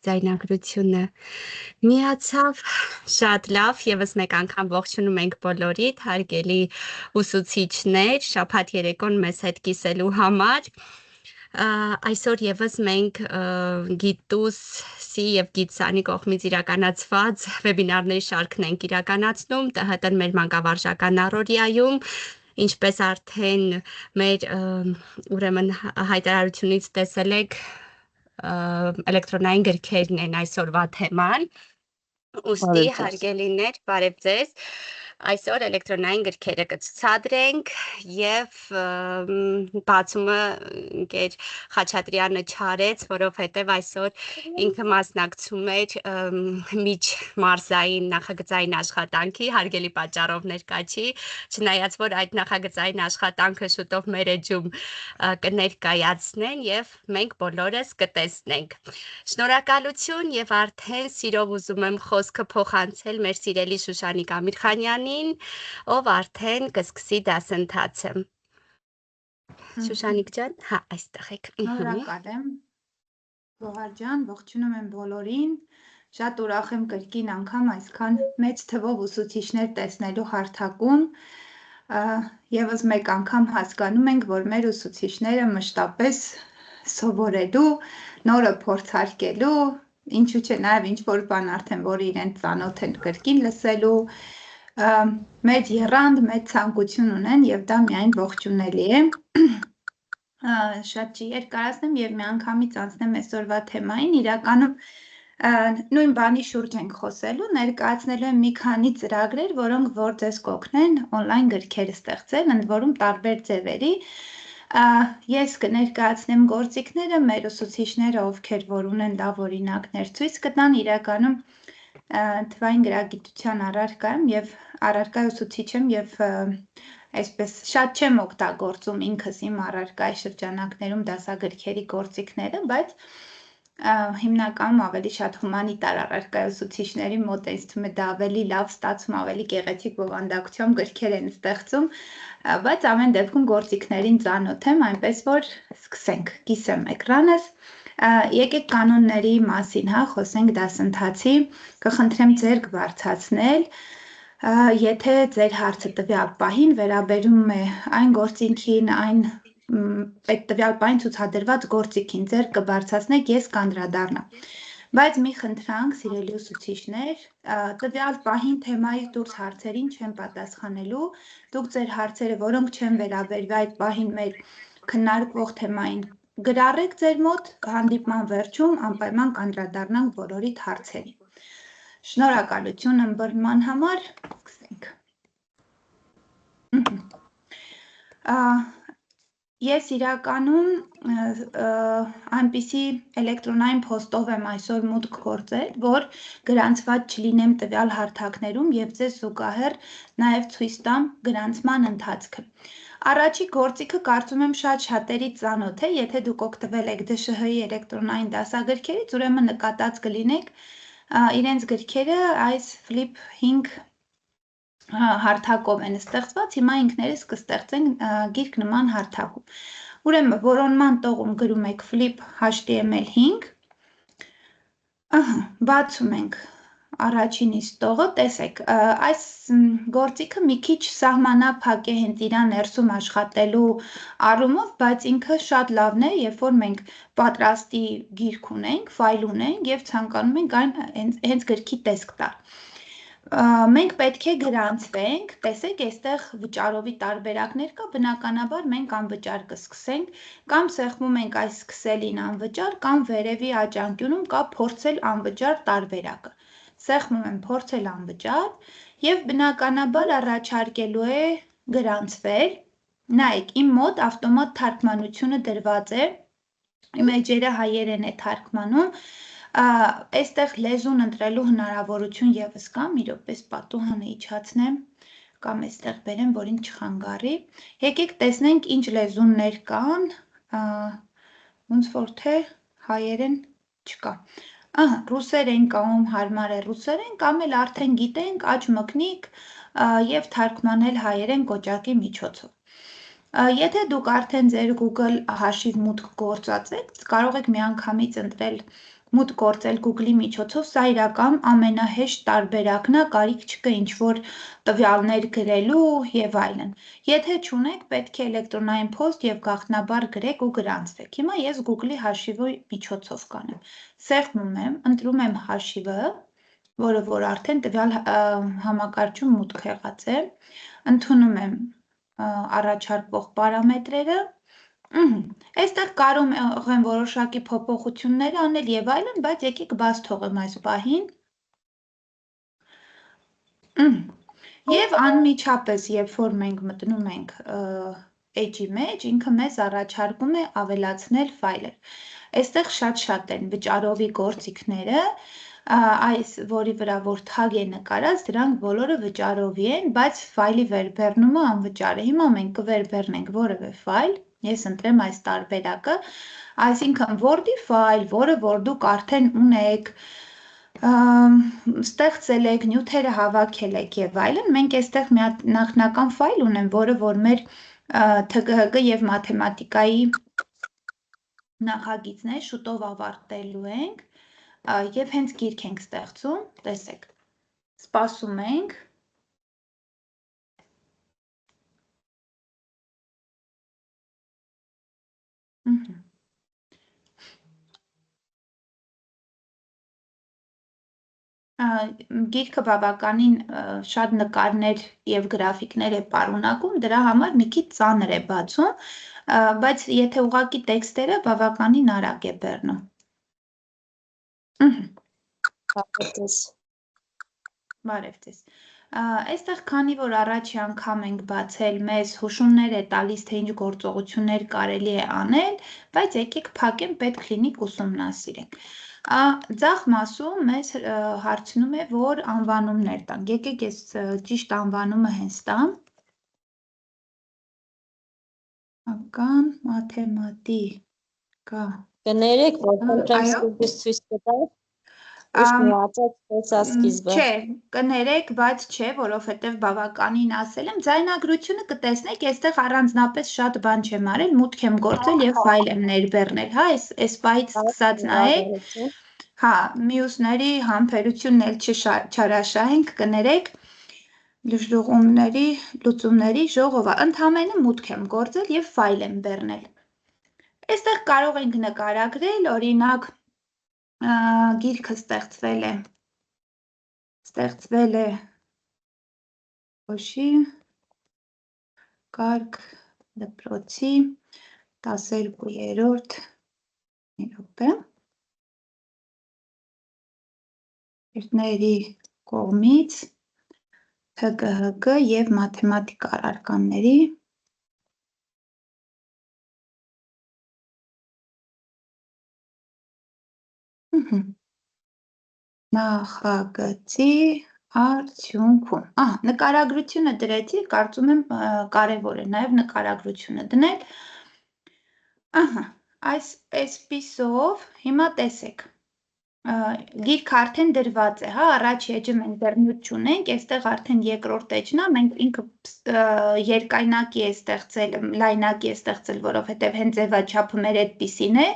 ձայնագրությունը միացավ, շատ լավ, եւս մեկ անգամ ողջունում ենք բոլորիդ, հարգելի ուսուցիչներ, շաբաթ երեկոն մեզ հետ կիսելու համար։ Այսօր եւս մենք Գիտուսի եւ Գիտսանի կողմից իրականացված վեբինարների շարքն ենք իրականացնում ՏՀՏ մեր մանկավարժական առօրյայում, ինչպես արդեն մեր ուրեմն հայտարարությունից տեսել եք, էլեկտրոնային գրքերն են այսօրվա թեման, ուստի հարգելիներ, բարև ձեզ, այսօր էլեկտրոնային գրքերը կցուցադրենք եւ բացումը ընկեր Խաչատրյանը չարեց, որովհետեւ այսօր ինքը մասնակցում էր միջմարզային նախագծային աշխատանքի, հարգելի պատճառով ներկա չի, չնայած որ այդ նախագծային աշխատանքը շուտով մեր էջում կներկայացնեն եւ մենք բոլորս կտեսնենք։ Շնորհակալություն եւ արդեն սիրով ուզում եմ խոսքը փոխանցել մեր սիրելի Շուշանիկ Ամիրխանյանին, ով արդեն կսկսի դասընթացը։ Շուշանիկ ջան, հա, այստեղ եք։ Շնորհակալ եմ, Գոհար ջան, ողջունում եմ բոլորին, շատ ուրախ եմ կրկին անգամ այսքան մեծ թվով ուսուցիչներ տեսնելու հարթակում, եւս մեկ անգամ հասկանում ենք, որ մեր ուսուցիչները մշտապես սովորելու, նորը փորձարկելու, ինչու՞ չէ նաև ինչ-որ բան արդեն, որ իրեն ծանոթ են կրկին լսելու, մեծ եռանդ, մեծ ցանկություն ունեն եւ դա միայն ողջունելի է։ Շատ չի երկարացնեմ եւ միանգամից անցնեմ այսօրվա թեմային, իրականում նույն բանի շուրջ ենք խոսելու, ներկայացնելու եմ մի քանի ծրագրեր, որոնք որ ձեզ կօգնեն on-line գրքեր ստեղծել, ընդ որում տարբեր ձևերի։ Ես կներկայացնեմ գործիքները, մեր ուսուցիչները, ովքեր որ ունեն լավ օրինակներ ցույց կտան, իրականում թվային գրագիտության առարկա ուսուցիչ եմ եւ այսպես շատ չեմ օգտագործում ինքս իմ առարկայի շրջանակներում դասագրքերի գործիքները, բայց հիմնականում ավելի շատ հումանիտար առարկայի ուսուցիչների մոտ ինձ թվում է դա ավելի լավ ստացվում, ավելի գեղեցիկ բովանդակությամբ գրքեր են ստեղծում, բայց ամեն դեպքում գործիքներին ծանոթ եմ, այնպես որ սկսենք, կիսեմ էկրանս, եկեք կանոնների մասին, հա, խոսենք դասընթացի, կխնդրեմ ձերք բարձրացնել, եթե ձեր հարցը տվյալ պահին վերաբերում է այն գործիքին, այդ տվյալ պահին ցուցադրված գործիքին, ձերք կբարձրացնեք, ես կանդրադառնամ։ Բայց մի խնդրանք, սիրելի ուսուցիչներ, տվյալ պահին թեմայից դուրս հարցերին չեմ պատասխանելու, դուք ձեր հարցերը, որոնք չեն վերաբերվի այդ պահին մեր քննարկվող թեմային, գրառեք ձեր մոտ, հանդիպման վերջում անպայման կանդրադառնանք բոլորիդ հարցերին։ Շնորհակալություն ըմբռնման համար, սկսենք։ Ես իրականում այնպիսի էլեկտրոնային փոստով եմ այսօր մուտք գործել, որ գրանցված չլինեմ տվյալ հարթակներում եւ ձեզ զուգահեռ նաեւ ցույց տամ գրանցման ընթացքը։ Առաջի գործիքը կարծում եմ շատ շատերի ծանոթ է, եթե դուք օգտվել եք ԴՇՀ-ի էլեկտրոնային դասագրքերից, ուրեմն նկատած կլինեք իրենց գրքերը այս Flip 5 հարթակով են ստեղծված, հիմա ինքներս կստեղծենք գիրք նման հարթակում։ Ուրեմն որոնման տողում գրում եք Flip HTML5, բացում ենք առաջինից տողը, տեսեք, այս գործիքը մի քիչ սահմանափակ է հենց իր ներսում աշխատելու առումով, բայց ինքը շատ լավն է, երբ որ մենք պատրաստի գիրք ունենք, ֆայլ ունենք եւ ցանկանում ենք այն հենց գրքի տեսք տալ։ Մենք պետք է գրանցվենք, տեսեք, այստեղ վճարովի տարբերակներ կա, բնականաբար մենք անվճար կսկսենք, կամ սեղմում ենք այս սկսելին անվճար, կամ վերևի աճանկյունում կա փորձել անվճար տարբերակը։ Սեղմում եմ փորձել անվճար եւ բնականաբար առաջարկելու է գրանցվել։ Նայեք, իմ մոտ ավտոմատ թարգմանությունը դրված է, իմ էջերը հայերեն է թարգմանում, այստեղ լեզուն ընտրելու հնարավորություն եւս կա, մի րոպե պատուհանը իջացնեմ, կամ այստեղ բերեմ, որ ինձ չխանգարի։ Եկեք տեսնենք ինչ լեզուններ կան, ոնց որ թե հայերեն չկա։ Ռուսերեն կա, ում հարմար է ռուսերեն, կամ էլ արդեն գիտենք, աճ մկնիկ եւ թարգմանել հայերեն կոճակի միջոցով։ Եթե դուք արդեն ձեր Google հաշիվ մուտք գործած եք, կարող եք միանգամից ընտրել մուտք գործել Google-ի միջոցով, սա իրական ամենահեշտ տարբերակն է, կարիք չկա ինչ-որ տվյալներ գրելու եւ այլն։ Եթե չունեք, պետք է էլեկտրոնային փոստ եւ գաղտնաբար գրեք ու գրանցվեք։ Հիմա ես Google-ի հաշիվի միջոցով կանեմ։ Սեղմում եմ, ընտրում եմ հաշիվը, որը որ արդեն տվյալ համակարգում մուտք եղած է, ընդունում եմ առաջարկվող պարամետրերը, այստեղ կարող եմ որոշակի փոփոխություններ անել եւ այլն, բայց եկեք բաց թողեմ այս պահին։ Եվ անմիջապես, երբ որ մենք մտնում ենք Edge-ի մեջ, ինքը մեզ առաջարկում է ավելացնել ֆայլեր։ Այստեղ շատ են վճարովի գործիքները, այս որի վրա որ թագ է նկարած, դրանք բոլորը վճարովի են, բայց ֆայլի վերբեռնումը անվճար է։ Հիմա մենք կվերբեռնենք որևէ ֆայլ, ես ընտրեմ այս տարբերակը, այսինքն Word-ի ֆայլ, որը որ դուք արդեն ունեք, ստեղծել եք, նյութերը հավաքել եք եւ այլն, մենք այստեղ մի հատ նախնական ֆայլ ունեմ, որը որ մեր ԹԳՀԿ եւ մաթեմատիկայի նախագիծն է, շուտով ավարտելու ենք եւ հենց գիրք ենք ստեղծում, տեսեք, սպասում ենք, գիրքը բավականին շատ նկարներ եւ գրաֆիկներ է պարունակում, դրա համար մի քիչ ծանր է բացում, բայց եթե ուղղակի տեքստերը բավականին արագ է բեռնում։ Բարև ձեզ։ Այստեղ քանի որ առաջի անգամ ենք բացել, մեզ հուշումներ է տալիս, թե ինչ գործողություններ կարելի է անել, բայց եկեք փակեմ, պետք լինի ուսումնասիրենք։ Ձախ մասում մեզ հարցնում է, որ անվանումներ տանք։ Եկեք ես ճիշտ անվանումը հենց տամ։ Ական մաթեմատիկա։ Կներեք, որ խնդրեմ սկզբից ցույց կտալ։ Ուշ միացած տեսասկիզբը։ Չէ, կներեք, բայց չէ, որովհետև բավականին ասել եմ, ձայնագրությունը կտեսնեք, այստեղ առանձնապես շատ բան չեմ արել, մուտք եմ գործել եւ ֆայլ եմ ներբեռնել, հա, այս պահից սկսած նայեք։ Հա, մյուսների համբերությունն էլ չհրաշահենք, կներեք, լուծումների ժողովը, ընդհանրապես մուտք եմ գործել եւ ֆայլ եմ բեռնել։ Այստեղ կարող ենք նկարագրել, օրինակ, գիրքը ստեղծվել է ոչի կարգ դպրոցի 12-րդ րոպե երթների կողմից ՀԳՀԿ եւ մաթեմատիկա առարկաների նախագծի արդյունքում։ Նկարագրությունը դրեցի, կարծում եմ կարևոր է նաև նկարագրությունը դնել։ Այսպիսով, հիմա տեսեք, գիրքը արդեն դրված է, հա, առաջի էջը մենք դեռ նյութ չունենք, այստեղ արդեն երկրորդ էջն է, մենք ինքը երկայնակի է ստեղծել, լայնակի է ստեղծել, որովհետև հենց ձևաչափը մեր այդպիսին է,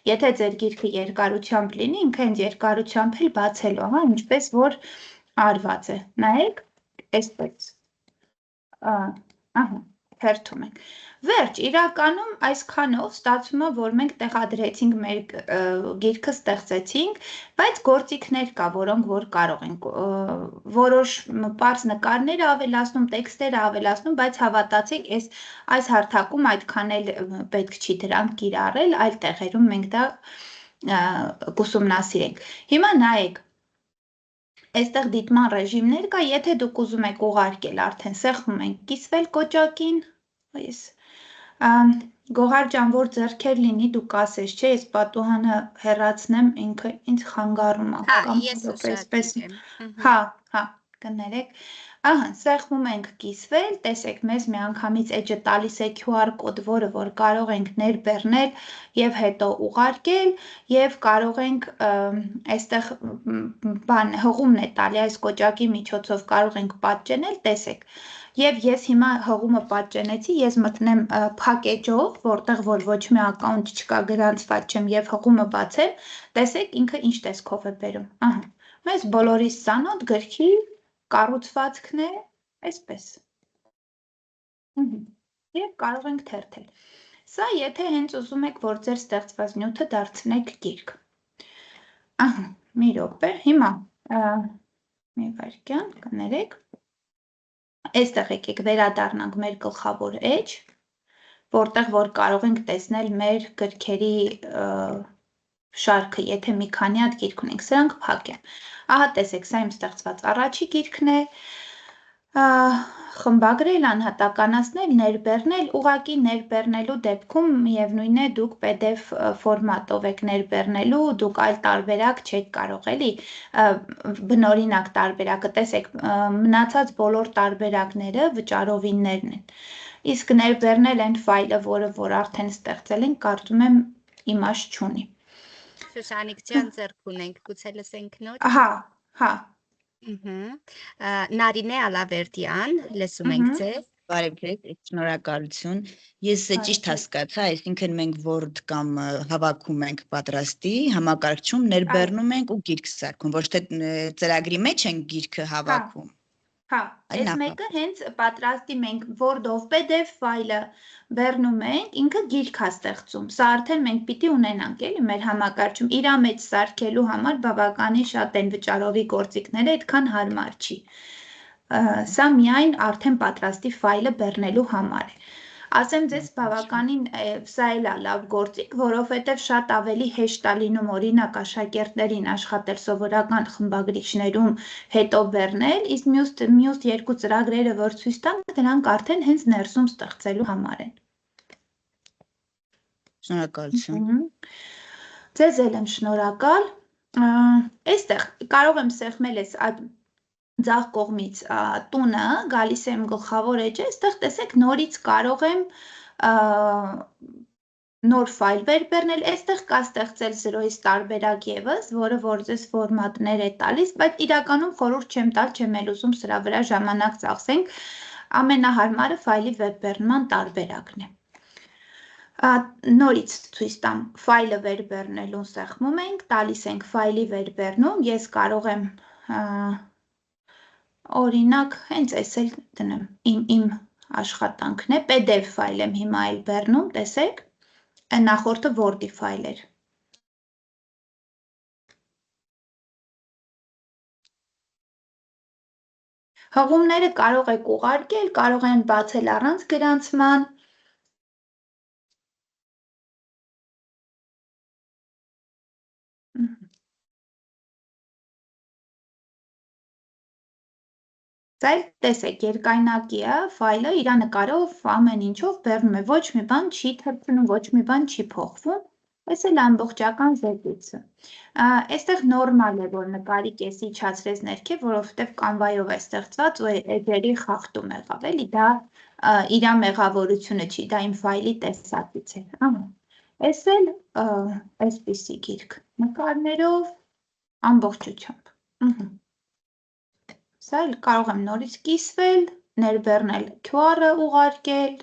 եթե ձեր գիրքը երկարությամբ լինի, ինքը հենց երկարությամբ էլ բացելու, հա, ինչպես որ արված է, նայեք, այսպես, հերթում ենք, վերջ, իրականում այսքանով ստացվում է, որ մենք տեղադրեցինք մեր գիրքը ստեղծեցինք, բայց գործիքներ կա, որոնք որ կարող ենք, որոշ պարզ նկարներ ավելացնում, տեքստերը ավելացնում, բայց հավատացեք, այս հարթակում այդքան էլ պետք չի դրանք կիրառել, այլ տեղերում մենք դա կուսումնասիրենք։ Հիմա նայեք, այստեղ դիտման ռեժիմներ կա, եթե դուք ուզում եք ուղարկել, արդեն սեղմում ենք կիսվել կոճակին, Գողար ջան, որ ձեռքեր լինի, դուք ասես, չէ, ես պատուհանը հեռացնեմ, ինքը ինձ խանգարում է, կամ այսպես, հա, կներեք, սեղմում ենք կիսվել, տեսեք, մեզ միանգամից էջը տալիս է QR կոդ, որը որ կարող ենք ներբեռնել եւ հետո ուղարկել եւ կարող ենք այստեղ հղումն է տալի այս կոճակի միջոցով կարող ենք պատճենել, տեսեք, Եվ ես հիմա հղումը պատճենեցի, ես մտնեմ փակեջով, որտեղ որ ոչ մի ակաունտ չկա, գրանցված չեմ եւ հղումը բացեմ, տեսեք ինքը ինչ տեսքով է բերում։ Ահա, մեզ բոլորիս ցանոթ գրքի կառուցվածքն է այսպես։ Եվ կարող ենք թերթել։ Սա եթե հենց ուզում եք, որ ձեր ստեղծված նյութը դարձնեք գիրք։ Ահա, մի րոպե, հիմա մի վայրկյան, կներեք։ Այստեղ եկեք վերադառնանք մեր գլխավոր էջ, որտեղ որ կարող ենք տեսնել մեր գրքերի շարքը, եթե մի քանի հատ գիրք ունենք, սրանք փակ են։ Ահա տեսեք, սա իմ ստեղծված առաջի գիրքն է, խմբագրել, անհատականացնել, ներբեռնել, ուղղակի ներբեռնելու դեպքում միևնույն է դուք PDF ֆորմատով եք ներբեռնելու, դուք այլ տարբերակ չեք կարող էլի, բնօրինակ տարբերակը, տեսեք, մնացած բոլոր տարբերակները վճարովիններն են, իսկ ներբեռնել են ֆայլը, որը որ արդեն ստեղծել են, կարծում եմ իմաստ չունի։ Շուշանիկ ջան, ձեռք ունենք, գուցե լսենք նոր։ Հա։ Նարինե Ալավերդյան, լսում ենք ձեզ։ Բարև ձեզ, շնորհակալություն։ Ես ճիշտ հասկացա, այսինքն մենք Word կամ հավաքում ենք պատրաստի, համակարգչում ներբեռնում ենք ու գիրք սարքում, ոչ թե ծրագրի մեջ ենք գիրքը հավաքում։ Հա, այս մեկը հենց պատրաստի մենք Word-ով PDF ֆայլը բեռնում ենք, ինքը գիրք է ստեղծում։ Սա արդեն մենք պիտի ունենանք, էլի մեր համակարգչում։ Իրա մեջ սարքելու համար բավականին շատ են վճարովի գործիքները, այդքան հարմար չի։ Սա միայն արդեն պատրաստի ֆայլը բեռնելու համար է։ Ասեմ ձեզ բավականին սա էլ է լավ գործիք, որովհետև շատ ավելի հեշտ է լինում օրինակ աշակերտներին աշխատել սովորական խմբագրիչներում հետո բեռնել, իսկ մյուս երկու ծրագրերը որ ցույց տանք, դրանք արդեն հենց ներսում ստեղծելու համար են։ Շնորհակալություն։ Ձեզ էլ եմ շնորհակալ։ Այստեղ կարող եմ սեղմել այս ձախ կողմից տունը, գալիս եմ գլխավոր էջը, այստեղ տեսեք նորից կարող եմ նոր ֆայլ վերբեռնել, այստեղ կա ստեղծել 0-ից տարբերակ ևս, որը որ ձեզ ֆորմատներ է տալիս, բայց իրականում խորհուրդ չեմ տալ, չեմ էլ ուզում սրա վրա ժամանակ ծախսենք, ամենահարմարը ֆայլի վերբեռնման տարբերակն է։ Նորից ցույց տամ, ֆայլը վերբեռնելուն սեղմում ենք, տալիս ենք ֆայլի վերբեռնում, ես կարող եմ օրինակ, հենց այս էլ դնեմ, իմ աշխատանքն է, PDF ֆայլ եմ հիմա էլ բեռնում, տեսեք, նախորդը Word-ի ֆայլ էր։ Հղումները կարող եք ուղարկել, կարող են բացել առանց գրանցման։ Սա էլ տեսեք, երկայնակի է, ֆայլը իրա նկարով ամեն ինչով բեռնում է, ոչ մի բան չի թռցնում, ոչ մի բան չի փոխվում, այս էլ ամբողջական զեկույցը։ Այստեղ նորմալ է, որ նկարի կեսի իջացրեց ներքև, որովհետև կանվայով է ստեղծված ու էջերի խախտում եղավ, էլի դա իրա մեղավորությունը չի, դա իմ ֆայլի տեսակից է։ Այս էլ այսպիսի գիրք նկարներով ամբողջությամբ։ Սա էլ կարող եմ նորից կիսվել, ներբեռնել QR-ը ուղարկել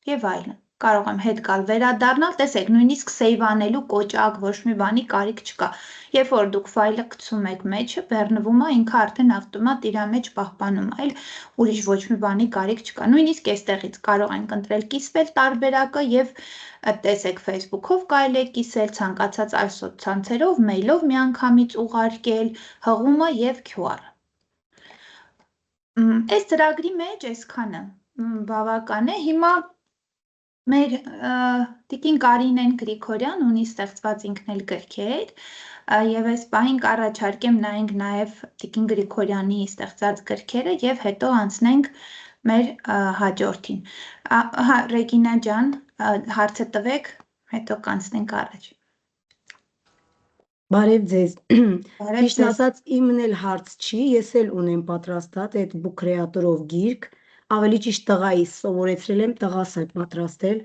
եւ այլն։ Կարող եմ հետ գալ վերադառնալ, տեսեք, նույնիսկ save անելու կոճակ ոչ մի բանի կարիք չկա։ Երբ որ դուք ֆայլը գցում եք մեջը, բեռնվում է, ինքը արդեն ավտոմատ իր մեջ պահպանում է, այլ ուրիշ ոչ մի բանի կարիք չկա։ Նույնիսկ այստեղից կարող ենք ընտրել կիսվել տարբերակը եւ տեսեք Facebook-ով կարելի է կիսել, ցանկացած այլ սոցցանցերով, մեյլով միանգամից ուղարկել, հղումը եւ QR-ը։ Այս ծրագրի մեջ այսքանը բավական է, հիմա մեր տիկին Կարինեն Գրիգորյան ունի ստեղծված ինքն էլ գրքեր եւ այս պահին կառաջարկեմ նայենք նաեւ տիկին Գրիգորյանի ստեղծած գրքերը եւ հետո անցնենք մեր հաջորդին։ Հա, Ռեգինա ջան, հարցը տվեք, հետո կանցնենք առաջ։ Բարև ձեզ, ճիշտ ասած իմն էլ հարց չի, ես էլ ունեմ պատրաստած այդ book creator-ով գիրք, ավելի ճիշտ տղայիս սովորեցրել եմ, տղաս էլ պատրաստել,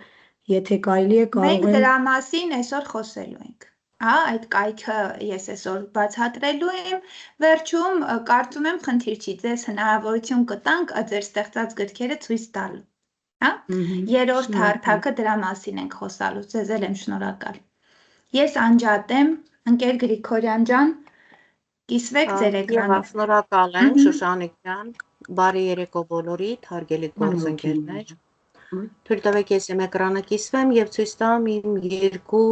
եթե կարելի է կարող եմ։ Մենք դրա մասին այսօր խոսելու ենք։ Այդ կայքը ես այսօր բացատրելու եմ, վերջում կարծում եմ խնդիր չի, ձեզ հնարավորություն կտանք ձեր ստեղծած գրքերը ցույց տալու, հա? Երրորդ հարթակը դրա մասին ենք խոսալու, ձեզ էլ եմ շնորհակալ։ Ես անջատ եմ, ընկեր Գրիգորյան ջան, կիսվեք ձեր էկրանով։ Շնորհակալ եմ Շուշանիկ ջան, բարի երեկո բոլորիդ, հարգելի գործընկերներ։ Թույլ տվեք ես իմ էկրանը կիսվեմ եւ ցույց տամ իմ երկու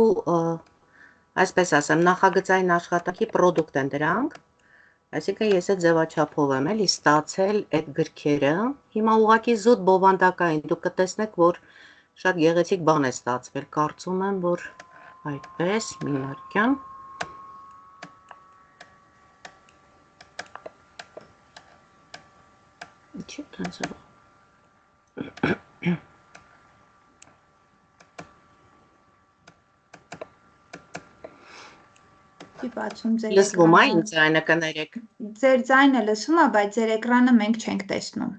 այսպես ասեմ, նախագծային աշխատանքի պրոդուկտ են դրանք, այսինքն ես այդ ձևաչափով եմ էլի ստացել այդ գրքերը, հիմա ուղղակի զուտ բովանդակային, դուք կտեսնեք, որ շատ գեղեցիկ բան է ստացվել, կարծում եմ, որ այդպես, մի նարկյան, ինչի՞ տենց լսվում է իմ ձայնը կներեք։ Ձեր ձայնը լսվում է, բայց ձեր էկրանը մենք չենք տեսնում։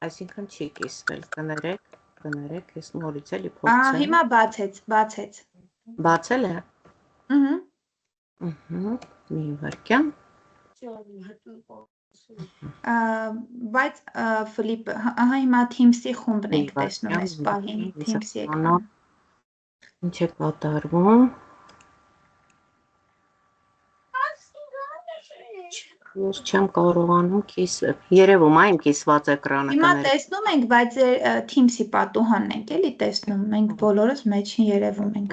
Այսինքն չի կիսվել, կներեք, ես նորից էլի փորձեմ։ Հիմա բացեց։ Բացել է։ Մի վարքյան։ Բայց Ֆիլիպ, հիմա Teams-ի խումբն ենք տեսնում այս պահին, Teams-ի էկրանը։ Ինչ է կատարվում։ Ես չեմ կարողանում կիսվել։ Երևում է իմ կիսված էկրանը կներեք։ Հիմա տեսնում ենք, բայց Teams-ի պատուհանն ենք էլի տեսնում, մենք բոլորս մեջին երևում ենք։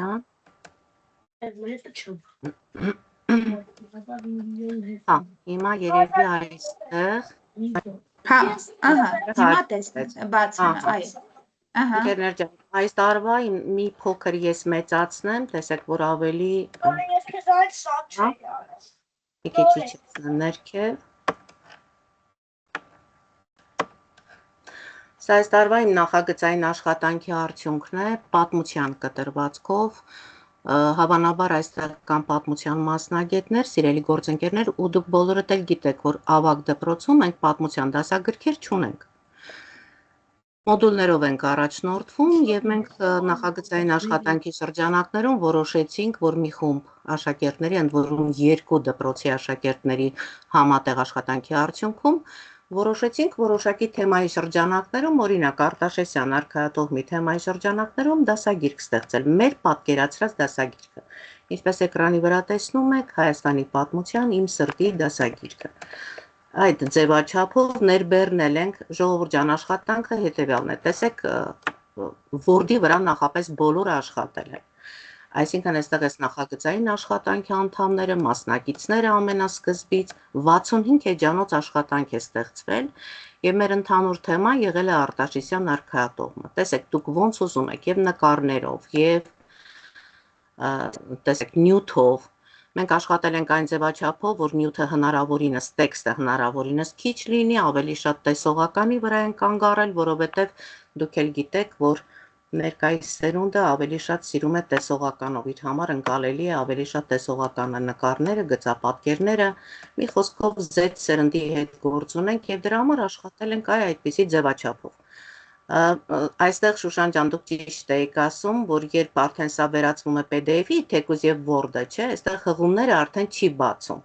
Հիմա երևի այստեղ։ Հիմա տեսնում, բացում է, այո։ Ընկերներ ջան, այս տարվա մի փոքր ես մեծացնեմ, տեսեք, որ ավելի մի քիչ իջեցնեմ ներքև։ Սա այս տարվա իմ նախագծային աշխատանքի արդյունքն է, պատմության կտրվածքով, հավանաբար այստեղ կան պատմության մասնագետներ, սիրելի գործընկերներ, ու դուք բոլորդ էլ գիտեք, որ ավագ դպրոցում մենք պատմության դասագրքեր չունենք։ Մոդուլներով ենք առաջնորդվում եւ մենք նախագծային աշխատանքի շրջանակներում որոշեցինք, որ մի խումբ աշակերտների, ընդ որում 2 դպրոցի աշակերտների համատեղ աշխատանքի արդյունքում որոշեցինք որոշակի թեմայի շրջանակներում, օրինակ Արտաշեսյան արքայատողմի թեմայի շրջանակներում դասագիրք ստեղծել, մեր պատկերացրած դասագիրքը։ Ինչպես էկրանի վրա տեսնում եք, Հայաստանի պատմության իմ սրտի դասագիրքը։ Այդ ձևաչափով ներբեռնել ենք ժողովուրդ ջան աշխատանքը հետևյալն է, տեսեք Word-ի վրա նախապես բոլորը աշխատել են, այսինքն այստեղ ես նախագծային աշխատանքի անդամները, մասնակիցները ամենասկզբից 65 էջանոց աշխատանք է ստեղծվել եւ մեր ընդհանուր թեման եղել է Արտաշեսյան արքայատողմը, տեսեք դուք ոնց ուզում եք եւ նկարներով եւ տեսեք նյութով Մենք աշխատել ենք այն ձևաչափով, որ նյութը հնարավորինս, տեքստը հնարավորինս քիչ լինի, ավելի շատ տեսողականի վրա ենք կանգ առել, որովհետև դուք էլ գիտեք, որ ներկայիս սերունդը ավելի շատ սիրում է տեսողականով, իր համար ընկալելի է ավելի շատ տեսողականը, նկարները, գծապատկերները, մի խոսքով Z սերնդի հետ գործ ունենք եւ դրա համար աշխատել ենք այդպիսի ձևաչափով։ Այստեղ Շուշան ջան դուք ճիշտ եք ասում, որ երբ արդեն սա վերածվում է PDF-ի, թեկուզ եւ Word-ը, չէ, այստեղ հղումները արդեն չի բացում։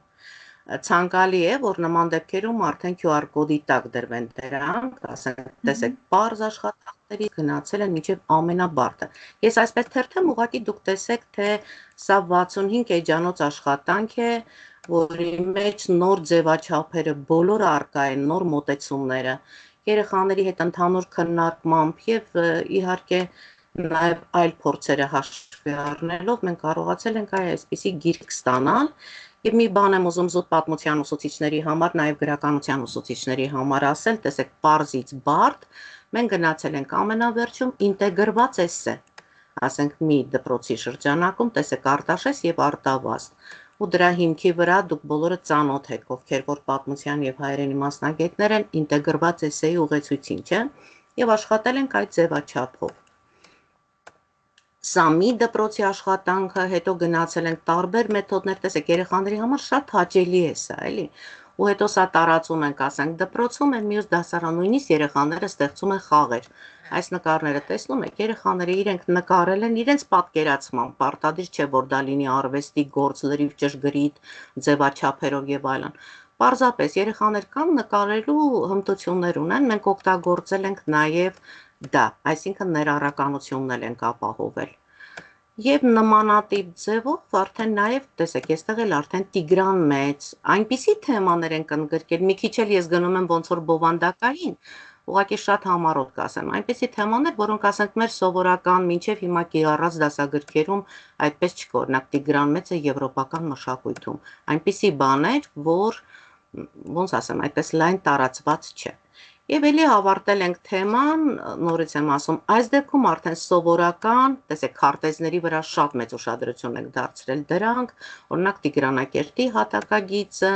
Ցանկալի է, որ նման դեպքերում արդեն QR կոդի տակ դրվեն դրանք, ասենք, տեսեք, բարձ աշխատանքների գնացել են մինչև ամենաբարձը։ Ես այսպես թերթեմ, ուղղակի դուք տեսեք, թե սա 65 էջանոց աշխատանք է, որի մեջ նոր ձևաչափերը բոլորը առկա են, նոր մոտեցումները երեխաների հետ ընդհանուր քննարկմամբ եւ իհարկե նաեւ այլ փորձերը հաշվի առնելով մենք կարողացել ենք այսպիսի գիրք ստանալ եւ մի բան եմ ուզում զուտ պատմության ուսուցիչների համար, նաեւ գրականության ուսուցիչների համար ասել, տեսեք, պարզից բարդ մենք գնացել ենք ամենավերջում ինտեգրված էսսե, ասենք մի դպրոցի շրջանակում, տեսեք Արտաշես եւ Արտավազդ ու դրա հիմքի վրա դուք բոլորը ծանոթ եք, ովքեր որ պատմության եւ հայերենի մասնագետներ են ինտեգրված էսեի ուղեցույցին, չէ՞, եւ աշխատել ենք այդ ձևաչափով։ Սա մի դպրոցի աշխատանքը, հետո գնացել ենք տարբեր մեթոդներ, տեսեք, երեխաների համար շատ հաճելի է սա, էլի։ ու հետո սա տարածում ենք, ասենք, դպրոցում են մյուս դասարան, նույնիսկ երեխաները ստեղծում են խաղեր։ Այս նկարները տեսնում եք, երեխաները իրենք նկարել են իրենց պատկերացմամբ, պարտադիր չէ, որ դա լինի արվեստի գործ, լրիվ ճշգրիտ ձևաչափերով եւ այլն։ Պարզապես երեխաներ կան նկարելու հմտություններ ունեն, մենք օգտագործել ենք նաեւ դա, այսինքն ներառականությունն էլ ենք ապահովել։ Եվ նմանատիպ ձևով արդեն նաև, տեսեք, այստեղ էլ արդեն Տիգրան Մեծ, այնպիսի թեմաներ են ընդգրկել, մի քիչ էլ ես գնում եմ ոնց որ բովանդակային, ուղղակի շատ համառոտ կասեմ, այնպիսի թեմաներ, որոնք ասենք մեր սովորական մինչև հիմա կիրառած դասագրքերում այդպես չկա, օրինակ Տիգրան Մեծը եվրոպական մշակույթում, այնպիսի բաներ, որ ոնց ասեմ, այդպես լայն տարածված չէ։ Եվ էլի ավարտել ենք թեման, նորից եմ ասում, այս դեպքում արդեն սովորական, տեսեք, քարտեզների վրա շատ մեծ ուշադրություն ենք դարձրել դրանք, օրինակ Տիգրանակերտի հատակագիծը,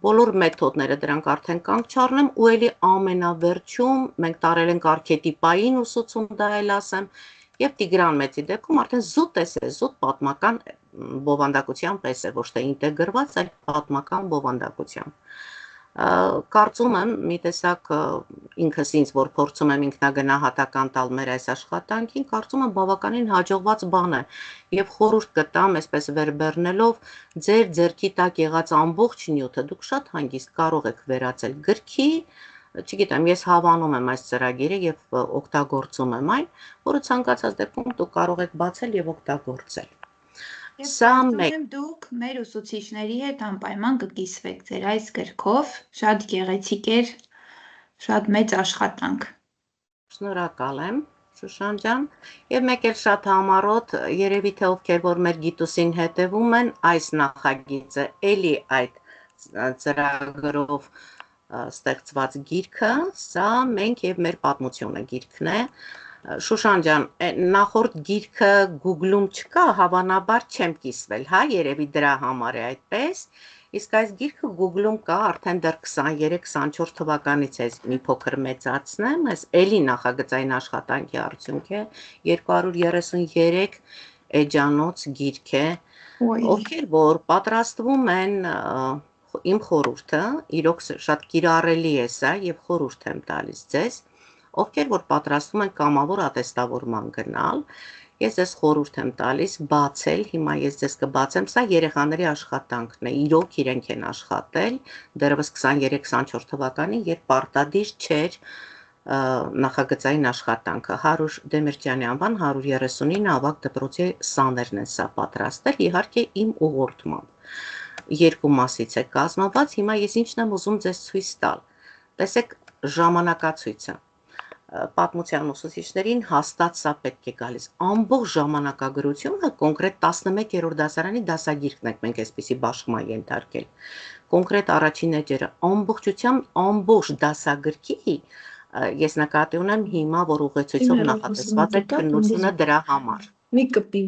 բոլոր մեթոդները դրանք արդեն կանք չառնեմ ու էլի ամենավերջում մենք տարել ենք արքետիպային ուսուցում, դա էլ ասեմ, եւ Տիգրան Մեծի դեպքում արդեն զուտ պատմական բովանդակության պես է, ոչ թե ինտեգրված, այլ պատմական բովանդակությամբ։ Կարծում եմ, մի տեսակ ինքս ինձ, որ փորձում եմ ինքնագնահատական տալ մեր այս աշխատանքին, կարծում եմ բավականին հաջողված բան է եւ խորհուրդ կտամ, այսպես վերբեռնելով ձեր ձեռքի տակ եղած ամբողջ նյութը դուք շատ հանգիստ կարող եք վերածել գրքի, չգիտեմ, ես հավանում եմ այս ծրագիրը եւ օգտագործում եմ այն, որը ցանկացած դեպքում դուք կարող եք բացել եւ օգտագործել։ Սա մեկ դուք մեր ուսուցիչների հետ անպայման կկիսվեք ձեր այս գրքով, շատ գեղեցիկ էր, շատ մեծ աշխատանք։ Շնորհակալ եմ, Շուշան ջան, եւ մեկ էլ շատ համառոտ, երևի թե ովքեր որ մեր գիտուսին հետևում են, այս նախագիծը էլի այդ ծրագրով ստեղծված գիրքը, սա մենք եւ մեր պատմությունը գիրքն է։ Շուշան ջան, նախորդ գիրքը Google-ում չկա, հավանաբար չեմ կիսվել, հա, երևի դրա համար է այդպես, իսկ այս գիրքը Google-ում կա արդեն դեռ 23-24 թվականից է մի փոքր մեծացնեմ, այս էլի նախագծային աշխատանքի արդյունք է, 233 էջանոց գիրք է, ովքեր որ պատրաստվում են իմ խորհուրդը, իրոք շատ կիրառելի է սա եւ խորհուրդ եմ տալիս ձեզ, ովքեր որ պատրաստվում են կամավոր ատեստավորման գնալ, ես ձեզ խորհուրդ եմ տալիս բացել, հիմա ես ձեզ կբացեմ, սա երեխաների աշխատանքն է, իրոք իրենք են աշխատել, դեռևս 23-24 թվականին, երբ պարտադիր չէր նախագծային աշխատանքը, Հարուշ Դեմիրճյանի անվան 139 ավագ դպրոցի սաներն են սա պատրաստել, իհարկե իմ ուղղորդմամբ, երկու մասից է կազմված, հիմա ես ինչն եմ ուզում ձեզ ցույց տալ, տեսեք ժամանակացույցը, պատմության ուսուցիչներին հաստատ սա պետք է գալիս, ամբողջ ժամանակագրությունը կոնկրետ 11-րդ դասարանի դասագիրքն ենք մենք այսպիսի բաշխման ենթարկել, կոնկրետ առաջին էջերը, ամբողջությամբ ամբողջ դասագրքի, ես նկատի ունեմ հիմա, որ ուղեցույցով նախատեսված է քննությունը դրա համար։ Մի կպի։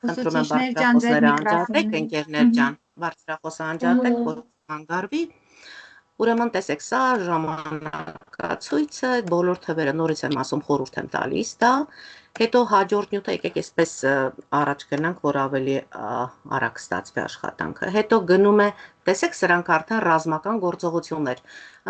Խնդրում եմ բարձրախոսները անջատեք, ընկերներ ջան, բարձրախոսը անջատեք, որ հանգարվի։ Ուրեմն տեսեք, սա ժամանակացույցը, բոլոր թվերը նորից եմ ասում, խորհուրդ եմ տալիս դա, հետո հաջորդ նյութը եկեք այսպես առաջ գնանք, որ ավելի արագ ստացվի աշխատանքը, հետո գնում է, տեսեք, սրանք արդեն ռազմական գործողություններ,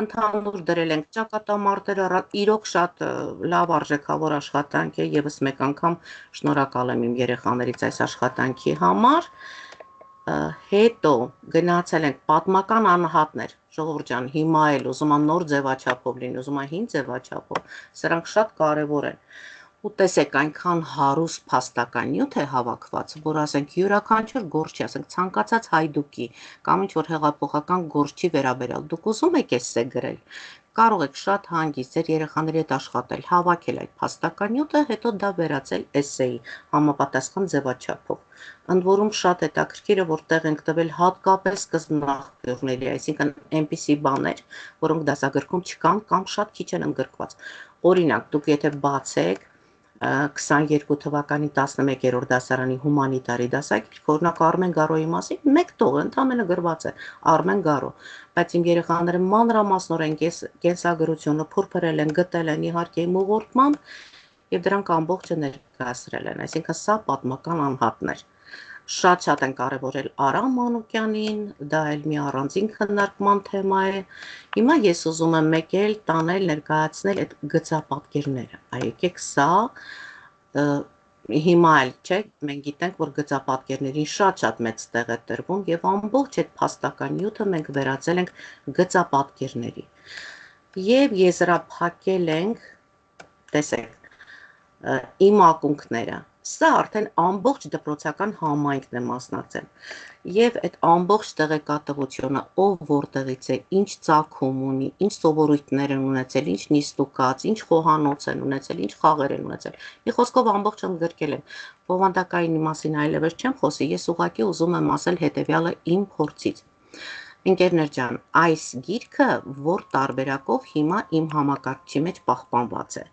ընդհանուր դրել ենք ճակատամարտերը, իրոք շատ լավ արժեքավոր աշխատանք է, եւս մեկ անգամ շնորհակալ եմ իմ երեխաներից այս աշխատանքի համար, հետո գնացել ենք պատմական անհատներ, ժողովուրդ ջան, հիմա էլ ուզում եմ նոր ձևաչափով լինի, ուզում եմ հին ձևաչափով, սրանք շատ կարևոր են։ Ու տեսեք, այնքան հարուստ փաստական նյութ է հավաքված, որ ասենք յուրաքանչյուր գործի, ասենք ցանկացած հայդուկի կամ ինչ որ հեղափոխական գործի վերաբերյալ դուք ուզում եք էսե գրել, կարող եք շատ հանգիստ ձեր երեխաների հետ աշխատել, հավաքել այդ փաստական նյութը, հետո դա վերածել էսեի համապատասխան ձևաչափով։ Ընդ որում շատ հետաքրքիր է, որ տեղ ենք տվել հատկապես սկզբնաղբյուրների, այսինքն այնպիսի բաներ, որոնք դասագրքում չկան կամ շատ քիչ են ընդգրկված։ Օրինակ, դուք եթե բացեք 22 թվականի 11-րդ դասարանի հումանիտարի դասագիրք, օրինակ Արմեն Գարոյի մասին, մեկ տող ընդամենը գրված է Արմեն Գարո, բայց իմ երեխաները մանրամասնորեն կենսագրությունը փորփրել են, գտել են իհարկե իմ ուղղորդմամբ եւ դրանք ամբողջը ներկայացրել են, այսինքն սա պատմական անհատներ։ Շատ են կարևորել Արամ Մանուկյանին, դա էլ մի առանձին քննարկման թեմա է։ Հիմա ես ուզում եմ մեկ էլ տանել ներկայացնել այդ գծապատկերները։ Եկեք սա հիմա էլ չէ, մենք գիտենք, որ գծապատկերներին շատ մեծ տեղ է տրվում եւ ամբողջ այդ փաստական նյութը մենք վերածել ենք գծապատկերների։ Եվ եզրափակել ենք, տեսեք, իմ ակունքները։ Սա արդեն ամբողջ դպրոցական համայնքն է մասնակցել։ Եվ այդ ամբողջ տեղեկատվությունը, ով որտեղից է, ինչ ծագում ունի, ինչ սովորույթներ են ունեցել, ինչ նիստուկած, ինչ խոհանոց են ունեցել, ինչ խաղեր են ունեցել։ Մի խոսքով ամբողջը գրկել եմ։ Բովանդակայինի մասին այլևս չեմ խոսի, ես ուղղակի ուզում եմ ասել հետևյալը իմ փորձից։ Ընկերներ ջան, այս գիրքը որ տարբերակով հիմա իմ համակարգչի մեջ պահպանված է։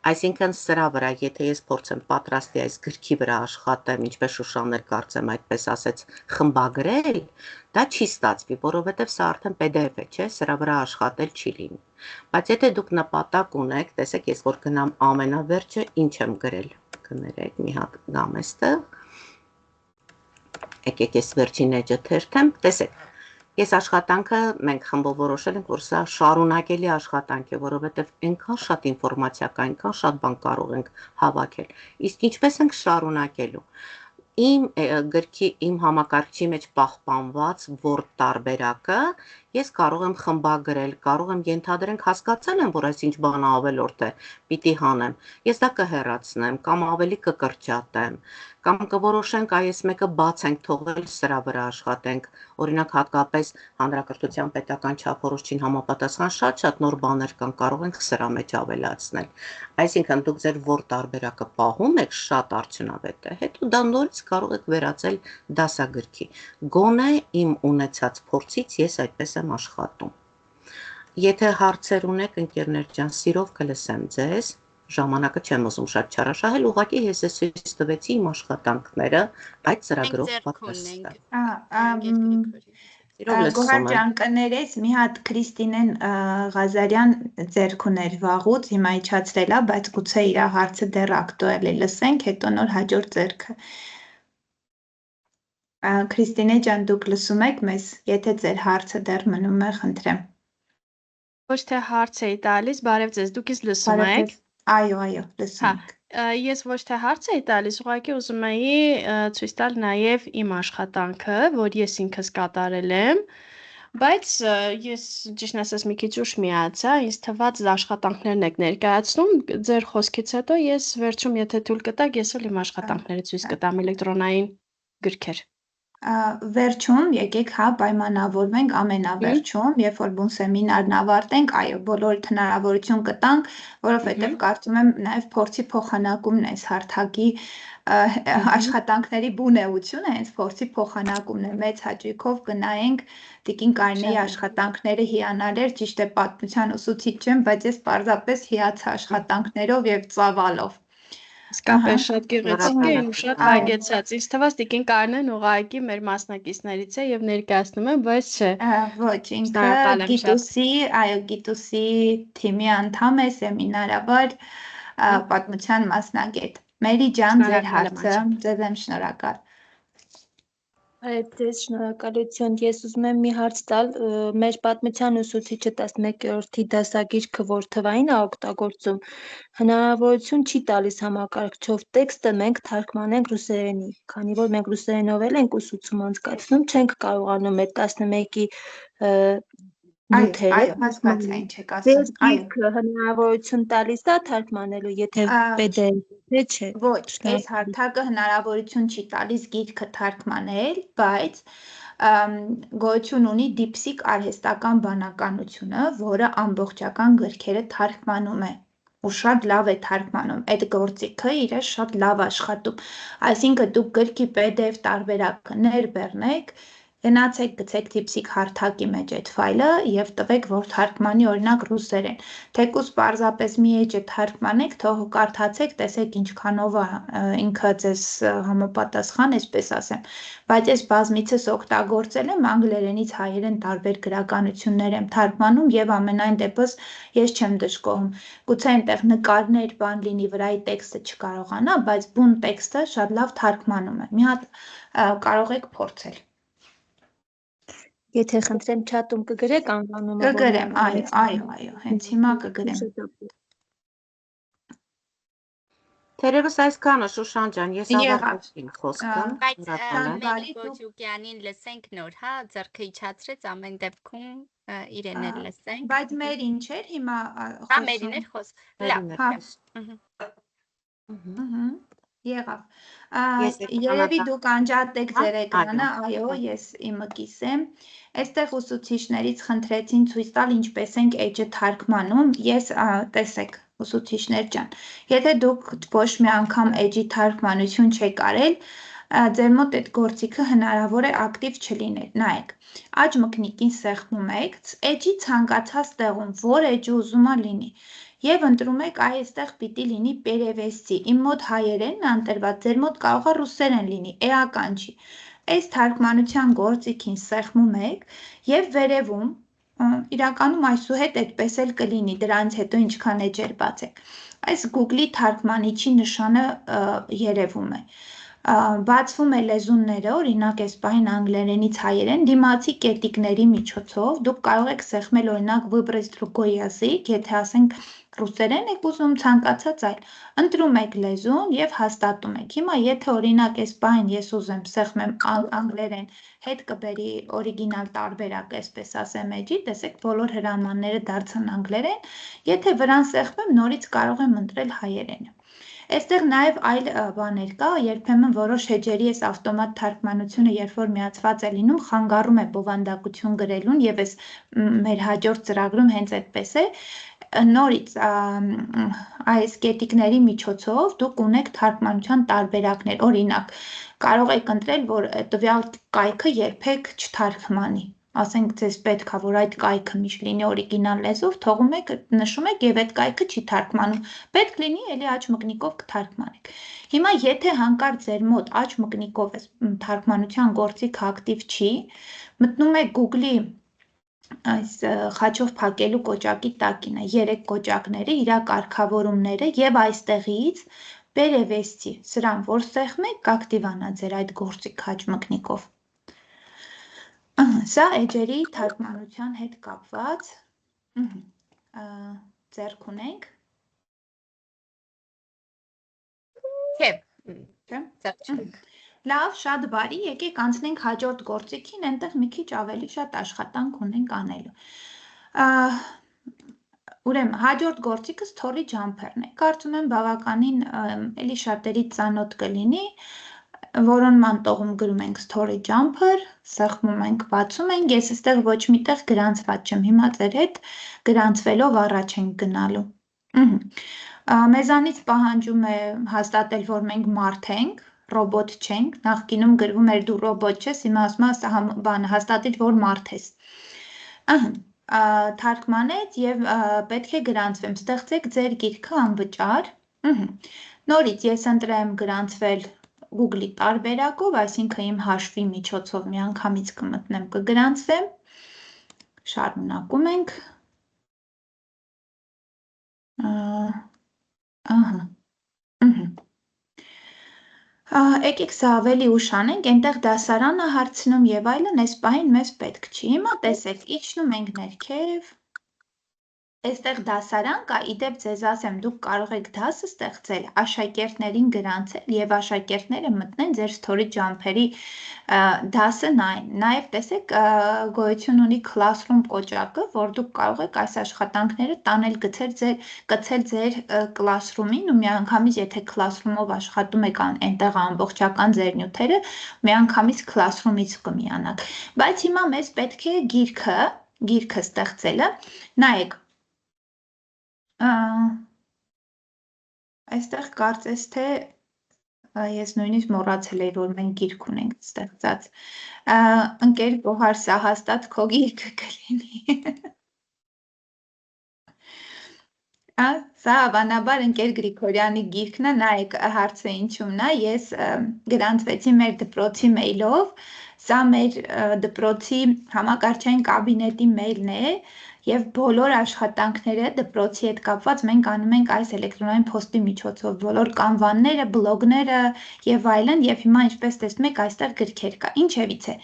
Այսինքն սրա վրա, եթե ես փորձեմ պատրաստի այս գրքի վրա աշխատեմ, ինչպես Շուշանն կարծեմ այդպես ասեց, խմբագրել, դա չի ստացվի, որովհետև սա արդեն PDF է, չէ, սրա վրա աշխատել չի լինի։ Բայց եթե դուք նպատակ ունեք, տեսեք, ես որ գնամ ամենավերջը, ինչ եմ գրել, կներեք, մի հատ գամ էստեղ, եկեք ես վերջին էջը թերթեմ, տեսեք, ես աշխատանքը մենք խմբով որոշել ենք, որ սա շարունակելի աշխատանք է, որովհետև այնքան շատ ինֆորմացիա կա, այնքան շատ բան կարող ենք հավաքել։ Իսկ ինչպես ենք շարունակելու։ Իմ գրքի իմ համակարգչի մեջ պահպանված որ տարբերակը ես կարող եմ խմբագրել, կարող եմ ենթադրենք հասկացել եմ, որ այսինչ բանը ավելորդ է, պիտի հանեմ։ Ես դա կհեռացնեմ կամ ավելի կկրճատեմ, կամ կորոշենք այս մեկը բաց ենք թողել, սրա վրա աշխատենք։ Օրինակ հատկապես հանրակրթության պետական չափորոշիչին համապատասխան շատ նոր բաներ կան, կարող ենք սրա մեջ ավելացնել։ Այսինքն դուք ձեր որ տարբերակը պահում եք, շատ արդյունավետ է, հետո դա նորից կարող եք վերածել դասագրքի։ Գոնե իմ ունեցած փորձից ես այդպես եմ աշխատում։ Եթե հարցեր ունեք, ընկերներ ջան, սիրով կլսեմ ձեզ, ժամանակը չեմ ուզում շատ չարաշահել, ուղղակի ես ցույց տվեցի իմ աշխատանքները այդ ծրագրով պատրաստել։ Գոհար ջան, կներես, մի հատ Քրիստինեն Ղազարյան ձեռք ուներ վաղուց, հիմա իջացրել է, բայց գուցե իր հարցը դեռ ակտուալ է, լսենք, հետո նոր հաջորդ ձեռքը։ Քրիստինե ջան, դուք լսում եք մեզ, եթե ձեր հարցը դեռ մնում է, խնդրեմ։ Ոչ թե հարց էի տալիս, բարև ձեզ, դուք ինձ լսում եք։ Այո, լսում եք։ Ես ոչ թե հարց էի տալիս, ուղղակի ուզում էի ցույց տալ նաև իմ աշխատանքը, որ ես ինքս կատարել եմ, բայց ես ճիշտն ասած մի քիչ ուշ միացա, ինձ թվաց աշխատանքներն եք ներկայացնում, ձեր խոսքից հետո ես վերջում եթե թույլ կտաք, ես էլ իմ աշխատանքները ցույց կտամ էլեկտրոնային գրքեր։ Վերջում եկեք հա պայմանավորվենք ամենավերջում, երբ որ բուն սեմինարն ավարտենք, այո, բոլորիդ հնարավորություն կտանք, որովհետև կարծում եմ նաև փորձի փոխանակումն է հարթակի աշխատանքների բուն էությունը, հենց փորձի փոխանակումն է, մեծ հաճույքով կնայենք Տիկին Կարինեի աշխատանքները հիանալ էր, ճիշտ է պատմության ուսուցիչ չեմ, բայց ես պարզապես հիացա աշխատանքներով եւ ծավալով։ Իսկապես շատ գեղեցիկ է ու շատ հագեցած։ Ինձ թվաց Տիկին Կարինեն ուղղակի մեր մասնակիցներից է եւ ներկայացնում եմ, բայց չէ։ Ոչ, ինքը գիտուսի թիմի անդամ է, սեմինարավար, պատմության մասնագետ։ Մերի ջան, ձեր հարցը, ձեզ եմ շնորհակալ։ Ձեզ շնորհակալություն։ Ես ուզում եմ մի հարց տալ, մեր պատմության ուսուցիչը 11-րդի դասագիրքը որ թվային է օգտագործում, հնարավորություն չի տալիս համակարգչով տեքստը մենք թարգմանենք ռուսերենի, քանի որ մենք ռուսերենով ենք ուսուցում անցկացնում, չենք կարողանում այդ 11-ի նյութերը։ Այո, հասկացա ինչ եք ասում։ Այո, հնարավորություն տալիս է թարգմանելու, եթե PDF-է չէ։ Ոչ, այս հարթակը հնարավորություն չի տալիս գիրքը թարգմանել, բայց գոյություն ունի դիպսիկ արհեստական բանականությունը, որը ամբողջական գրքերը թարգմանում է ու շատ լավ է թարգմանում, այդ գործիքը իրեն շատ լավ աշխատում, այսինքն դուք գրքի PDF տարբերակը ներբեռնեք Գնացեք գցեք դիպսիկ հարթակի մեջ այդ ֆայլը եւ տվեք, որ թարգմանի օրինակ ռուսերեն։ Թեկուզ պարզապես մի էջը թարգմանեք, թող կարդացեք, տեսեք ինչքանով է ինքը ձեզ համապատասխան, այսպես ասեմ։ Բայց ես բազմիցս օգտագործել եմ անգլերենից հայերեն տարբեր գրականություններ եմ թարգմանում եւ ամենայն դեպս ես չեմ դժգոհում։ Գուցե այնտեղ նկարներ բան լինի, վրայի տեքստը չկարողանա, բայց բուն տեքստը շատ լավ թարգմանում է։ Մի հատ կարող եք փորձել։ Եթե խնդրեմ չաթում կգրեք անվանումը, Կգրեմ, այո, հենց հիմա կգրեմ։ Թերևս այսքանը Շուշան ջան, ես ավարտեցին խոսքը։ Բայց Մերի Գոջուկյանին լսենք նոր, հա, ձեռքը իջացրեց ամեն դեպքում իրեն էլ լսենք։ Բայց Մերին չէր հիմա Հա, Մերին էր խոսք։ Եղավ։ Երևի դուք անջատեք ձեր էկրանը, այո, ես իմը կիսեմ։ Այստեղ ուսուցիչներից խնդրեցին ցույց տալ ինչպես ենք էջը թարգմանում։ Ես տեսեք, ուսուցիչներ ջան, եթե դուք ոչ մի անգամ էջի թարգմանություն չեք արել, ձեր մոտ այդ գործիքը հնարավոր է ակտիվ չլիներ։ Նայեք, աջ մկնիկին սեղմում եք, էջի ցանկացած տեղում, որ էջը ուզում է լինի։ Եվ ընտրում եք այստեղ պիտի լինի պերևեսցի, իմ մոտ հայերենն է ընտրված, ձեր մոտ կարող է ռուսերեն լինի, էական չի։ Այս թարգմանության գործիքին սեղմում եք եւ վերևում, իրականում այսուհետ այդպես էլ կլինի, դրանից հետո ինչքան էջեր բացեք։ Այս Google-ի թարգմանիչի նշանը երևում է։ Բացվում է լեզունները, օրինակ այս պահին անգլերենից հայերեն, դիմացի կետիկների միջոցով դուք կարող եք սեղմել օրինակ վыбрать другой язык, եթե ասենք ռուսերեն եք ուզում, ցանկացած այլ, ընտրում եք լեզուն եւ հաստատում եք։ Հիմա եթե օրինակ այս պահին ես ուզեմ սեղմեմ անգլերեն, հետ կբերի օրիգինալ տարբերակ, այսպես ասեմ էջի, տեսեք բոլոր հրամանները դարձան անգլերեն, եթե վրան սեղմեմ, նորից կարող եմ ընտրել հայերենը։ Այստեղ նաև այլ բաներ կա, երբեմն որոշ էջերի այս ավտոմատ թարգմանությունը, երբ որ միացված է լինում, խանգարում է բովանդակություն գրելուն եւ այս մեր հաջորդ ծրագրում հենց այդպես է։ Նորից այս կետիկների միջոցով դուք ունեք թարգմանության տարբերակներ, օրինակ կարող եք ընտրել, որ տվյալ կայքը երբեք չթարգմանի, ասենք ձեզ պետք է, որ այդ կայքը միշտ լինի օրիգինալ լեզվով, թողում եք, նշում եք եւ այդ կայքը չի թարգմանում, պետք լինի էլի աջ մկնիկով կթարգմանեք։ Հիմա եթե հանկարծ ձեր մոտ աջ մկնիկով թարգմանության գործիքը ակտիվ չի, մտնում եք Google-ի այս խաչով փակելու կոճակի տակին է 3 կոճակները, իրա կարգավորումները եւ այստեղից պերևեսցի, սրան որ սեղմեք, կակտիվանա ձեր այդ գործիքը աջ մկնիկով։ Սա էջերի թարգմանության հետ կապված ձեռք ունենք։ Չէ։ Լավ, շատ բարի, եկեք անցնենք հաջորդ գործիքին, այնտեղ մի քիչ ավելի շատ աշխատանք ունենք անելու։ Ուրեմն, հաջորդ գործիքը story jumper-ն է։ Կարծում եմ բավականին էլի շատերի ծանոթ կլինի, որոնման տողում գրում ենք story jumper, սեղմում ենք, բացում ենք, ես այստեղ ոչ միտեղ գրանցված չեմ, հիմա ձեր հետ գրանցվելով առաջ ենք գնալու։ Մեզանից պահանջում է հաստատել, որ մենք մարդ ենք, ռոբոտ չենք, նախկինում գրվում էր դու ռոբոտ չես, հիմա ասում է բան հաստատիր, որ մարդ ես։ Թարգմանեց եւ պետք է գրանցվեմ, ստեղծեք ձեր գիրքը անվճար։ Նորից ես ընտրեմ գրանցվել Google-ի տարբերակով, այսինքն իմ հաշվի միջոցով միանգամից կմտնեմ, կգրանցվեմ։ Շարունակում ենք։ Եկեք սա ավելի ուշ անենք, այնտեղ դասարանը հարցնում եւ այլն, այս պահին մեզ պետք չի։ Հիմա տեսեք, իջնում ենք ներքև։ Այստեղ դասարան կա, իդեպ ձեզ ասեմ, դուք կարող եք դասը ստեղծել, աշակերտներին գրանցել եւ աշակերտները մտնեն ձեր story jumper-ի դասը նայեն։ Նաեւ տեսեք, գոյություն ունի classroom կոճակը, որ դուք կարող եք այս աշխատանքները տանել գցել ձեր classroom-ին ու միանգամից եթե classroom-ով աշխատում եք այնտեղ ամբողջական ձեր նյութերը, միանգամից classroom-ից կմիանաք։ Բայց հիմա մեզ պետք է գիրքը ստեղծելը։ Նայեք, այստեղ կարծես թե ես նույնիսկ մոռացել էի, որ մենք գիրք ունենք ստեղծած։ Ընկեր Գոհար, սա հաստատ քո գիրքը կլինի։ Սա հավանաբար ընկեր Գրիգորյանի գիրքն է, նայեք հարցը ինչումն է, ես գրանցվեցի մեր դպրոցի մեյլով, սա մեր դպրոցի համակարգչային կաբինետի մեյլն է, եւ բոլոր աշխատանքները դպրոցի հետ կապված մենք անում ենք այս էլեկտրոնային փոստի միջոցով, բոլոր կանվանները, բլոգները եւ այլն, եւ հիմա ինչպես տեսնում եք, այստեղ գրքեր կա։ Ինչևից է։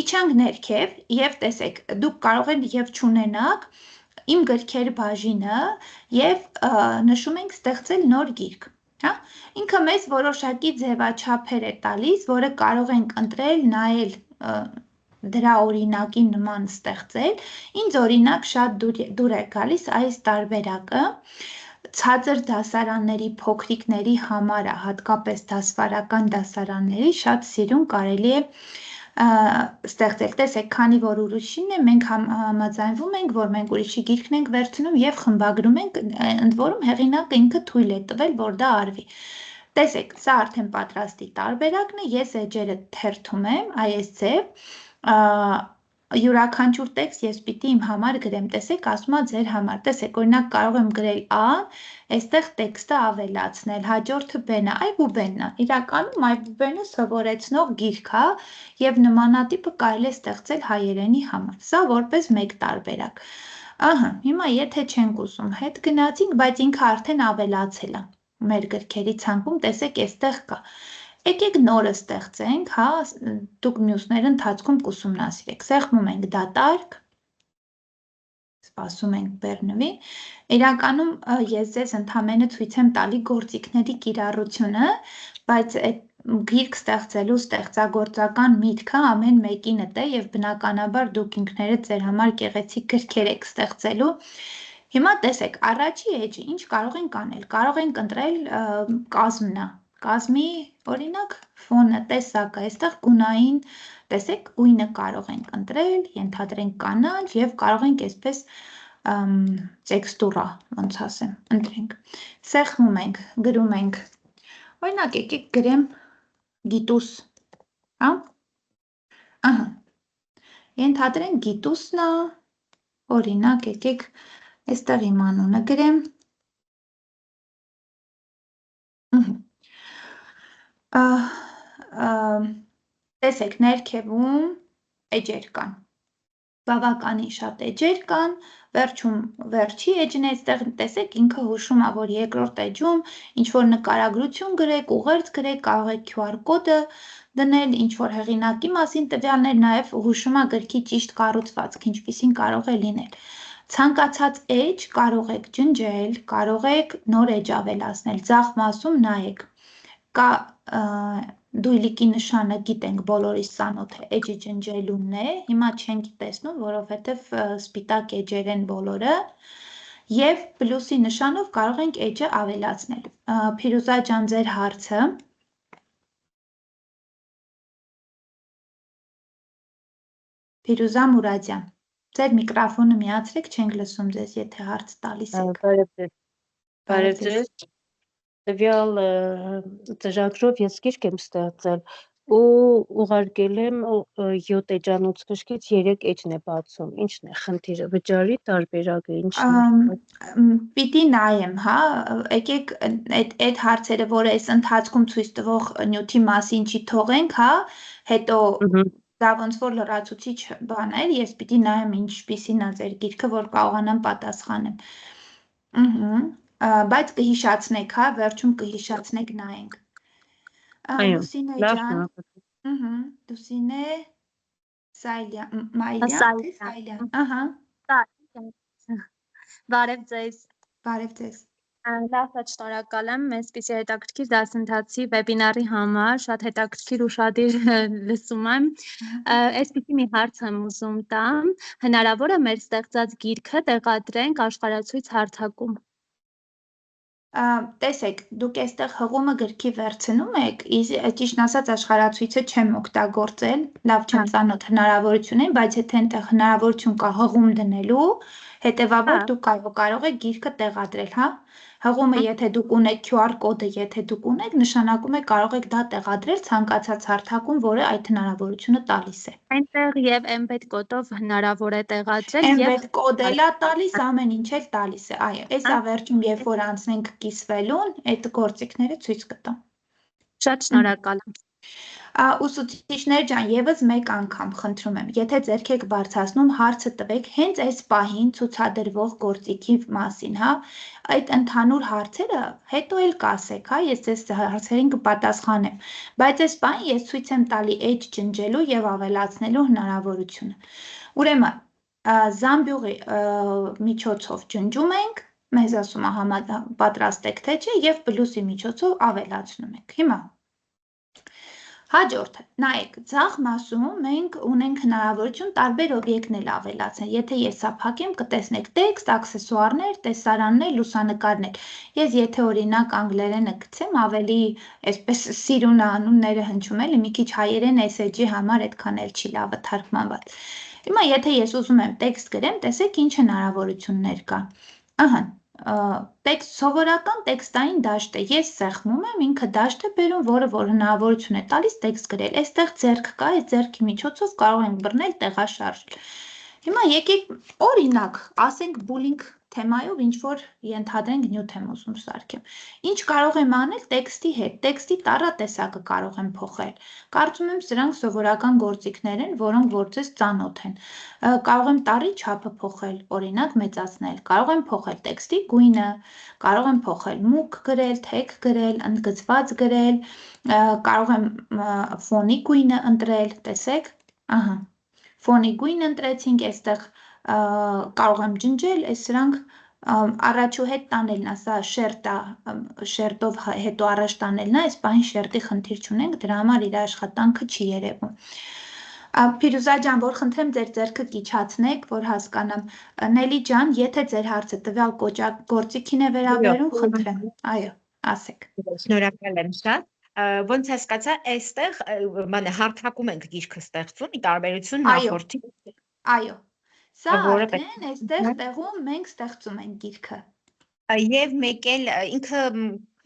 Իջանք ներքև եւ տեսեք, դուք կարող եք եւ չունենաք իմ գրքեր բաժինը եւ նշում ենք ստեղծել նոր գիրք, հա։ Ինքը մեզ որոշակի ձևաչափեր է տալիս, որը կարող ենք ընտրել, նայել դրա օրինակի նման ստեղծել, ինձ օրինակ շատ դուր է գալիս այս տարբերակը, ցածր դասարանների փոքրիկների համար, հատկապես դասվարական դասարանների շատ սիրուն կարելի է ստեղծել, տեսեք, քանի որ ուրիշին է, մենք համաձայնվում ենք, որ մենք ուրիշի գիրքն ենք վերցնում եւ խմբագրում ենք, ընդ որում հեղինակը ինքը թույլ է տվել, որ դա արվի։ Տեսեք, սա արդեն պատրաստի տարբերակն է, ես էջերը թերթում եմ, այս ձև, յուրաքանչյուր տեքստ ես պիտի իմ համար գրեմ, տեսեք, ասում է ձեր համար, տեսեք, օրինակ կարող եմ գրել A, այստեղ տեքստը ավելացնել, հաջորդը B-ն է, այբուբենն է, իրականում այբուբենը սովորեցնող գիրք է եւ նմանատիպը կարելի է ստեղծել հայերենի համար, սա որպես մեկ տարբերակ, ահա, հիմա եթե չենք ուզում հետ գնացինք, բայց ինքը արդեն ավելացել է մեր գրքերի ցանկում, տեսեք, այստեղ կա, եկեք նորը ստեղծենք, հա, դուք մյուսները ընթացքում կուսումնասիրեք, սեղմում ենք դատարկ, սպասում ենք բեռնվի, իրականում ես ձեզ ընդամենը ցույց եմ տալի գործիքների կիրառությունը, բայց այդ գիրք ստեղծելու ստեղծագործական միտքը ամեն մեկինդ է եւ բնականաբար դուք ինքներդ ձեր համար գեղեցիկ գրքեր եք ստեղծելու։ Հիմա տեսեք, առաջի էջը ինչ կարող ենք անել, կարող ենք ընտրել կազմն է, կազմի օրինակ ֆոնը, տեսակը, այստեղ գունային, տեսեք, գույնը կարող ենք ընտրել, ենթադրենք կանաչ եւ կարող ենք այսպես տեքստուրա, ոնց ասեմ, ընտրենք։ Սեղմում ենք, գրում ենք։ Օրինակ եկեք գրեմ գիտուս, հա։ Ահա։ Ենթադրենք գիտուսն է, օրինակ եկեք այստեղ իմ անունը գրեմ։ Տեսեք, ներքևում էջեր կան, բավականին շատ էջեր կան, վերջի էջն է, այստեղ տեսեք, ինքը հուշում է, որ երկրորդ էջում ինչ-որ նկարագրություն գրեք, ուղերձ գրեք, կարող եք QR կոդը դնել, ինչ-որ հեղինակի մասին տվյալներ, նաև հուշում է գրքի ճիշտ կառուցվածք, ինչպիսին կարող է լինել։ Ցանկացած էջ կարող եք ջնջել, կարող եք նոր էջ ավելացնել, ձախ մասում նայեք, կա դույլիկի նշանը գիտենք բոլորիս ծանոթ է, էջը ջնջելունն է, հիմա չենք տեսնում, որովհետև սպիտակ էջեր են բոլորը, եւ պլյուսի նշանով կարող ենք էջը ավելացնել։ Փիրուզա ջան, ձեր հարցը։ Փիրուզա Մուրադյան, ձեր միկրոֆոնը միացրեք, չենք լսում ձեզ, եթե հարց տալիս եք։ Բարև ձեզ։ Տվյալ ծրագրով ես գիրք եմ ստեղծել ու ուղարկել եմ 7 էջանոց քշքից 3 էջն է բացում։ Ինչն է խնդիրը, վճարի տարբերակը ինչն է։ Պիտի նայեմ, հա, եկեք այդ հարցերը, որ այս ընթացքում ցույց տվող նյութի մասին չի թողենք, հա, հետո դա ոնց որ լրացուցիչ բան է, ես պիտի նայեմ ինչպիսին է ձեր գիրքը, որ կարողանամ պատասխանեմ։ Բայց կհիշացնեք, հա, վերջում կհիշացնեք նայենք։ Լուսինե ջան, Լուսինե Սայլյան, ահա։ Բարև ձեզ։ Բարև ձեզ։ Լավ, շնորհակալ եմ այսպիսի հետաքրքիր դասընթացի վեբինարի համար, շատ հետաքրքիր ու շատիր լսում եմ։ Այսպիսի մի հարց եմ ուզում տամ, հնարավոր է մեր ստեղծած գիրքը տեղադրենք աշխարհացույց հարթակում։ Տեսեք, դուք այստեղ հղումը գրքի վերցնում եք, ճիշտ ասած աշխարհացույցը չեմ օգտագործել, լավ չեմ ծանոթ հնարավորություն են, բայց եթե այնտեղ հնարավորություն կա հղում դնելու, հետևաբար դուք կարող եք գիրքը տեղադրել, հա։ Հղումը, եթե դուք ունեք QR կոդը, եթե դուք ունեք, նշանակում է կարող եք դա տեղադրել ցանկացած հարթակում, որը այդ հնարավորությունը տալիս է։ Այնտեղ եւ embed կոդով հնարավոր է տեղադրել Embed կոդ էլ է տալիս, ամեն ինչ էլ տալիս է։ Այո, էսա վերջում, երբ որ անցնենք կիսվելուն, այդ գործիքները ցույց կտամ։ Շատ շնորհակալ եմ։ Ուսուցիչներ ջան, եւս մեկ անգամ խնդրում եմ, եթե ձեռք եք բարձրացնում, հարցը տվեք հենց այս պահին ցուցադրվող գործիքի մասին, հա, այդ ընդհանուր հարցերը հետո էլ կասեք, հա, ես ձեզ հարցերին կպատասխանեմ, բայց այս պահին ես ցույց եմ տալի edge ջնջելու եւ ավելացնելու հնարավորությունը։ Ուրեմն, զամբյուղի միջոցով ջնջում ենք, մեզ ասում է պատրաստ եք թե չէ, եւ պլյուսի միջոցով ավելացնում ենք։ Հիմա Հաջորդը, նայեք, ձախ մասում մենք ունենք հնարավորություն տարբեր օբյեկտներ ավելացնել։ Եթե ես սա փակեմ, կտեսնեք տեքստ, աքսեսուարներ, տեսարաններ, լուսանկարներ։ Ես եթե օրինակ անգլերենը գցեմ, ավելի այսպես սիրուն անունները հնչում էլի, մի քիչ հայերեն SG համար այդքան էլ չի լավը թարգմանված։ Հիմա եթե ես ուզում եմ տեքստ գրեմ, տեսեք ինչ հնարավորություններ կա։ Ահա տեքստ սովորական տեքստային դաշտ է, ես սեղմում եմ, ինքը դաշտ է բերում, որը որ հնարավորություն է տալիս տեքստ գրել, այստեղ ձեռք կա, այս ձեռքի միջոցով կարող ենք բռնել, տեղաշարժել։ Հիմա եկեք օրինակ, ասենք bullying թեմայով ինչ-որ ենթադրենք նյութ եմ ուզում սարքեմ։ Ինչ կարող եմ անել տեքստի հետ, տեքստի տառատեսակը կարող եմ փոխել։ Կարծում եմ սրանք սովորական գործիքներ են, որոնք որ ձեզ ծանոթ են։ Կարող եմ տառի չափը փոխել, օրինակ մեծացնել, կարող եմ փոխել տեքստի գույնը, կարող եմ փոխել մուգ գրել, թեք գրել, ընդգծված գրել, կարող եմ ֆոնի գույնը ընտրել, տեսեք, ահա, ֆոնի գույն ընտրեցինք, այստեղ կարող եմ ջնջել, այս սրանք առաջուհետ տանելն է, սա շերտով հետո առաջ տանելն է, այս պահին շերտի խնդիր չունենք, դրա համար իր աշխատանքը չի երևում։ Փիրուզա ջան, որ խնդրեմ ձեր ձեռքը կիչացնեք, որ հասկանամ։ Նելի ջան, եթե ձեր հարցը տվյալ գործիքին է վերաբերում, խնդրեմ, այո, ասեք։ Շնորհակալ եմ շատ։ Ոնց հասկացա, այստեղ հարթակում ենք գիրքը ստեղծում, ի տարբերություն նախորդի։ Այո, սա արդեն այստեղ տեղում մենք ստեղծում ենք գիրքը։ Եվ մեկ էլ ինքը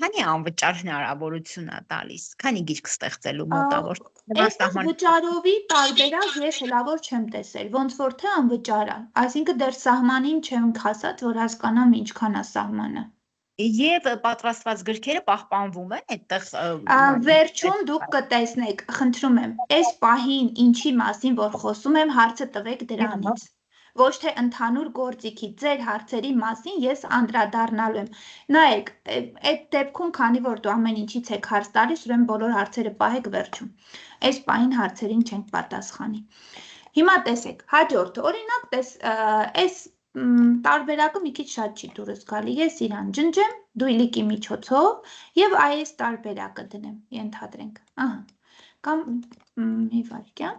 քանի անվճար հնարավորություն է տալիս, քանի գիրք ստեղծելու մոտավոր։ Այստեղ վճարովի տարբերակ ես հլավոր չեմ տեսել, ոնց որ թե անվճար է, այսինքն դեռ սահմանին չեմ հասած, որ հասկանամ ինչքան է սահմանը։ Եվ պատրաստված գրքերը պահպանվում են այդտեղ։ Վերջում դուք կտեսնեք, խնդրում եմ, այս պահին ինչի մասին որ խոսում եմ, հարցը տվեք դրանից։ Ոչ թե ընդհանուր գործիքի, ձեր հարցերի մասին ես անդրադառնալու եմ։ Նայեք, այդ դեպքում, քանի որ դու ամեն ինչից եք հարց տալիս, ուրեմն բոլոր հարցերը պահեք վերջում։ Այս պահին հարցերին չենք պատասխանի։ Հիմա տեսեք, հաջորդը, օրինակ, այս տարբերակը մի քիչ շատ չի դուրս գալի, ես իրան ջնջեմ դույլիկի միջոցով եւ այս տարբերակը դնեմ, ենթադրենք, ահա, կամ մի վայրկյան,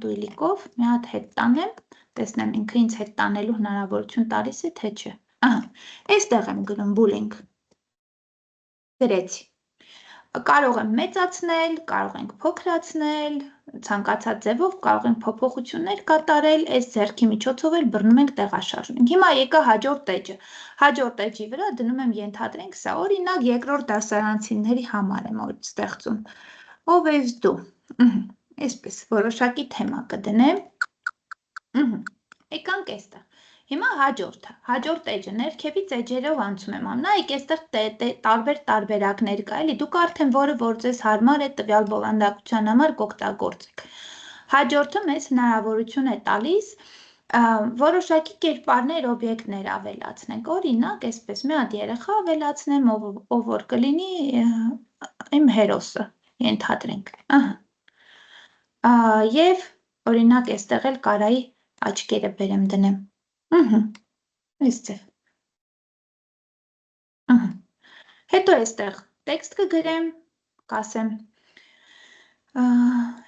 դույլիկով մի հատ հետ տանեմ, տեսնեմ ինքը ինձ հետ տանելու հնարավորություն տալիս է, թե չէ, ահա, այստեղ եմ գրում bullying, գրեցի, կարող եմ մեծացնել, կարող ենք փոքրացնել, ցանկացած ձևով կարող ենք փոփոխություններ կատարել, այս ձեռքի միջոցով էլ բռնում ենք տեղաշարժում ենք։ Հիմա եկա հաջորդ էջը։ Հաջորդ էջի վրա դնում եմ ենթադրենք սա, օրինակ երկրորդ դասարանցիների համար եմ ստեղծում։ Ով ես դու։ Այսպես որոշակի թեմա կդնեմ։ Եկանք այստեղ։ Հիմա հաջորդը, հաջորդ էջը, ներքևից էջերով անցում եմ, նայեք այստեղ տարբեր տարբերակներ կա, էլի դուք արդեն որը որ ձեզ հարմար է տվյալ բովանդակության համար կօգտագործեք։ Հաջորդը մեզ հնարավորություն է տալիս որոշակի կերպարներ, օբյեկտներ ավելացնենք, օրինակ, այսպես մի հատ երեխա ավելացնեմ, ով որ կլինի իմ հերոսը, ենթադրենք, և օրինակ այստեղ էլ կարայի աչքերը բերեմ դնեմ, այս ձև, հետո այստեղ տեքստ կգրեմ, կասեմ,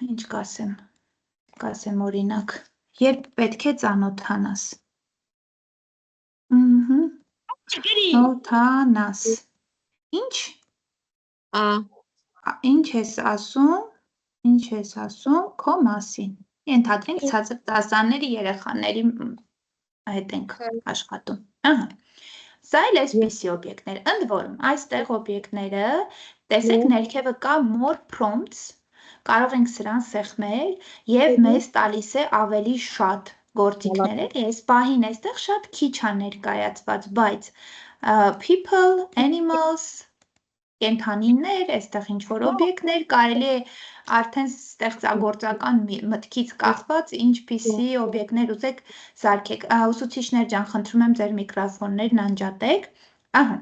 ինչ կասեմ օրինակ, երբ պետք է ծանոթանաս, ծանոթանաս, ինչ ես ասում քո մասին, ենթադրենք ցածր դասարանների երեխաների հետ ենք աշխատում, Սա էլ այսպիսի օբյեկտներ, ընդ որում, այստեղ օբյեկտները, տեսեք ներքևը կա more prompts, կարող ենք սրան սեղմել և մեզ տալիս է ավելի շատ գործիքներ, էլի, այս պահին այստեղ շատ քիչ է ներկայացված, բայց people, animals, կենդանիներ, այստեղ ինչ-որ օբյեկտներ, կարելի է արդեն ստեղծագործական մտքից կախված ինչպիսի օբյեկտներ ուզեք սարքեք։ Ուսուցիչներ ջան, խնդրում եմ ձեր միկրոֆոններն անջատեք։ Ահա,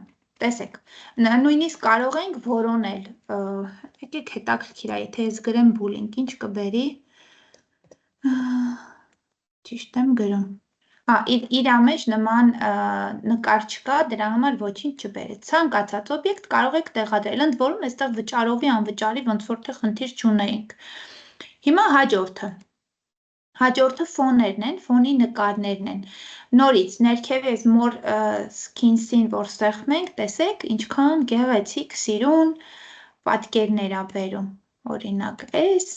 տեսեք, նույնիսկ կարող ենք որոնել, եկեք հետաքրքիր է, եթե ես գրեմ bullying, ինչ կբերի, ճիշտ եմ գրում, իր մեջ նման նկար չկա, դրա համար ոչինչ չբերեց, ցանկացած օբյեկտ կարող եք տեղադրել, ընդ որում այստեղ վճարովի անվճարի ոնց որ թե խնդիր չունեինք։ Հիմա հաջորդը ֆոներն են, ֆոնի նկարներն են, նորից ներքև ես մոր skins-ին որ սեղմենք, տեսեք ինչքան գեղեցիկ սիրուն պատկերներ ա բերում, օրինակ այս,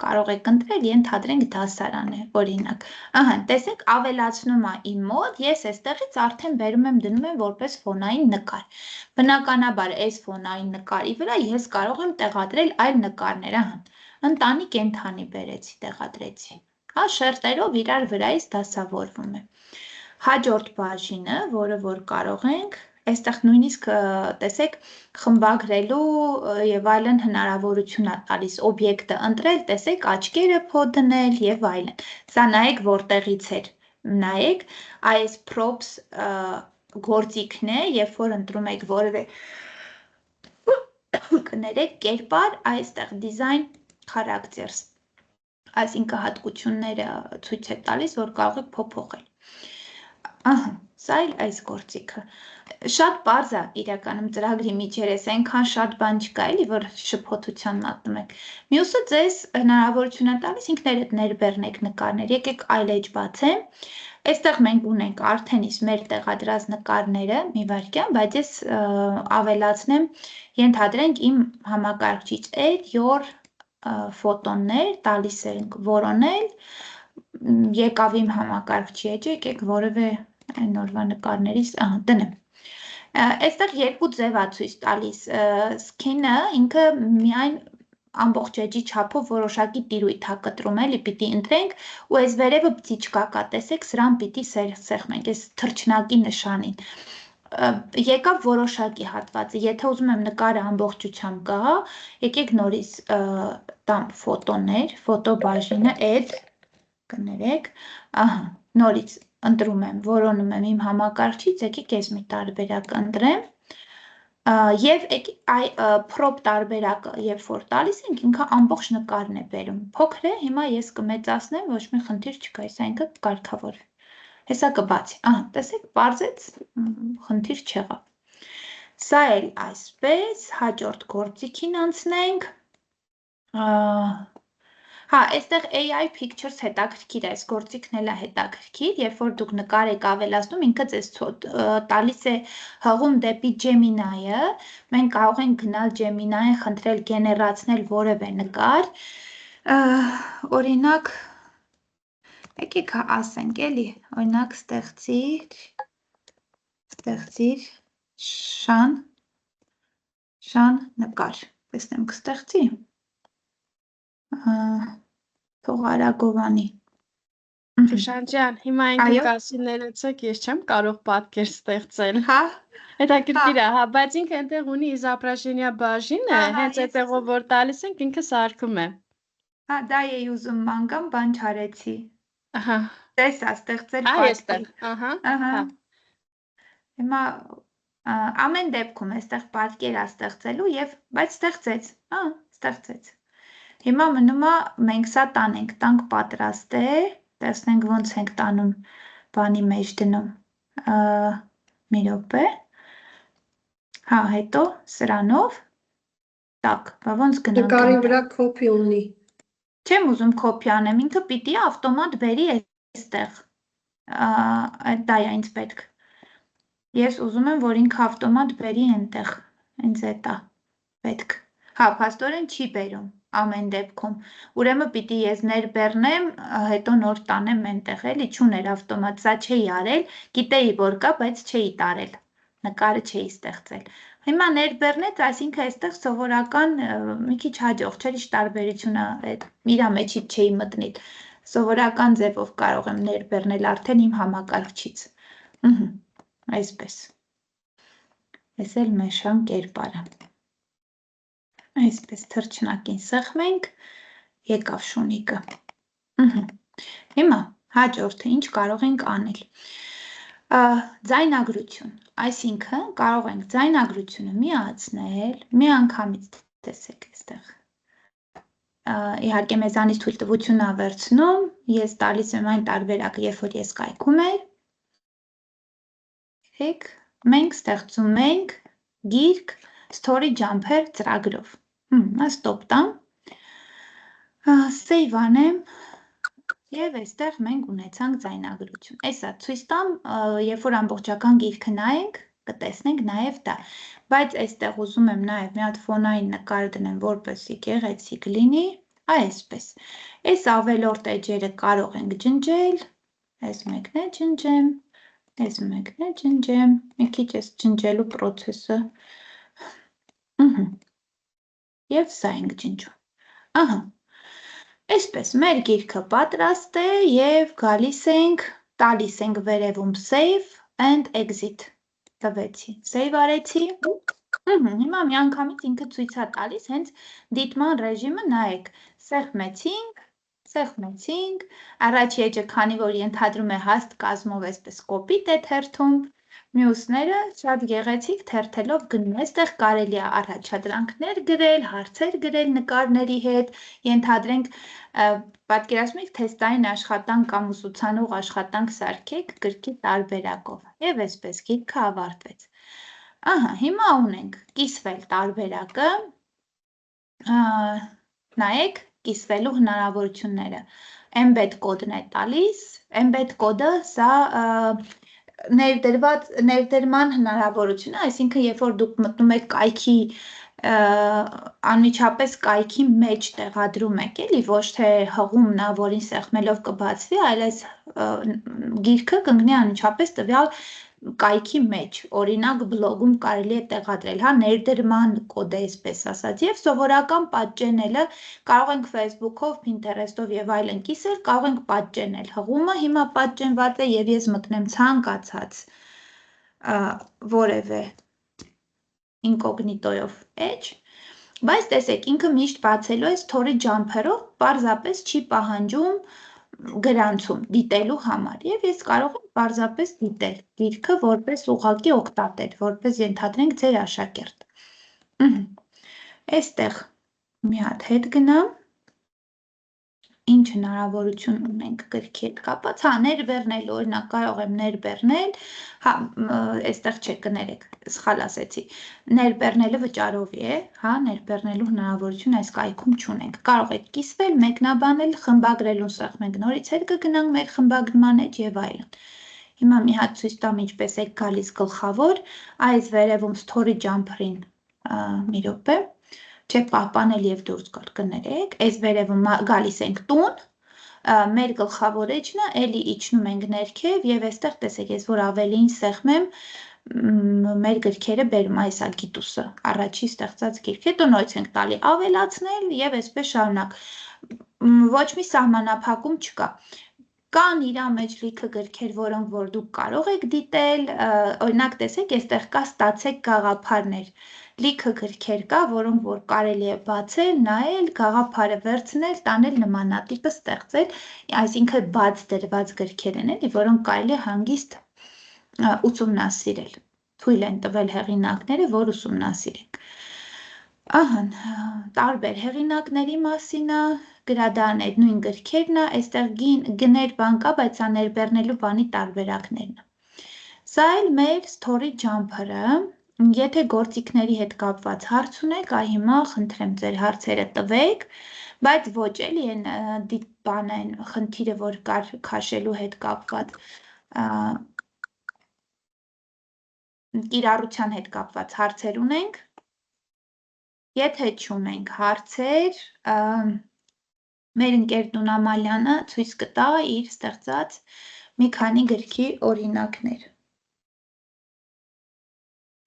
կարող եք ընտրել, ենթադրենք դասարան է, օրինակ, ահա, տեսեք ավելացնում է իմ մոտ, ես այստեղից արդեն բերում եմ դնում եմ որպես ֆոնային նկար, բնականաբար այս ֆոնային նկարի վրա ես կարող եմ տեղադրել այլ նկարներ, ահա, ընտանի կենդանի բերեցի, տեղադրեցի, շերտերով իրար վրայից դասավորվում է, հաջորդ բաժինը, որը որ կարող ենք, այստեղ նույնիսկ տեսեք խմբագրելու և այլն հնարավորություն է տալիս օբյեկտը ընտրել, տեսեք աչքերը փոդնել և այլն, սա նայեք որտեղից էր, նայեք այս props գործիքն է, երբ որ ընտրում եք որևէ կներեք կերպար, այստեղ design characters, այսինքն հատկությունները ցույց է տալիս, որ կարող եք փոփոխել, ահա, սա էլ այս գործիքը, շատ պարզ է իրականում ծրագրի միջերես, այնքան շատ բան չկա էլի, որ շփոթության մատնում եք, մյուսը ձեզ հնարավորություն է տալիս ինքներդ ներբեռնեք նկարներ, եկեք այլ էջ բացեմ, այստեղ մենք ունենք արդեն իսկ մեր տեղադրած նկարները, մի վայրկյան, բայց ես ավելացնեմ, ենթադրենք իմ համակարգչից add your ֆոտոներ, տալիս ենք որոնել, եկավ իմ համակարգչի էջը, եկեք որևէ այն օրվա նկարներից, դնեմ, այստեղ երկու ձև է ցույց տալիս, skin-ը ինքը միայն ամբողջ էջի չափով որոշակի տիրույթ է կտրում, էլի պիտի ընտրենք ու այս վերևը բծիչկա կա, տեսեք սրան պիտի սեղմենք, այս թռչնակի նշանին, եկավ որոշակի հատվածը, եթե ուզում եմ նկարը ամբողջությամբ գա, եկեք նորից տամ ֆոտոներ, ֆոտո բաժինը add, կներեք, ահա, նորից ընտրում եմ, որոնում եմ իմ համակարգչից, եկեք ես մի տարբերակ ընտրեմ, և prop տարբերակը, երբ որ տալիս ենք, ինքը ամբողջ նկարն է բերում, փոքր է, հիմա ես կմեծացնեմ, ոչ մի խնդիր չկա, հեսա ինքը կարգավոր է, հեսա կբացի, ահա, տեսեք, պարզեց, խնդիր չեղավ, սա էլ այսպես, հաջորդ գործիքին անցնենք, հա, այստեղ AI Pictures հետաքրքիր է, այս գործիքն էլ է հետաքրքիր, երբ որ դուք նկար եք ավելացնում, ինքը ձեզ տալիս է հղում դեպի Gemini-ը, մենք կարող ենք գնալ Gemini-ը, խնդրել գեներացնել որևէ նկար, օրինակ, եկեք ասենք էլի, օրինակ ստեղծիր շան նկար, տեսնեմ կստեղծի, Թողարագովանի Շուշան ջան, հիմա ինքը ասի ներեցեք, ես չեմ կարող պատկեր ստեղծել։ Հա, հետաքրքիր է, հա, բայց ինքը այնտեղ ունի իզոպրաժենիա բաժինը, հենց այդտեղով որ տալիս ենք, ինքը սարքում է։ Հա, դա էի ուզում մանգամ, բան չարեցի։ Ահա։ Տեսա, ստեղծել պատկեր։ Ահա։ Հիմա ամեն դեպքում այստեղ պատկեր է ստեղծելու եւ բայց ստեղծեց։ Հիմա մնում է մենք սա տանենք, տանք պատրաստ է, տեսնենք ոնց ենք տանում բանի մեջ դնում, մի րոպե, հա, հետո սրանով, տակ, ոնց գնանք։ Նկարի վրա կոպի ունի։ Չեմ ուզում կոպի անեմ, ինքը պիտի ավտոմատ բերի այստեղ, դա է ինձ պետք, ես ուզում եմ, որ ինքը ավտոմատ բերի այնտեղ, ինձ էտա պետք, հա, փաստորեն չի բերում, ամեն դեպքում, ուրեմն պիտի ես ներբեռնեմ, հետո նոր տանեմ այնտեղ, էլի չուներ ավտոմատ, սա չէի արել, գիտեի որ կա, բայց չէի տարել, նկարը չէի ստեղծել։ Հիմա ներբեռնեց, այսինքն այստեղ սովորական մի քիչ հաջող չէր, ինչ տարբերությունը իր մեջից չէի մտնի։ Սովորական ձևով կարող եմ ներբեռնել արդեն իմ համակարգչից։ Այսպես։ Այս էլ մեշան կերպարը։ Այսպես թռչնակին սեղմենք, եկավ շունիկը։ Հիմա հաջորդը ինչ կարող ենք անել։ Ձայնագրություն, այսինքն կարող ենք ձայնագրությունը միացնել, մի անգամից տեսեք այստեղ։ Իհարկե մեզանից թույլտվությունն է վերցնում, ես տալիս եմ այն տարբերակը, երբ որ ես կայքում եմ։ Մենք ստեղծում ենք գիրք Story Jumper ծրագրով։ Ստոպ տամ, սեյվ անեմ և այստեղ մենք ունեցանք ձայնագրություն։ Էսա ցույց տամ, երբ որ ամբողջական գիրքը նայենք, կտեսնենք նաև դա, բայց այստեղ ուզում եմ նաև մի հատ ֆոնային նկար դնեմ, որպեսզի գեղեցիկ լինի, այսպես։ Այս ավելորդ էջերը կարող ենք ջնջել, այս մեկն է ջնջեմ, այս մեկն է ջնջեմ, մի քիչ այս ջնջելու պրոցեսը և սա ենք ջնջում։ Այսպես, մեր գիրքը պատրաստ է և գալիս ենք, տալիս ենք վերևում save and exit տվեցի, save արեցի, հիմա մի անգամից ինքը ցույց է տալիս հենց դիտման ռեժիմը, նայեք, սեղմեցինք, առաջի էջը քանի որ ենթադրում է հաստ կազմով այսպես կոպիտ է թերթում, մյուսները շատ գեղեցիկ թերթելով գնում, այստեղ կարելի է առաջադրանքներ գրել, հարցեր գրել նկարների հետ, ենթադրենք պատկերացնում եք թեստային աշխատանք կամ ուսուցանող աշխատանք սարքեք գրքի տարբերակով և այսպես գիրքը ավարտվեց։ Հիմա ունենք կիսվել տարբերակը, նայեք կիսվելու հնարավորությունները, embed կոդն է տալիս, embed կոդը սա ներդրման հնարավորությունը, այսինքն երբ որ դուք մտնում եք կայքի, անմիջապես կայքի մեջ տեղադրում եք, էլի ոչ թե հղումն է, որին սեղմելով կբացվի, այլ այս գիրքը կընկնի անմիջապես տվյալ կայքի մեջ, օրինակ բլոգում կարելի է տեղադրել, ներդրման կոդ է այսպես ասած, և սովորական պատճենելը կարող ենք Facebook-ով, Pinterest-ով և այլն կիսել, կարող ենք պատճենել, հղումը հիմա պատճենված է և ես մտնեմ ցանկացած որևէ ինկոգնիտոյով էջ, բայց տեսեք ինքը միշտ բացելու է Story Jumper-ով, պարզապես չի պահանջում գրանցում դիտելու համար և ես կարող եմ պարզապես դիտել գիրքը որպես ուղղակի օգտատեր, որպես ենթադրենք ձեր աշակերտ։ Այստեղ մի հատ հետ գնամ, ինչ հնարավորություն ունենք գրքի հետ կապված, ներբեռնել, օրինակ կարող եմ ներբեռնել, այստեղ չէ կներեք, սխալ ասեցի, ներբեռնելը վճարովի է, ներբեռնելու հնարավորություն այս կայքում չունենք, կարող եք կիսվել, մեկնաբանել, խմբագրելուն սեղմենք նորից հետ կգնանք մեր խմբագրման էջ և այլն։ Հիմա մի հատ ցույց տամ ինչպես է գալիս գլխավոր, այս վերևում Story Jumper-ին մի րոպե, չէ պահպանել և դուրս գալ կներեք, այս վերևում գալիս ենք տուն, մեր գլխավոր էջն է, էլի իջնում ենք ներքև և այստեղ տեսեք, ես որ ավելին սեղմեմ, մեր գրքերը բերում այսա գիտուսը, առաջի ստեղծած գիրք, հետո նորից ենք տալի ավելացնել և այսպես շարունակ, ոչ մի սահմանափակում չկա։ Կան իրա մեջ լիքը գրքեր, որոնք որ դուք կարող եք դիտել, օրինակ տեսեք, այստեղ կա ստացեք գաղափարներ, լիքը գրքեր կա, որոնք որ կարելի է բացել, նայել, գաղափարը վերցնել, տանել նմանատիպը ստեղծել, այսինքն բաց դրված գրքեր են, էլի, որոնք կարելի է հանգիստ ուսումնասիրել, թույլ են տվել հեղինակները, որ ուսումնասիրենք։ Տարբեր հեղինակների մասին է, գրադարան այդ նույն գրքերն է, այստեղ գներ բան կա, բայց սա ներբեռնելու բանի տարբերակներն է։ Սա էլ մեր Story Jumper-ը, եթե գործիքների հետ կապված հարց ունեք, հիմա խնդրեմ ձեր հարցերը տվեք, բայց ոչ էլի են խնդիրը, որ կար քաշելու հետ կապված, կիրառության հետ կապված հարցեր ունենք, եթե չունենք հարցեր, մեր ընկեր Տուն Ամալյանը ցույց կտա իր ստեղծած մի քանի գրքի օրինակներ։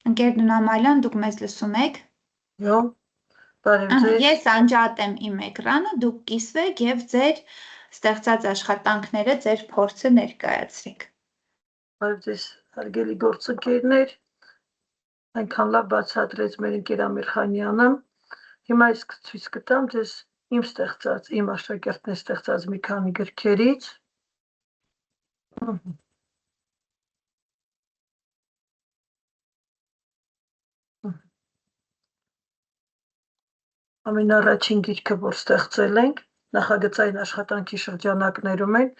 Ընկեր Դունամալյան, դուք մեզ լսում եք։ Յո, բարև ձեզ։ Ես անջատեմ իմ էկրանը, դուք կիսվեք եւ ձեր ստեղծած աշխատանքները, ձեր փորձը ներկայացրեք։ Բարև ձեզ, հարգելի գործընկերներ, այնքան լավ բացատրեց մեր ընկեր Ամիրխանյանը։ Հիմա ես ցույց կտամ ձեզ իմ աշակերտներ ստեղծած մի քանի գրքերից։ Ամենառաջին գիրքը, որ ստեղծել ենք, նախագծային աշխատանքի շրջանակներում են,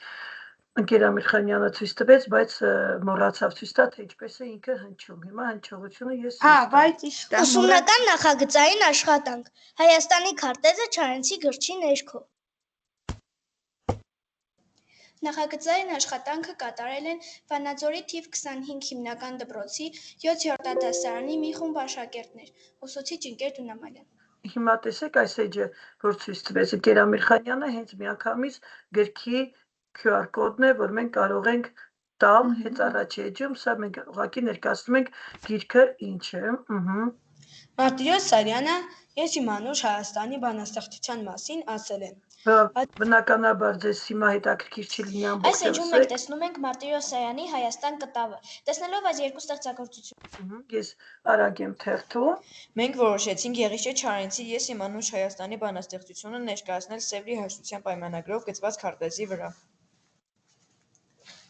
ընկեր Ամիրխանյանը ցույց տվեց, բայց մոռացավ ցույց տա, թե ինչպես է ինքը հնչում։ Հիմա հնչողությունը ես բայց ճիշտ է։ Ուսումնական նախագծային աշխատանք։ Հայաստանի քարտեզը Չարենցի գրչի ներքո։ Նախագծային աշխատանքը կատարել են Վանաձորի թիվ 25 հիմնական դպրոցի 7-րդ դասարանի մի խումբ աշակերտներ, ուսուցիչ ընկեր Դունամալյան։ Հիմա տեսեք այս էջը, որ ցույց տվեց ընկեր Ամիրխանյանը, հենց միանգամից գրքի QR կոդն է, որ մենք կարող ենք տալ հենց առաջի էջում, սա մենք ուղղակի ներկայացնում ենք գիրքը ինչ է։ Մարտիրոս Սարյանը, ես իմ անուշ Հայաստանի բանաստեղծության մասին ասել եմ։ Բնականաբար ձեզ հիմա հետաքրքիր չի լինի ամբողջ Այս էջում մենք տեսնում ենք Մարտիրոս Սարյանի Հայաստան կտավը։ Տեսնելով այս երկու ստեղծագործություն։ Ես արագ եմ թերթում։ Մենք որոշեցինք Եղիշե Չարենցի ես իմ անուշ Հայաստանի բանաստեղծությունը ներկայացնել Սևրի հաշտության պայմանագրով գծված քարտեզի վրա։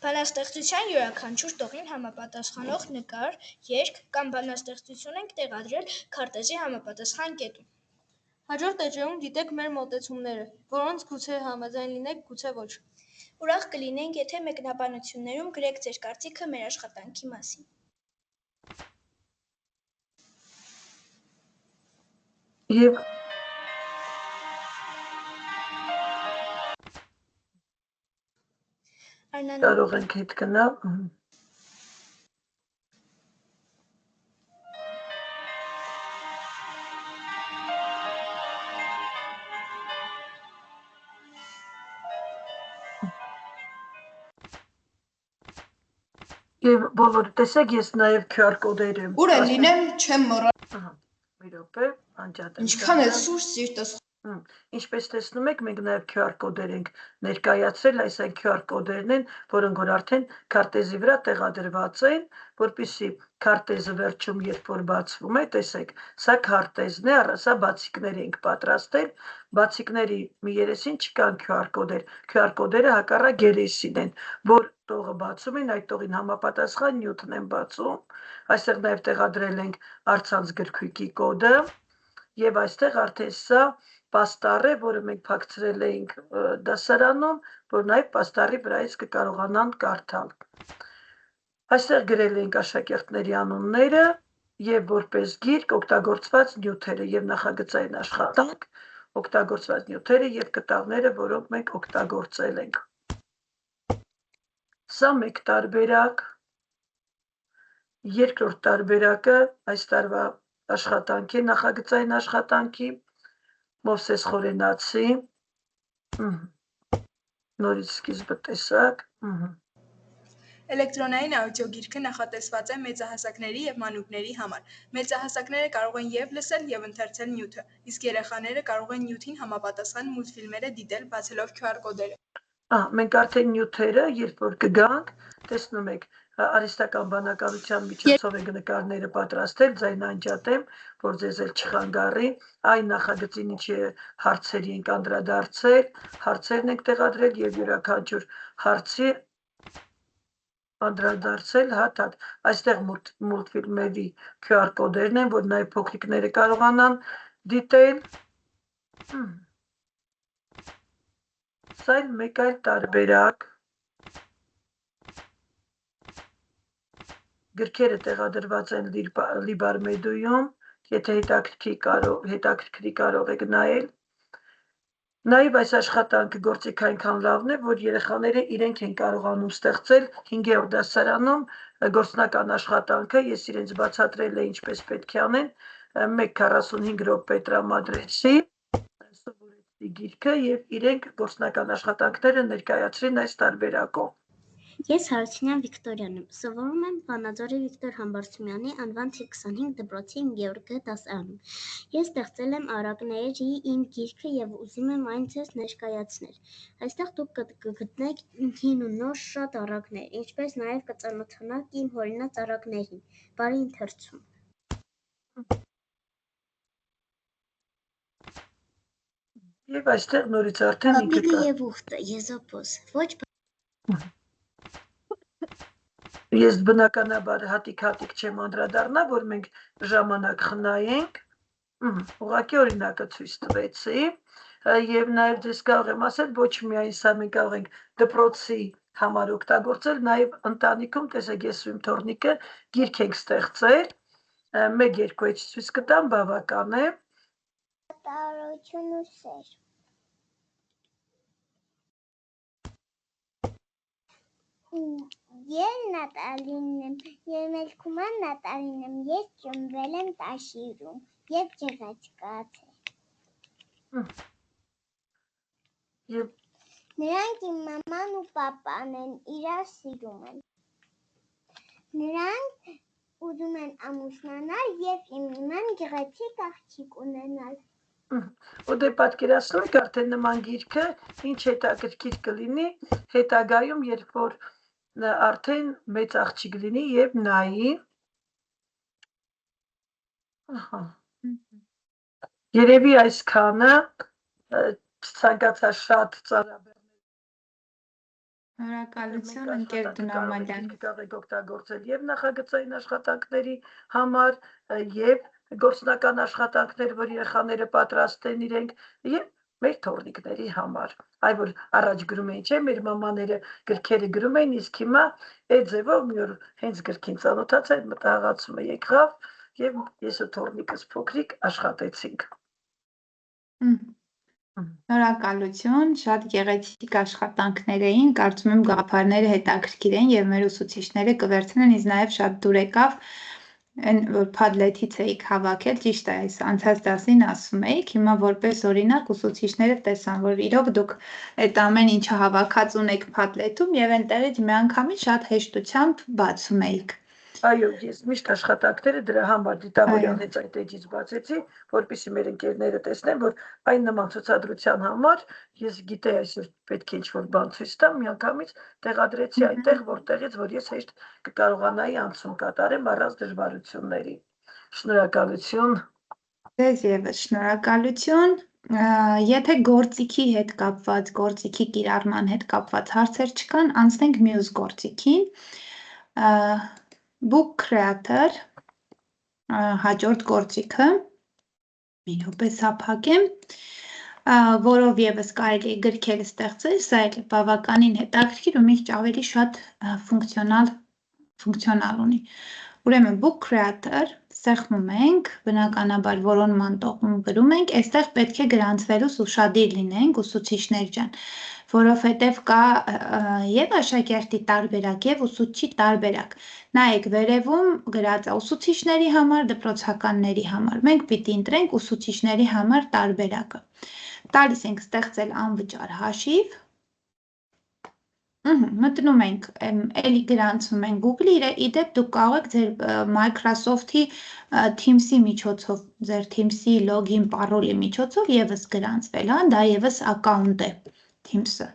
Բանաստեղծության յուրաքանչյուր տողին համապատասխանող նկար, երգ կամ բանաստեղծություն ենք տեղադրել քարտեզի համապատասխան կետում։ Հաջորդ էջերում դիտեք մեր մոտեցումները, որոնց գուցե համաձայն լինեք, գուցե ոչ։ Ուրախ կլինենք, եթե մեկնաբանություններում գրեք ձեր կարծիքը մեր աշխատանքի մասին։ Եվ կարող ենք հետ գնալ։ Եվ բոլորը տեսեք, ես նաև QR կոդեր եմ։ Ուր են լինեմ, չեմ մոռանա։ Մի րոպե, անջատ եմ։ Ինչքան է սուր սիրտս։ Ինչպես տեսնում եք, մենք նաև QR կոդեր ենք ներկայացրել, այս այն QR կոդերն են, որոնք որ արդեն քարտեզի վրա տեղադրված են, որպեսզի քարտեզը վերջում երբ որ բացվում է, տեսեք, սա քարտեզն է, սա բացիկներ ենք պատրաստել, բացիկների մի երեսին չկան QR կոդեր, QR կոդերը հակառակ երեսին են, որ տողը բացում են, այդ տողին համապատասխան նյութն են բացում, այստեղ նաև տեղադրել ենք առցանց գրքույկի կոդը եւ այստեղ արդեն սա պաստառ է, որը մենք փակցրել էինք դասարանում, որ նաև պաստառի վրայից կկարողանան կարդալ։ Այստեղ գրել ենք աշակերտների անունները եւ որպես գիրք օգտագործված նյութերը եւ նախագծային աշխատանք, օգտագործված նյութերը եւ կտավները, որոնք մենք օգտագործել ենք։ Սա մեկ տարբերակ, երկրորդ տարբերակը այս տարվա աշխատանքի, նախագծային աշխատանքի, Մովսես Խորենացի, նորից սկիզբը տեսակ, Էլեկտրոնային աուդիոգիրքը նախատեսված է մեծահասակների եւ մանուկների համար։ Մեծահասակները կարող են եւ լսել եւ ընթերցել նյութը, իսկ երեխաները կարող են նյութին համապատասխան մուլտֆիլմերը դիտել բացելով QR կոդերը։ Մենք արդեն նյութերը, երբ որ կգանք, տեսնում եք, արհեստական բանականության միջոցով ենք նկարները պատրաստել, ձայն անջատեմ, որ ձեզ էլ չխանգարի, այն նախագծին ինչի հարցերի ենք անդրադարձել, հարցերն ենք տեղադրել եւ յուրաքանչյուր հարցի անդրադարձել հատ-հատ, այստեղ մուլտֆիլմերի QR կոդերն են, որ նաև փոքրիկները կարողանան դիտել, սա մեկ այլ տարբերակ, գրքերը տեղադրված են Librmedia-ում, եթե հետաքրքրի կարող եք նայել, նաև այս աշխատանքը գործիք այնքան լավն է, որ երեխաները իրենք են կարողանում ստեղծել 5-րդ դասարանում գործնական աշխատանքը, ես իրենց բացատրել է ինչպես պետք է անեն, 1:45 րոպե տրամադրեցի, սովորեցի գիրքը եւ իրենք գործնական աշխատանքները ներկայացրին այս տարբերակով։ Ես Հարությունյան Վիկտորիան եմ, սովորում եմ Վանաձորի Վիկտոր Համբարձումյանի անվան թիվ 25 դպրոցի 5-րդ Գ դասարանում։ Ես ստեղծել եմ Արակների իմ գիրքը եւ ուզում եմ այն ձեզ ներկայացնել։ Այստեղ դուք կգտնեք հին ու նոր շատ առակներ, ինչպես նաեւ կծանոթանաք իմ հորինած առակներին։ Բարի ընթերցում։ Եվ այստեղ նորից արդեն ինքը Պապիկը եւ ուխտը, Եզոպոս, ոչ Ես բնականաբար հատիկ չեմ անդրադառնա, որ մենք ժամանակ խնայենք, ուղղակի օրինակը ցույց տվեցի, եւ նաեւ ձեզ կարող եմ ասել, ոչ միայն սա մենք կարող ենք դպրոցի համար օգտագործել, նաեւ ընտանիքում, տեսեք, ես ու իմ թոռնիկը գիրք ենք ստեղծել, 1-2 էջ ցույց կտամ, բավական է։ Տարություն ու սեր։ Ես Նատալին եմ, եւ Մելքուման Նատալին եմ, ես ծնվել եմ Տաշիրում եւ Ջեղացկաց Եվ նրանք իմ մաման ու պապան են, իրար սիրում են։ Նրանք ուզում են ամուսնանալ եւ իմ իման գեղեցիկ աղջիկ ունենալ։ Ու դե պատկերացնում եք արդեն նման գիրքը ինչ հետաքրքիր կլինի հետագայում, երբ որ արդեն մեծ աղջիկ լինի եւ նայի։ Երևի այսքանը ցանկացա շատ ծանրաբեռնել։ Շնորհակալություն ընկեր Դնամալյան։ Կարող եք օգտագործել եւ նախագծային աշխատանքների համար եւ գործնական աշխատանքներ, որ երեխաները պատրաստեն իրենք եւ մեր թոռնիկների համար։ Այ որ առաջ գրում էին, չէ՞, մեր մամաները գրքերը գրում էին, իսկ հիմա այդ ձևով մի օր հենց գրքին ծանոթացա, այդ մտահղացումը եկավ եւ ես ու թոռնիկս փոքրիկ աշխատեցինք։ Շնորհակալություն, շատ գեղեցիկ աշխատանքներ էին, կարծում եմ գաղափարները հետաքրքիր են եւ մեր ուսուցիչները կվերցնեն, ինձ նաեւ շատ դուր եկավ այն որ Padlet-ից էիք հավաքել, ճիշտ է, այս անցած դասին ասում էիք, հիմա որպես օրինակ ուսուցիչները տեսան, որ իրոք դուք այդ ամեն ինչը հավաքած ունեք Padlet-ում եւ այնտեղից միանգամից շատ հեշտությամբ բացում էիք։ Այո, ես միշտ աշխատանքները դրա համար դիտավորյան հենց այդ էջից բացեցի, որպեսզի մեր ընկերները տեսնեն, որ այն նման ցուցադրության համար ես գիտեի այսօր պետք է ինչ-որ բան ցույց տամ, միանգամից տեղադրեցի այնտեղ, որտեղից որ ես հեշտ կկարողանայի անցում կատարեմ առանց դժվարությունների։ Շնորհակալություն։ Ձեզ եւս շնորհակալություն։ Եթե գործիքի հետ կապված, գործիքի կիրառման հետ կապված հարցեր չկան, անցնենք մյուս գործիքին։ Book Creator հաջորդ գործիքը մի րոպե սափակեմ, որով եւս կարելի է գրքեր ստեղծել, սա էլ բավականին հետաքրքիր ու միշտ ավելի շատ ֆունկցիոնալ ունի։ Ուրեմն Book Creator սեղմում ենք, բնականաբար որոնման տողում գրում ենք, այստեղ պետք է գրանցվելուց ուշադիր լինենք, ուսուցիչներ ջան, որովհետև կա եւ աշակերտի տարբերակ եւ ուսուցչի տարբերակ։ Նայեք, վերևում գրած է ուսուցիչների համար, դպրոցականների համար։ Մենք պիտի ընտրենք ուսուցիչների համար տարբերակը։ Տալիս ենք ստեղծել անվճար հաշիվ։ Մտնում ենք, էլի գրանցում ենք Google-ի, իդեպ դուք կարող եք ձեր Microsoft-ի Teams-ի միջոցով, ձեր Teams-ի login parol-ի միջոցով եւս գրանցվել, հա, դա եւս account է Teams-ը։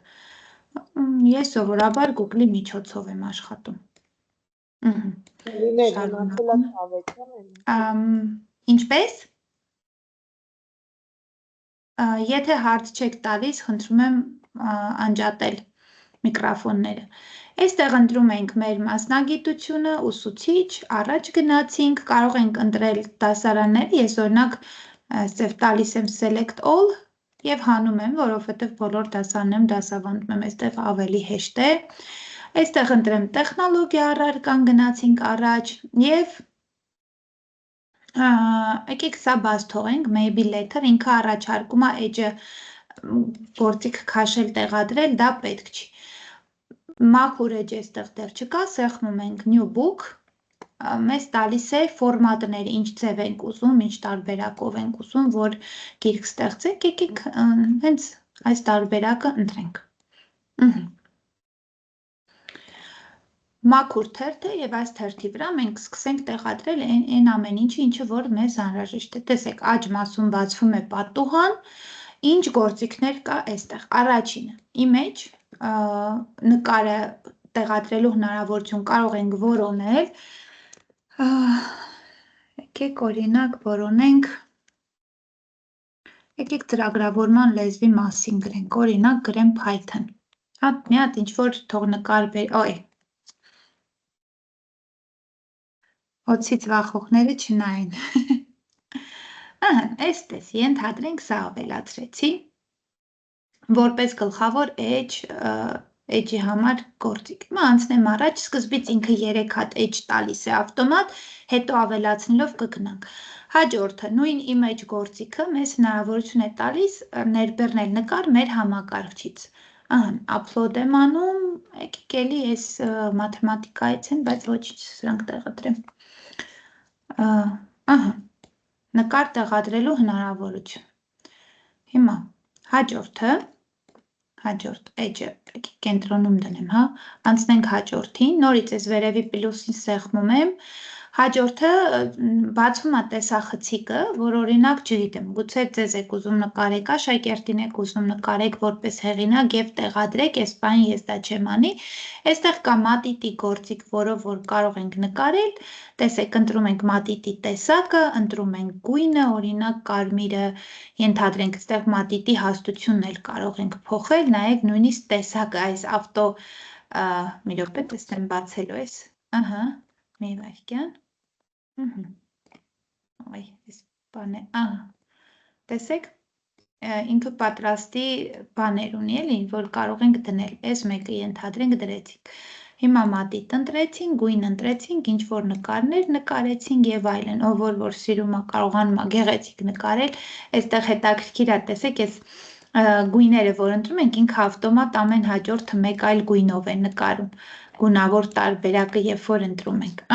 Ես սովորաբար Google-ի միջոցով եմ աշխատում։ Ինչպես։ Եթե հարց չեք տալիս, խնդրում եմ անջատել միկրոֆոնները։ Այստեղ ընտրում ենք մեր մասնագիտությունը, ուսուցիչ, առաջ գնացինք, կարող ենք ընտրել դասարաններ, ես օրինակ այստեղ տալիս եմ select all եւ հանում եմ, որովհետեւ բոլոր դասարաններում դասավանդում եմ, այստեղ ավելի հեշտ է։ Այստեղ ընտրեմ տեխնոլոգիա առարկան, գնացինք առաջ եւ եկեք սա բաց թողենք, maybe later, ինքը առաջարկում է edge-ը գործիք քաշել, տեղադրել, դա պետք չի։ Մաքուր edge այստեղ դեռ չկա, սեղմում ենք new book, մեզ տալիս է ֆորմատներ, ինչ ձև ենք ուզում, ինչ տարբերակով ենք ուզում, որ գիրք ստեղծենք, եկեք հենց այս տարբերակը ընտրենք։ մաքուր թերթ է եւ այս թերթի վրա մենք սկսենք տեղադրել այն ամեն ինչը որ մեզ անհրաժեշտ է։ Տեսեք, աջ մասում բացվում է պատուհան, ինչ գործիքներ կա այստեղ։ Առաջինը, image, նկարը տեղադրելու հնարավորություն կարող ենք որոնել։ Եկեք օրինակ որոնենք, եկեք ծրագրավորման լեզվի մասին գրենք, օրինակ գրեմ Python։ Մի հատ ինչ որ թող նկար Օծից վախողները չնային։ Էստես, ենթադրենք սա ավելացրեցի, որպես գլխավոր edge-ի համար գործիք։ Հիմա անցնեմ առաջ, սկզբից ինքը 3 հատ edge տալիս է ավտոմատ, հետո ավելացնելով կգնանք։ Հաջորդը, նույն image գործիքը մեզ հնարավորություն է տալիս ներբեռնել նկար մեր համակարգչից։ Upload եմ անում, եկեք էլի ես մաթեմատիկայից են, բայց ոչինչ սրանք տեղադրեմ։ Նկար տեղադրելու հնարավորություն։ Հիմա հաջորդ edge-ը կենտրոնում դնեմ, անցնենք հաջորդին, նորից ես վերևի պլյուսին սեղմում եմ, հաջորդը բացվում է տեսախցիկը, որ օրինակ չգիտեմ, գուցե ձեզ եք ուզում նկարեք, աշակերտին եք ուզում նկարեք որպես հեղինակ եւ տեղադրեք, այս բանը ես դա չեմ անի։ Այստեղ կա մատիտի գործիք, որով որ կարող ենք նկարել, տեսեք, ընտրում ենք մատիտի տեսակը, ընտրում ենք գույնը, օրինակ կարմիրը, ենթադրենք, այստեղ մատիտի հաստությունն էլ կարող ենք փոխել, նայեք նույնիսկ տեսակը, այս ավտո, մի րոպե, տեսնեմ բացելու ես, մի վայրկյան, այս բան է, տեսեք, ինքը պատրաստի բաներ ունի էլի, որ կարող ենք դնել, այս մեկը ենթադրենք դրեցինք, հիմա մատիտ ընտրեցինք, գույն ընտրեցինք, ինչ որ նկարներ նկարեցինք եւ այլն, ով որ սիրում է կարողանում է գեղեցիկ նկարել, այստեղ հետաքրքիր է, տեսեք, այս գույները, որ ընտրում ենք, ինքը ավտոմատ ամեն հաջորդը մեկ այլ գույնով է նկարում, գունավոր տարբերակը երբ որ ընտրում ենք,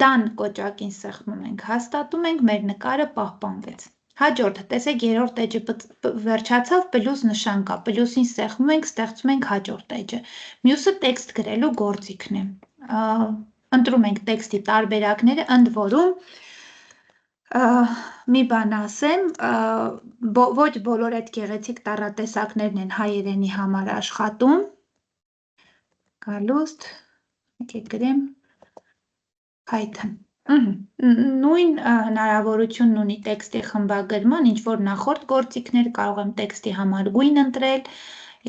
Done կոճակին սեղմում ենք, հաստատում ենք, մեր նկարը պահպանվեց։ Հաջորդը, տեսեք, երրորդ edge-ը վերջացավ, պլյուս նշան կա, պլյուսին սեղմում ենք, ստեղծում ենք հաջորդ edge-ը։ Մյուսը տեքստ գրելու գործիքն է։ Ընտրում ենք տեքստի տարբերակները, ընդ որում մի բան ասեմ, ոչ բոլոր այդ գեղեցիկ տառատեսակներն են հայերենի համար աշխատում։ Գալուստ, եկեք գրեմ Python։ Նույն հնարավորությունն ունի տեքստի խմբագրման, ինչ որ նախորդ գործիքներ, կարող եմ տեքստի համար գույն ընտրել,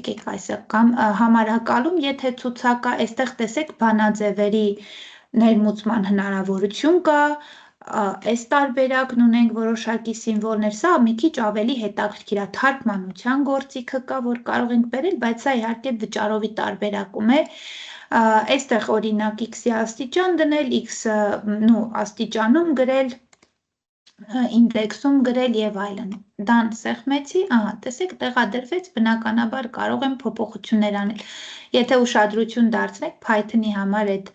եկեք այսը կամ համարակալում, եթե ցուցակա, այստեղ տեսեք բանաձևերի ներմուծման հնարավորություն կա, այս տարբերակն ունենք որոշակի սիմվոլներ, սա մի քիչ ավելի հետաքրքիր է, թարգմանության գործիքը կա, որ կարող ենք բերել, բայց սա իհարկե վճարովի տարբերակում է, այստեղ օրինակ x-ի աստիճան դնել, x-ը աստիճանում գրել, ինդեքսում գրել եւ այլն, դան սեղմեցի, տեսեք տեղադրվեց, բնականաբար կարող եմ փոփոխություններ անել, եթե ուշադրություն դարձնեք Python-ի համար այդ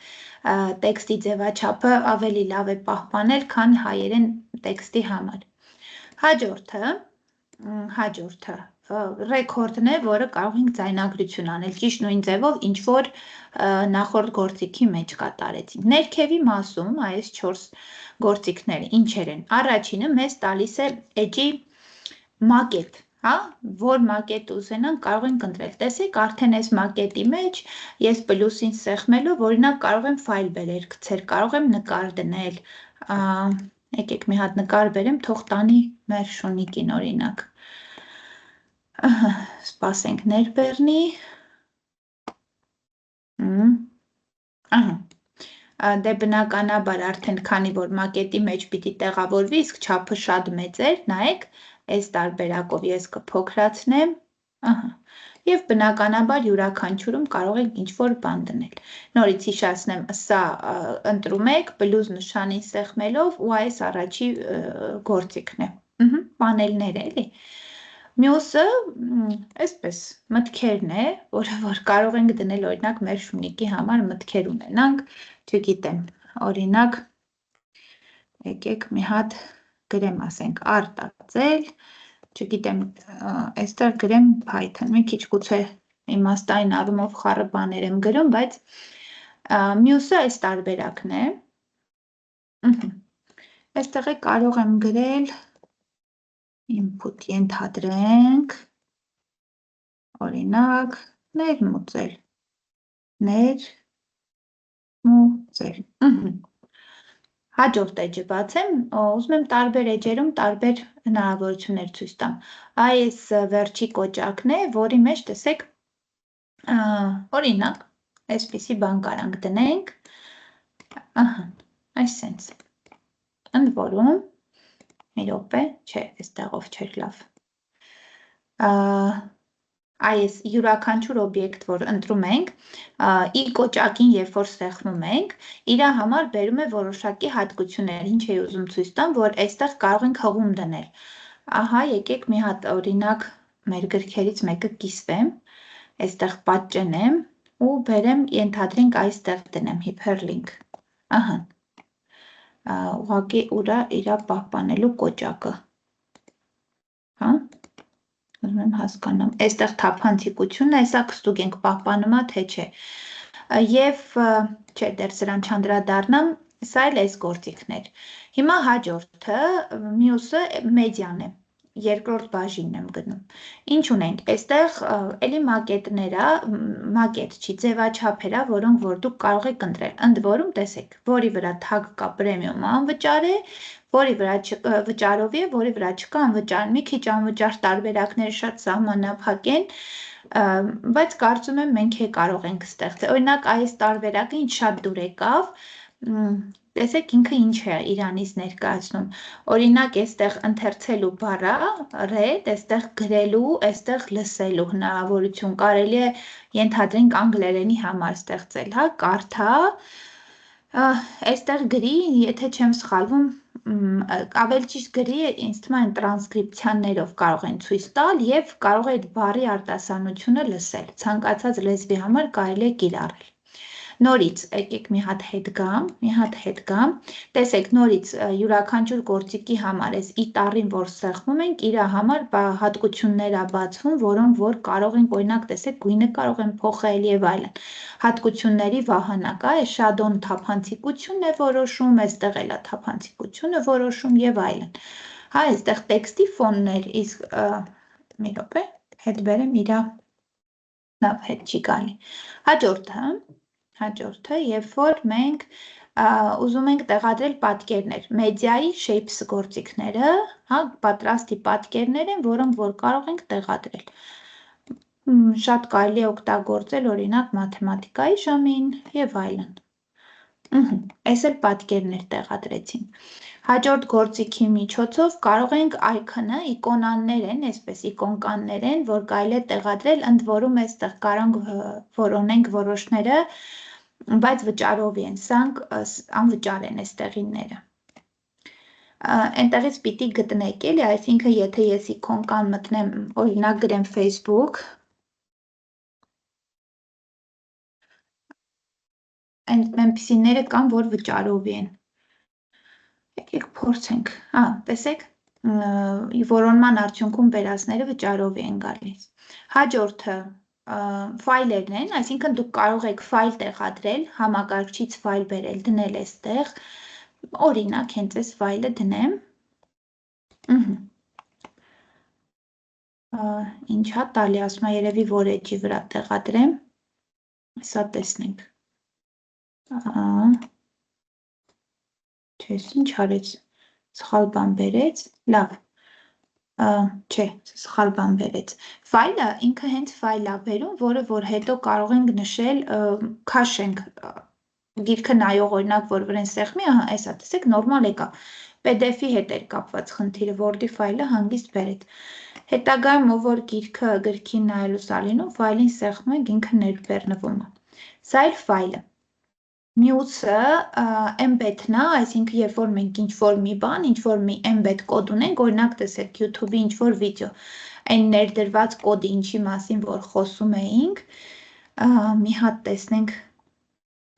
տեքստի ձևաչափը ավելի լավ է պահպանել, քան հայերեն տեքստի համար։ Հաջորդը ռեկորդն է, որը կարող ենք ձայնագրություն անել, ճիշտ նույն ձևով, ինչ որ նախորդ գործիքի մեջ կատարեցինք։ Ներքևի մասում այս 4 գործիքները ինչեր են։ Առաջինը մեզ տալիս է edge-ի մակետ, որ մակետ ուզենանք կարող ենք ընտրել։ Տեսեք, արդեն այս մակետի մեջ ես պլյուսին սեղմելով, օրինակ կարող եմ ֆայլ բերել, գցել, կարող եմ նկար դնել։ Եկեք մի հատ նկար բերեմ, թող տանի մեր շունիկին օրինակ։ Սպասենք ներբեռնի։ Դե բնականաբար արդեն քանի որ մակետի մեջ պիտի տեղավորվի, իսկ չափը շատ մեծ էր, նայեք, այս տարբերակով ես կփոքրացնեմ, եւ բնականաբար յուրաքանչյուրում կարող ենք ինչ-որ բան դնել։ Նորից հիշեցնեմ, սա ընտրում եք պլյուս նշանին սեղմելով ու այս առաջի գործիքն է, պանելներ է, էլի։ Մյուսը, այսպես, մտքերն է, որը որ կարող ենք դնել, օրինակ, մեր շունիկի համար մտքեր ունենանք, չգիտեմ, օրինակ, եկեք մի հատ գրեմ, ասենք, արտածել, չգիտեմ, այստեղ գրեմ Python, մի քիչ գուցե իմաստային առումով խառը բաներ եմ գրում, բայց Մյուսը այս տարբերակն է։ Այստեղ կարող եմ գրել input ենթադրենք, օրինակ, ներմուծել, Հաջորդ էջը բացեմ, ուզում եմ տարբեր էջերում տարբեր հնարավորություններ ցույց տամ։ Այս վերջի կոճակն է, որի մեջ տեսեք, օրինակ, այսպիսի բան կարանք դնենք, այսենց, ընդ որում, մի րոպե, չէ, այստեղով չէր լավ։ Այս յուրաքանչյուր օբյեկտ, որ ընտրում ենք, իր կոճակին, երբ որ ստեղծում ենք, իր համար բերում է որոշակի հատկություններ, ինչ էի ուզում ցույց տամ, որ այստեղ կարող ենք հղում դնել։ Ահա, եկեք մի հատ օրինակ մեր գրքերից մեկը կիսվեմ, այստեղ պատճենեմ ու բերեմ, ենթադրենք այստեղ դնեմ hyperlink։ Ահա։ Ուղղակի ուրա իրա պահպանելու կոճակը։ Հա։ Ուզում եմ հասկանամ, այստեղ թափանցիկությունն է, սա կստուգենք պահպանումա, թե չէ։ Եվ, չէ, դեռ սրան չանդրադառնամ, սա էլ այս գործիքներ։ Հիմա հաջորդը, մյուսը մեդիան է, երկրորդ բաժինն եմ գնում։ Ինչ ունենք, այստեղ էլի մակետները, մակետ չի, ձևաչափերա, որոնք որ դուք կարող եք ընտրել։ Ընդ որում, տեսեք, որի վրա թագ կա պրեմիում անվճար է, որի վրա վճարով է, որի վրա չկա անվճար, մի քիչ անվճար տարբերակները շատ սահմանափակ են, բայց կարծում եմ մենք կարող ենք ստեղծել։ Օրինակ այս տարբերակը ինձ շատ դուր եկավ, տեսեք ինքը ինչ է իրանից ներկայացնում։ Օրինակ այստեղ ընթերցելու բառը, read, այստեղ գրելու, այստեղ լսելու հնարավորություն կարելի է ենթադրենք անգլերենի համար ստեղծել, հա, կարդա, այստեղ գրի, եթե չեմ սխալվում, ավելի ճիշտ գրի, ինձ թվում է այն տրանսկրիպցիաներով կարող են ցույց տալ եւ կարող է այդ բառի արտասանությունը լսել։ Ցանկացած լեզվի համար կարելի է կիրառել։ Նորից եկեք մի հատ հետ գամ, տեսեք նորից յուրաքանչյուր գործիքի համար այս իտառին, որ սեղմում ենք, իր համար հատկություններ է բացվում, որոնք որ կարող ենք, օրինակ տեսեք, գույնը կարող են փոխել եւ այլն։ Հատկությունների վահանակ է, շադոն թափանցիկությունն է որոշում, այստեղ էլ է թափանցիկությունը որոշում եւ այլն։ Հա, այստեղ տեքստի ֆոններ, իսկ մի րոպե, հետ բերեմ իրա լավ հետ չի գալի։ Հաջորդը, երբ որ մենք ուզում ենք տեղադրել պատկերներ, մեդիայի shapes գործիքները, հա, պատրաստի պատկերներ են, որոնք որ կարող ենք տեղադրել։ Շատ կարելի է օգտագործել, օրինակ, մաթեմատիկայի ժամին եւ այլն։ Այս էլ պատկերներ տեղադրեցին։ Հաջորդ գործիքի միջոցով կարող ենք icon-ը, իկոնաններ են, այսպես իկոնկաններ են, որ կարելի է տեղադրել, ընդ որում այստեղ կարող որոնենք որոշները, բայց վճարով են, սրանք անվճար են այստեղինները։ Այնտեղից պիտի գտնեք էլի, այսինքն եթե ես իկոնկան մտնեմ, օրինակ գրեմ Facebook, այնպիսիները կան, որ վճարով են։ Եկեք փորձենք, տեսեք, որոնման արդյունքում վերածները վճարով են գալիս։ Հաջորդը ֆայլերն են, այսինքն դուք կարող եք ֆայլ տեղադրել, համակարգչից ֆայլ բերել, դնել այստեղ, օրինակ հենց այս ֆայլը դնեմ, ինչա տալի, ասում է երևի որ էջի վրա տեղադրեմ, սա տեսնենք, չես ինչ արեց, սխալ բան բերեց, լավ, չէ, սխալ բան բերեց, ֆայլը ինքը հենց ֆայլ է բերում, որը որ հետո կարող ենք նշել, քաշենք, գիրքը նայող օրինակ, որ վրան սեղմի, այսա տեսեք, նորմալ եկա, PDF-ի հետ էր կապված խնդիրը, Word-ի ֆայլը հանգիստ բերեց, հետագայում ով որ գիրքը գրքին նայելուց ալինում, ֆայլին սեղմում ենք, ինքը ներբեռնվում է, սա էլ ֆայլը, մյուսը embed-ն է, այսինքն երբ որ մենք ինչ-որ մի բան, ինչ-որ մի embed կոդ ունենք, օրինակ տեսեք YouTube-ի ինչ-որ վիդեո, այն ներդրված կոդը ինչի մասին, որ խոսում էինք, մի հատ տեսնենք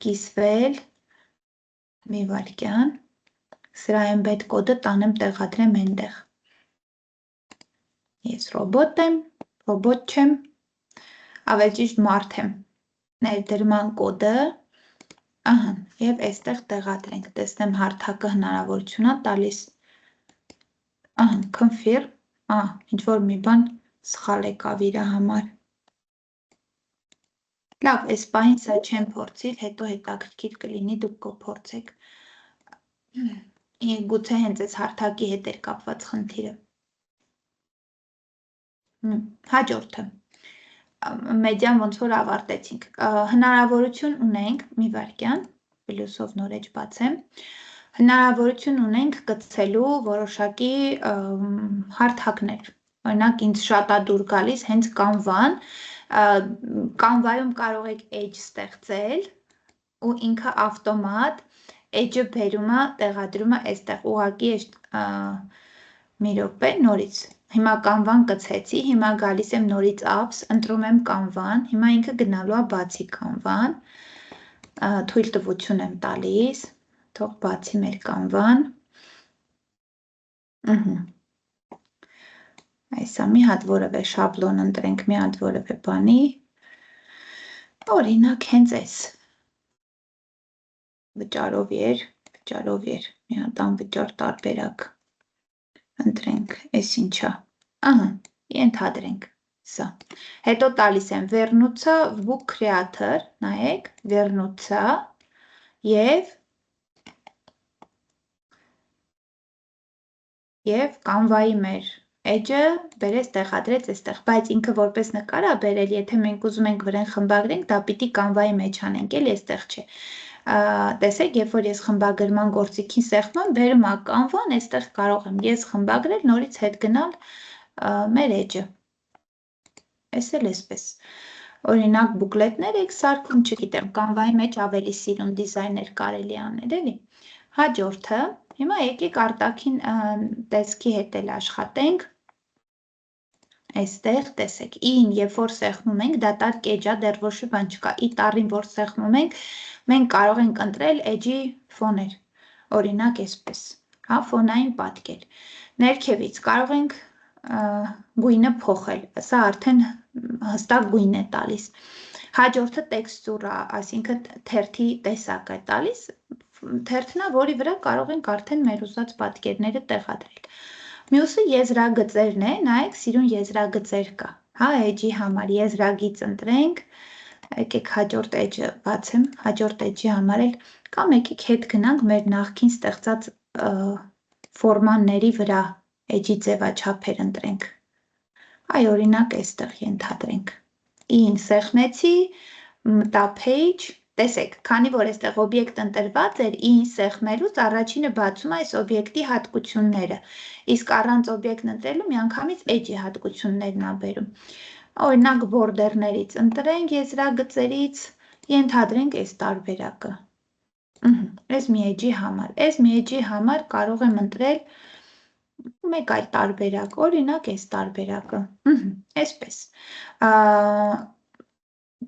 կիսվել, մի վայրկյան, սրա embed կոդը տանեմ տեղադրեմ այնտեղ, ես ռոբոտ եմ, ռոբոտ չեմ, ավելի ճիշտ մարդ եմ, ներդրման կոդը, Ահա, եւ այստեղ տեղադրենք, տեսնեմ հարթակը հնարավորություն է տալիս։ Ահա, confirm, ինչ որ մի բան սխալ եկավ իր համար։ Լավ, այս պահին սա չեմ փորձի, հետո հետաքրքիր կլինի դուք կփորձեք։ Գուցե հենց այս հարթակի հետ էր կապված խնդիրը։ Հաջորդը, մեդիան ոնց որ ավարտեցինք, հնարավորություն ունենք, մի վայրկյան, պլյուսով նոր էջ բացեմ, հնարավորություն ունենք գցելու որոշակի հարթակներ, օրինակ ինձ շատ է դուր գալիս հենց Canva-ն, Canva-ում կարող եք edge ստեղծել ու ինքը ավտոմատ edge-ը բերում է, տեղադրում է այստեղ, ուղղակի մի րոպե նորից, հիմա Canva-ն գցեցի, հիմա գալիս եմ նորից apps, ընտրում եմ Canva-ն, հիմա ինքը գնալու է բացի Canva-ն, թույլ տվություն եմ տալիս, թող բացի մեր Canva-ն, այսա մի հատ որևէ շաբլոն ընտրենք, մի հատ որևէ բանի, օրինակ հենց այս, վճարով էր, մի հատ անվճար տարբերակ, ընտրենք, այս ինչա, ենթադրենք, սա, հետո տալիս եմ վերնուցա, book creator, նայեք, վերնուցա և Canva-ի մեր edge-ը բերեց տեղադրեց այստեղ, բայց ինքը որպես նկար է բերել, եթե մենք ուզում ենք վրան խմբագրենք, դա պիտի Canva-ի մեջ անենք, էլի այստեղ չէ, տեսեք, երբ որ ես խմբագրման գործիքին սեղմում, բերում է Canva-ն, այստեղ կարող եմ ես խմբագրել, նորից հետ գնալ մեր edge-ը, այս էլ այսպես, օրինակ բուկլետներ եք սարքում, չգիտեմ, Canva-ի մեջ ավելի սիրուն դիզայներ կարելի անել, էլի, հաջորդը, հիմա եկեք արտաքին տեսքի հետ էլ աշխատենք, այստեղ տեսեք, ին երբ որ սեղմում ենք, դատարկ edge-ա, դեռ ոչ մի բան չկա, ի տառին որ սեղմում ենք, մենք կարող ենք ընտրել edge-ի ֆոներ, օրինակ այսպես, ֆոնային պատկեր, ներքևից կարող ենք գույնը փոխել, սա արդեն հստակ գույն է տալիս, հաջորդը տեքստուրա, այսինքն թերթի տեսակ է տալիս, թերթն է, որի վրա կարող ենք արդեն մեր ուզած պատկերները տեղադրել, մյուսը եզրագծերն է, նայեք սիրուն եզրագծեր կա, edge-ի համար եզրագիծ ընտրենք, եկեք հաջորդ edge-ը բացեմ, հաջորդ edge-ի համար էլ, կամ եկեք հետ գնանք մեր նախքին ստեղծած ֆորմանների վրա edge-ի ձևաչափեր ընտրենք, օրինակ այստեղ ենթադրենք, ին սեղմեցի, մտա page, տեսեք, քանի որ այստեղ օբյեկտ ընտրված էր, ին սեղմելուց առաջինը բացում այս օբյեկտի հատկությունները, իսկ առանց օբյեկտ ընտրելու միանգամից edge-ի հատկություններն է բերում, օրինակ բորդերներից ընտրենք եզրագծերից, ենթադրենք այս տարբերակը, այս մի edge-ի համար կարող եմ ընտրել մեկ այլ տարբերակ, օրինակ այս տարբերակը, այսպես,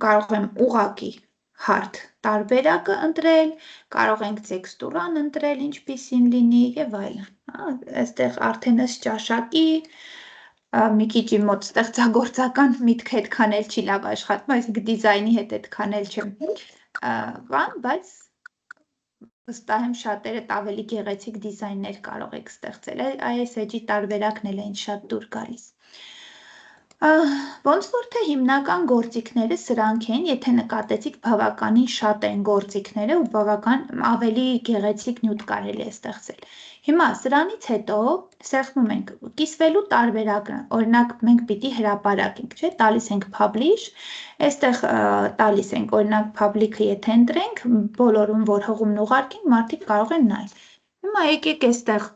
կարող եմ ուղղակի հարթ տարբերակը ընտրել, կարող ենք տեքստուրան ընտրել, ինչպիսին լինի և այլն, այստեղ արդեն ըստ ճաշակի, մի քիչ իմ մոտ ստեղծագործական միտքը այդքան էլ չի լավ աշխատում, այսինքն դիզայնի հետ այդքան էլ չեմ բայց վստահ եմ շատերդ ավելի գեղեցիկ դիզայններ կարող եք ստեղծել, այս edge-ի տարբերակն էլ է ինձ շատ դուր գալիս։ Ոնց որ թե հիմնական գործիքները սրանք են, եթե նկատեցիք բավականին շատ են գործիքները ու բավական ավելի գեղեցիկ նյութ կարելի է ստեղծել։ Հիմա սրանից հետո սեղմում ենք կիսվելու տարբերակը, օրինակ մենք պիտի հրապարակենք, չէ, տալիս ենք publish, այստեղ տալիս ենք, օրինակ public-ը եթե ընտրենք, բոլորում որ հղումն ուղարկենք, մարդիկ կարող են նայել։ Հիմա եկեք այստեղ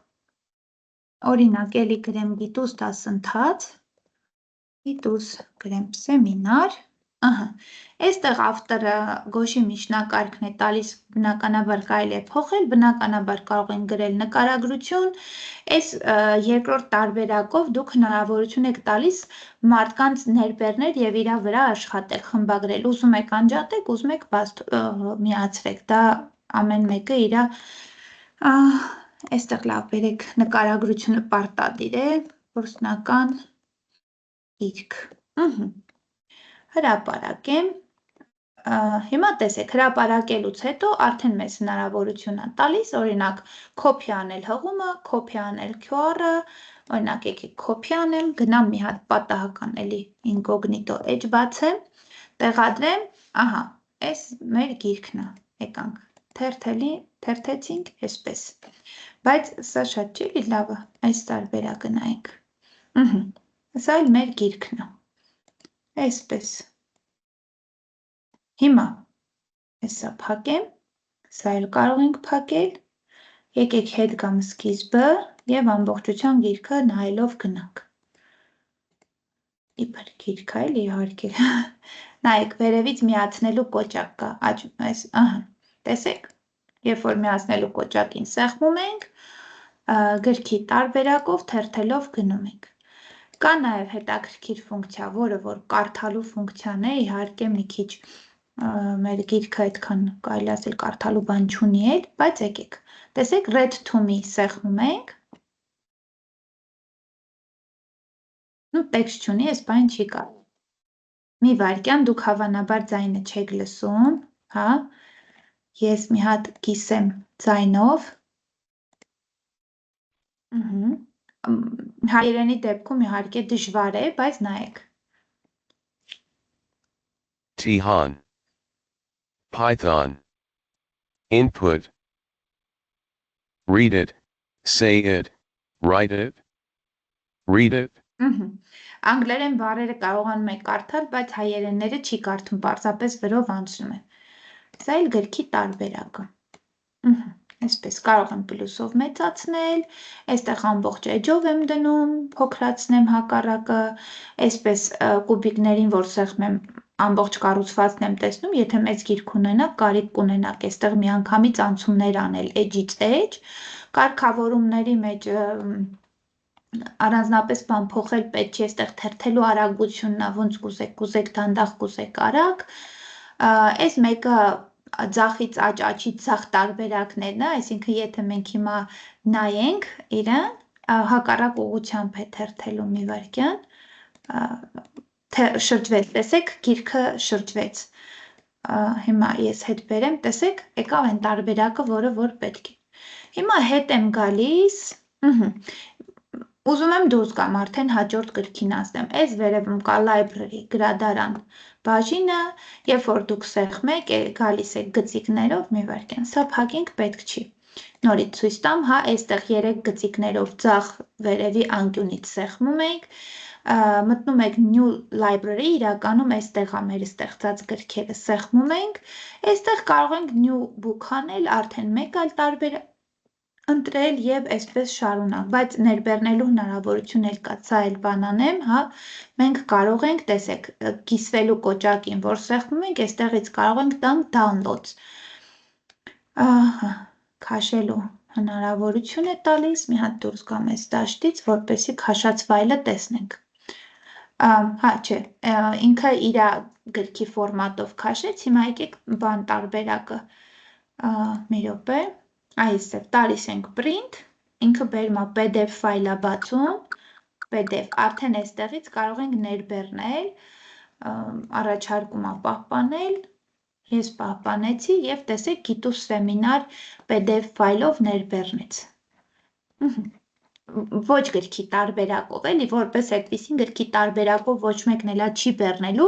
օրինակ էլի գրեմ գիտուս դասընթաց, գիտուս գրեմ սեմինար, այստեղ ավտորը գոշի միջնակարգն է տալիս, բնականաբար կարելի է փոխել, բնականաբար կարող են գրել նկարագրություն, այս երկրորդ տարբերակով դուք հնարավորություն եք տալիս մարդկանց ներբեռնել և իրա վրա աշխատել, խմբագրել, ուզում եք անջատեք, ուզում եք միացրեք, դա ամեն մեկը իրա, այստեղ լավ բերեք նկարագրությունը պարտադիր է, գործնական գիրք, հրապարակեմ, Հիմա տեսեք, հրապարակելուց հետո արդեն մեզ հնարավորություն է տալիս, օրինակ, copy անել հղումը, copy անել QR-ը, օրինակ եկեք copy անեմ, գնամ մի հատ պատահական էլի ինկոգնիտո edge բացեմ, տեղադրեմ, ահա, այս մեր գիրքն է, եկանք, թերթեցինք, այսպես, բայց սա շատ չի լի լավը, այս տարբերակը նայենք, սա էլ մեր գիրքն է, այսպես, հիմա հեսա փակեմ, սա էլ կարող ենք փակել, եկեք հետ գամ սկիզբը և ամբողջության գիրքը նայելով գնանք, իբր գիրք այլ իհարկե, նայեք վերևից միացնելու կոճակ կա, տեսեք, երբ որ միացնելու կոճակին սեղմում ենք, գրքի տարբերակով թերթելով գնում ենք, կա նաև հետաքրքիր ֆունկցիա, որը որ կարդալու ֆունկցիան է, իհարկե մի քիչ մեր գիրքը այդքան կարելի ասել կարդալու բան չունի էլ, բայց եկեք, տեսեք read to me սեղմում ենք, տեքստ չունի, այս բան չի կարող, մի վայրկյան դուք հավանաբար ձայնը չեք լսում, ես մի հատ կիսեմ ձայնով, հայերենի դեպքում իհարկե դժվար է, բայց նայեք, Tihan Python Input Read it, say it, write it, read it. Անգլերեն բառերը կարողանում եք կարդալ, բայց հայերենները չի կարդում, պարզապես վրով անցնում է, սա էլ գրքի տարբերակը, այսպես կարող եմ պլյուսով մեծացնել, այստեղ ամբողջ էջով եմ դնում, փոքրացնեմ հակառակը, այսպես կուբիկներին, որ սեղմեմ ամբողջ կառուցվածքն եմ տեսնում, եթե մեծ գիրք ունենաք, կարիք կունենաք այստեղ միանգամից անցումներ անել էջից էջ, կարգավորումների մեջ առանձնապես բան փոխել պետք չի, այստեղ թերթելու արագությունն է, ոնց կուզեք դանդաղ, կուզեք արագ, այս մեկը ձախից աջ, աջից ձախ տարբերակներն է, այսինքն եթե մենք հիմա նայենք իրեն, հակառակ ուղղությամբ է թերթելու մի վայրկյան, շրջվեց, տեսեք, գիրքը շրջվեց, հիմա ես հետ բերեմ, տեսեք, եկավ են տարբերակը, որը որ պետք է, հիմա հետ եմ գալիս, ուզում եմ դուրս գամ, արդեն հաջորդ գրքին ասեմ, այս վերևում կա library, գրադարան բաժինը, երբ որ դուք սեղմեք, գալիս եք գծիկներով մի վայրկյան, սա փակենք պետք չի, նորից ցույց տամ, այստեղ 3 գծիկներով ձախ վերևի անկյունից սեղմում ենք, մտնում եք new library, իրականում այստեղ մեր ստեղծած գրքերը սեղմում ենք, այստեղ կարող ենք new book անել, արդեն մեկ այլ տարբերակ ընտրել և այսպես շարունակ, բայց ներբեռնելու հնարավորություն էլ կա, սա էլ բան անեմ, մենք կարող ենք, տեսեք, կիսվելու կոճակին, որ սեղմում ենք, այստեղից կարող ենք տանք downloads, քաշելու հնարավորություն է տալիս, մի հատ դուրս գամ այս դաշտից, որպեսզի քաշած ֆայլը տեսնենք, չէ, ինքը իր գրքի ֆորմատով քաշեց, հիմա եկեք բան տարբերակը, մի րոպե, այսև տալիս ենք print, ինքը բերում է PDF ֆայլը բացում, PDF, արդեն այստեղից կարող ենք ներբեռնել, առաջարկում է պահպանել, ես պահպանեցի և տեսեք գիտուս սեմինար PDF ֆայլով ներբեռնեց, ոչ գրքի տարբերակով, էլի որպես այդպիսին գրքի տարբերակով ոչ մեկն էլա չի բեռնելու,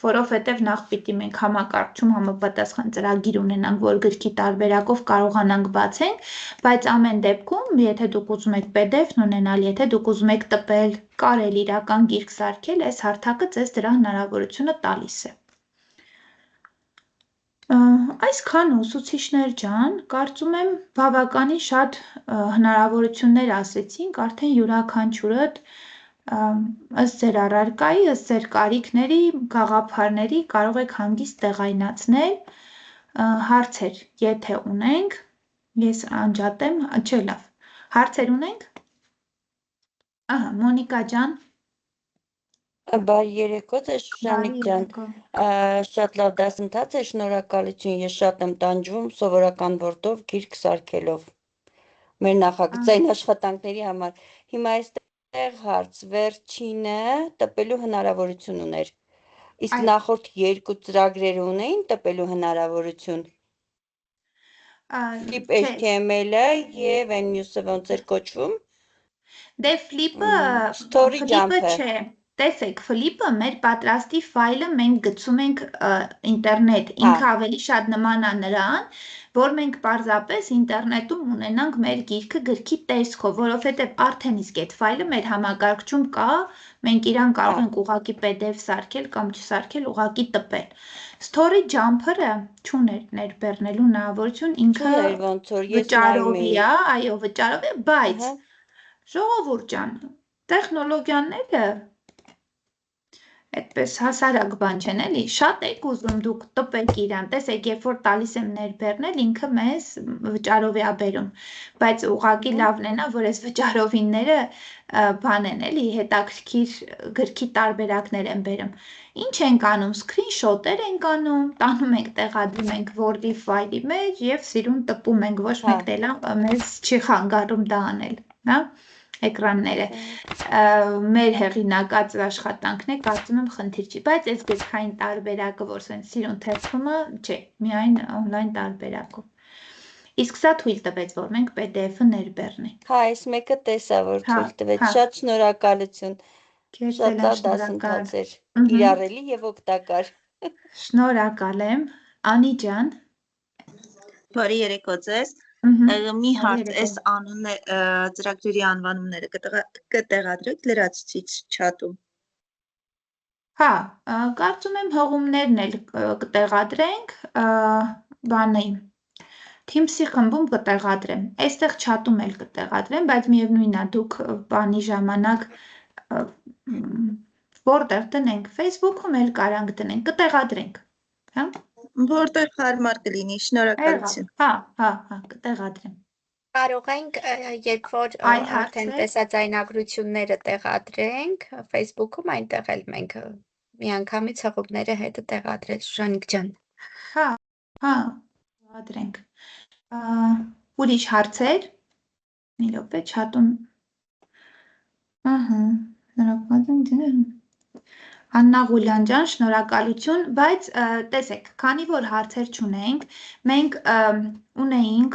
որովհետև նախ պիտի մենք համակարգչում համապատասխան ծրագիր ունենանք, որ գրքի տարբերակով կարողանանք բացենք, բայց ամեն դեպքում, եթե դուք ուզում եք PDF-ն ունենալ, եթե դուք ուզում եք տպել, կարել իրական գիրք սարքել, այս հարթակը ձեզ դրա հնարավորությունը տալիս է։ Այսքան ուսուցիչներ ջան, կարծում եմ բավականին շատ հնարավորություններ ասեցինք, արդեն յուրաքանչյուրդ ըստ ձեր առարկայի, ըստ ձեր կարիքների, գաղափարների կարող եք հանգիստ տեղայնացնել, հարցեր, եթե ունենք, ես անջատեմ, չէ լավ, հարցեր ունենք, Մոնիկա ջան, Բարի երեկո, ձեզ Շանիկ ջան, շատ լավ դասընթաց է, շնորհակալություն, ես շատ եմ տանջվում սովորական որդով գիրք սարքելով մեր նախագծային աշխատանքների համար, հիմա այստեղ հարց, վերջինը տպելու հնարավորություն ուներ, Իսկ Այո, նախորդ երկու ծրագրերը ունեին տպելու հնարավորություն։ Flip չէ, HTML-ը եւ այն մյուսը ոնց էր կոչվում։ դե ֆլիպը Story Jump-ը։ չէ, տեսեք, ֆլիպը մեր պատրաստի ֆայլը մենք գցում ենք ինտերնետ, ինքը ավելի շատ նման է նրան, որ մենք պարզապես ինտերնետում ունենանք մեր գիրքը գրքի տեսքով, որովհետև արդեն իսկ այդ ֆայլը մեր համակարգչում կա, մենք իրան կարող ենք ուղղակի PDF սարքել կամ չսարքել, ուղղակի տպել։ Story Jumper-ը չուներ ներբեռնելու հնարավորություն, ինքը Չուներ ոնց որ ես վճարովի նայում էի։ է, այո, վճարով է, բայց ժողովուրդ ջան, տեխնոլոգիաները այդպես հասարակ բան չեն էլի, շատ եք ուզում դուք տպեք իրան, տեսեք, երբ որ տալիս եմ ներբեռնել, ինքը մեզ վճարով է բերում, բայց ուղղակի լավն է նա, որ այս վճարովինները բան են էլի, հետաքրքիր գրքի տարբերակներ են բերում։ Ինչ ենք անում, screenshot-եր ենք անում, տանում ենք, տեղադրում ենք Word-ի ֆայլի մեջ եւ սիրուն տպում ենք, ոչ մեկ էլ մեզ չի խանգարում դա անել, հա, էկրանները։ Մեր հեղինակած աշխատանքն է, կարծում եմ խնդիր չի, բայց այս գրքային տարբերակը, որ սենց սիրուն թերթումը, չէ, միայն on-line տարբերակով։ Իսկ սա թույլ տվեց, որ մենք PDF-ը ներբեռնենք։ Հա, այս մեկը տեսա, որ թույլ տվեց։ Շատ շնորհակալություն։ Շատ լավ դասընթաց էր, կիրառելի եւ օգտակար։ Շնորհակալ եմ, Անի ջան։ Բարի երեկո ձեզ։ Մի հարց, այս ծրագրերի անվանումները կտեղադրեք լրացուցիչ չաթում։ Հա, կարծում եմ հղումներն էլ կտեղադրենք, բանի Teams-ի խմբում կտեղադրեմ, այստեղ չաթում էլ կտեղադրեմ, բայց միևնույնն է, դուք բանի ժամանակ որտեղ դնենք, Facebook-ում էլ կարանք դնենք, կտեղադրենք, հա։ Որտեղ հարմար կլինի, շնորհակալություն։ Հա, կտեղադրեմ։ Կարող ենք, երբ որ արդեն տեսաձայնագրությունները տեղադրենք Facebook-ում, այնտեղ էլ մենք միանգամից հղումները հետը տեղադրել, Շուշանիկ ջան։ Հա, տեղադրենք։ Ուրիշ հարցեր։ Մի րոպե չաթում։ Շնորհակալություն։ Աննա Ղուլյան ջան, շնորհակալություն, բայց տեսեք, քանի որ հարցեր չունենք, մենք ունեինք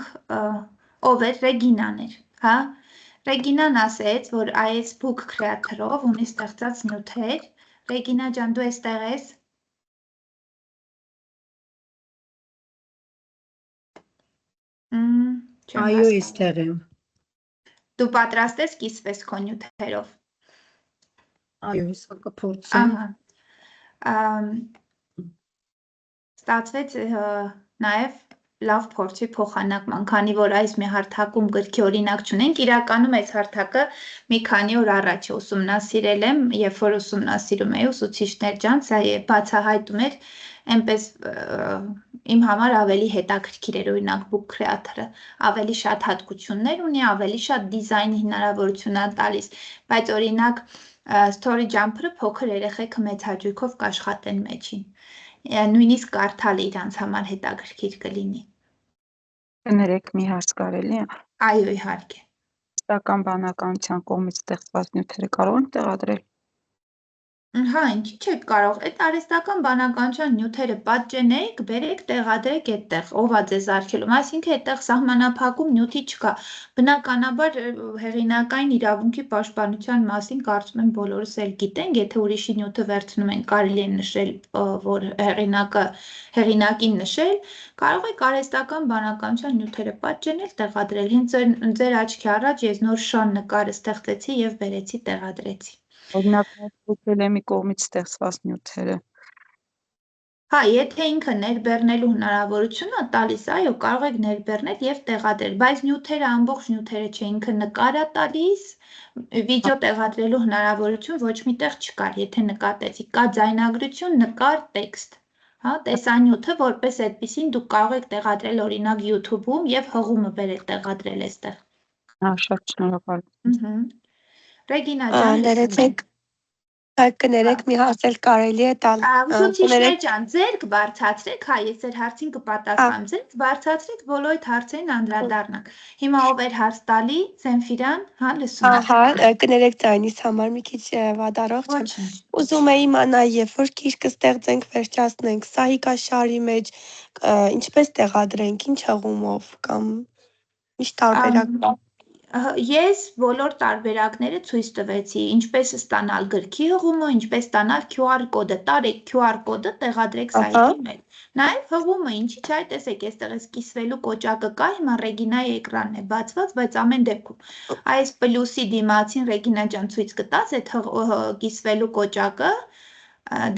ով էր Ռեգինան էր, հա։ Ռեգինան ասեց, որ այս book creator-ով ունի ստեղծած նյութեր։ Ռեգինա ջան, դու այստեղ ես։ Այո, այստեղ եմ։ Դու պատրաստ ես կիսվես քո նյութերով։ Այո, հեսա կփորձեմ։ Ստացվեց նաև լավ փորձի փոխանակման, քանի որ այս մի հարթակում գրքի օրինակ չունենք, իրականում այս հարթակը մի քանի օր առաջ ուսումնասիրել եմ, երբ որ ուսումնասիրում էի ուսուցիչներ ջան, սա բացահայտում էր, այնպես իմ համար ավելի հետաքրքիր էր օրինակ book creator-ը, ավելի շատ հատկություններ ունի, ավելի շատ դիզայնի հնարավորություն է տալիս, բայց օրինակ Story Jumper-ը փոքր երեխեքը մեծ հաճույքով կաշխատեն մեջին, նույնիսկ կարդալը իրանց համար հետաքրքիր կլինի։ Կներեք մի հարց կարելի է։ Այո, իհարկե։ Պետական բանականության կողմից ստեղծված նյութերը կարող ենք տեղադրել։ Հա, ինչի՞ չեք կարող, այդ արհեստական բանականության նյութերը պատճենեք, բերեք, տեղադրեք այդտեղ, ով է ձեզ արգելում, այսինքն այդտեղ սահմանափակում նյութի չկա։ Բնականաբար հեղինակային իրավունքի պաշտպանության մասին կարծում եմ բոլորս էլ գիտենք, եթե ուրիշի նյութը վերցնում են, կարելի է նշել, որ հեղինակին նշել, կարող եք արհեստական բանականության նյութերը պատճենել, տեղադրել։ Հենց ձեր աչքի առաջ ես նոր շան նկարը ստեղծեցի եւ բերեցի, տեղադրեցի։ Օրինակ Wikileaks-ի կողմից ստեղծված նյութերը։ Հա, եթե ինքը ներբեռնելու հնարավորություն է տալիս, այո, կարող եք ներբեռնել եւ տեղադրել, բայց նյութերը ամբողջ նյութերը չէ, ինքը նկար է տալիս, վիդեո տեղադրելու հնարավորություն ոչ միտեղ չկար, եթե նկատեցիք, կա ձայնագրություն, նկար, տեքստ։ Հա, տեսանյութը որպես այդպեսին դուք կարող եք տեղադրել օրինակ YouTube-ում եւ հղումը բերել տեղադրել այստեղ։ Հա, շատ շնորհակալ։ Ռեգինա ջան, Լրացեք, Կներեք, մի հարց էլ կարելի է տալ։ Ուսուցիչներ ջան, ձերք բարձրացրեք, հա, ես ձեր հարցին կպատասխանեմ, ձերք բարձրացրեք, բոլոր այդ հարցերին անդրադառնանք։ Հիմա ով էր հարց տալի, Զենֆիրան, հա, լսում եմ։ Ահա, կներեք ձայնից համար մի քիչ վատառողջ եմ։ Ոչինչ։ Ուզում էի իմանալ, երբ որ գիրքը ստեղծենք, վերջացնենք, սա հիկաշարի մեջ ինչպես տեղադրենք, ինչ հղումով կամ ինչ տարբերակ կա։ Ես բոլոր տարբերակները ցույց տվեցի, ինչպես ստանալ գրքի հղումը, ինչպես ստանալ QR կոդը, տարեք QR կոդը տեղադրեք սայթի մեջ։ Նաև հղումը, ինչի՞ չէ, տեսեք, այստեղ էս կիսվելու կոճակը կա, հիմա Ռեգինայի էկրանն է բացված, բայց ամեն դեպքում այս պլյուսի դիմացին Ռեգինա ջան ցույց կտաս այդ կիսվելու կոճակը,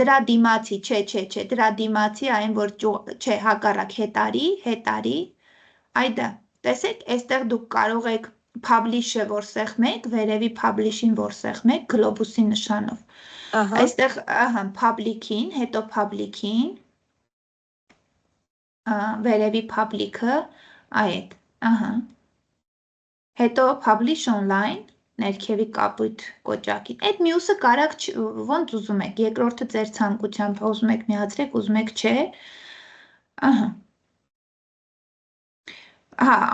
դրա դիմացի, չէ, դրա դիմացի այն որ չէ, հակառակ հետարի, այդա, տեսեք, այստեղ դուք կարող եք publish-ը որ սեղմեք, վերևի publish-ին որ սեղմեք, գլոբուսի նշանով։ Այստեղ, public-ին, հետո public-ին, վերևի public-ը, այդ, հետո publish online, ներքևի կապույտ կոճակին։ Այդ մյուսը կարակ ոնց ուզում եք, երկրորդը ձեր ցանկությամբ, ուզում եք միացրեք, ուզում եք չէ,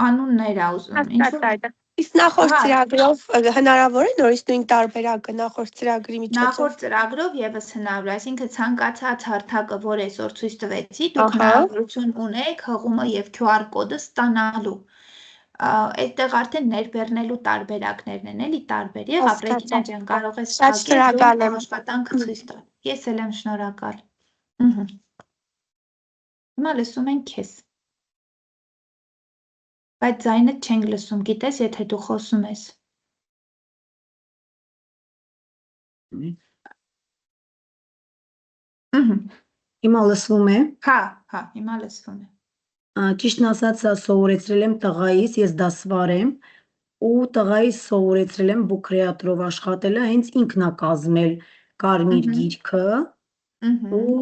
անուններ ա ուզում, Իսկ նախորդ ծրագրով հնարավոր է նորից նույն տարբերակը նախորդ ծրագրի միջոցով։ Նախորդ ծրագրով եւս հնարավոր է, այսինքն ցանկացած հարթակը, որ այսօր ցույց տվեցի, դուք հնարավորություն ունեք հղումը եւ QR կոդը ստանալու։ Այդտեղ արդեն ներբեռնելու տարբերակներն են, էլի տարբեր։ Եղավ Ռեգինա ջան, կարող ես փակել աշխատանքը ցույց տալ։ Ես էլ եմ շնորհակալ։ Հիմա լսում ենք քեզ։ Բայց ձայնդ չենք լսում, գիտես, եթե դու խոսում ես։ Հիմա լսվում է։ Հա, հիմա լսվում է։ Ճիշտն ասած, սովորեցրել եմ տղայիս, ես դասվար եմ, ու տղայիս սովորեցրել եմ բուքրեատորով աշխատելը, հենց ինքն է կազմել կարմիր գիրքը, ու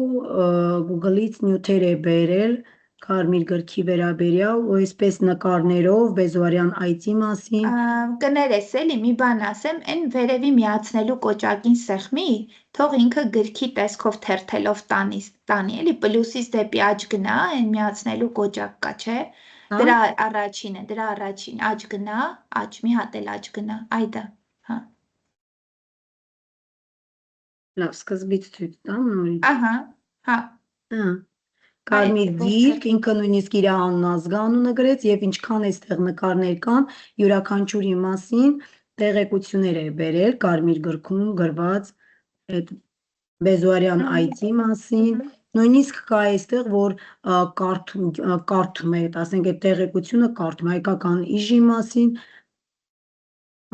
Google-ից նյութեր է բերել կարմիր գրքի վերաբերյալ, ու այսպես նկարներով Բեզոարյան այծի մասին։ Կներես էլի, մի բան ասեմ, այն վերևի միացնելու կոճակին սեղմի, թող ինքը գրքի տեսքով թերթելով տանի, էլի պլյուսից դեպի աջ գնա, այն միացնելու կոճակ կա, չէ։ Դրա առաջին, աջ գնա, մի հատ էլ աջ գնա, այդա, հա։ Լավ, սկզբից ցույց տամ նորից։ Հա։ Կարմիր գիրք, ինքը նույնիսկ իր անունը գրեց եւ ինչքան այստեղ նկարներ կան, յուրաքանչյուրի մասին տեղեկություններ է բերել կարմիր գրքում գրված այդ Բեզոարյան այծի մասին, նույնիսկ կա այստեղ, որ կարդում է, ասենք այդ տեղեկությունը կարդում, հայկական իժի մասին,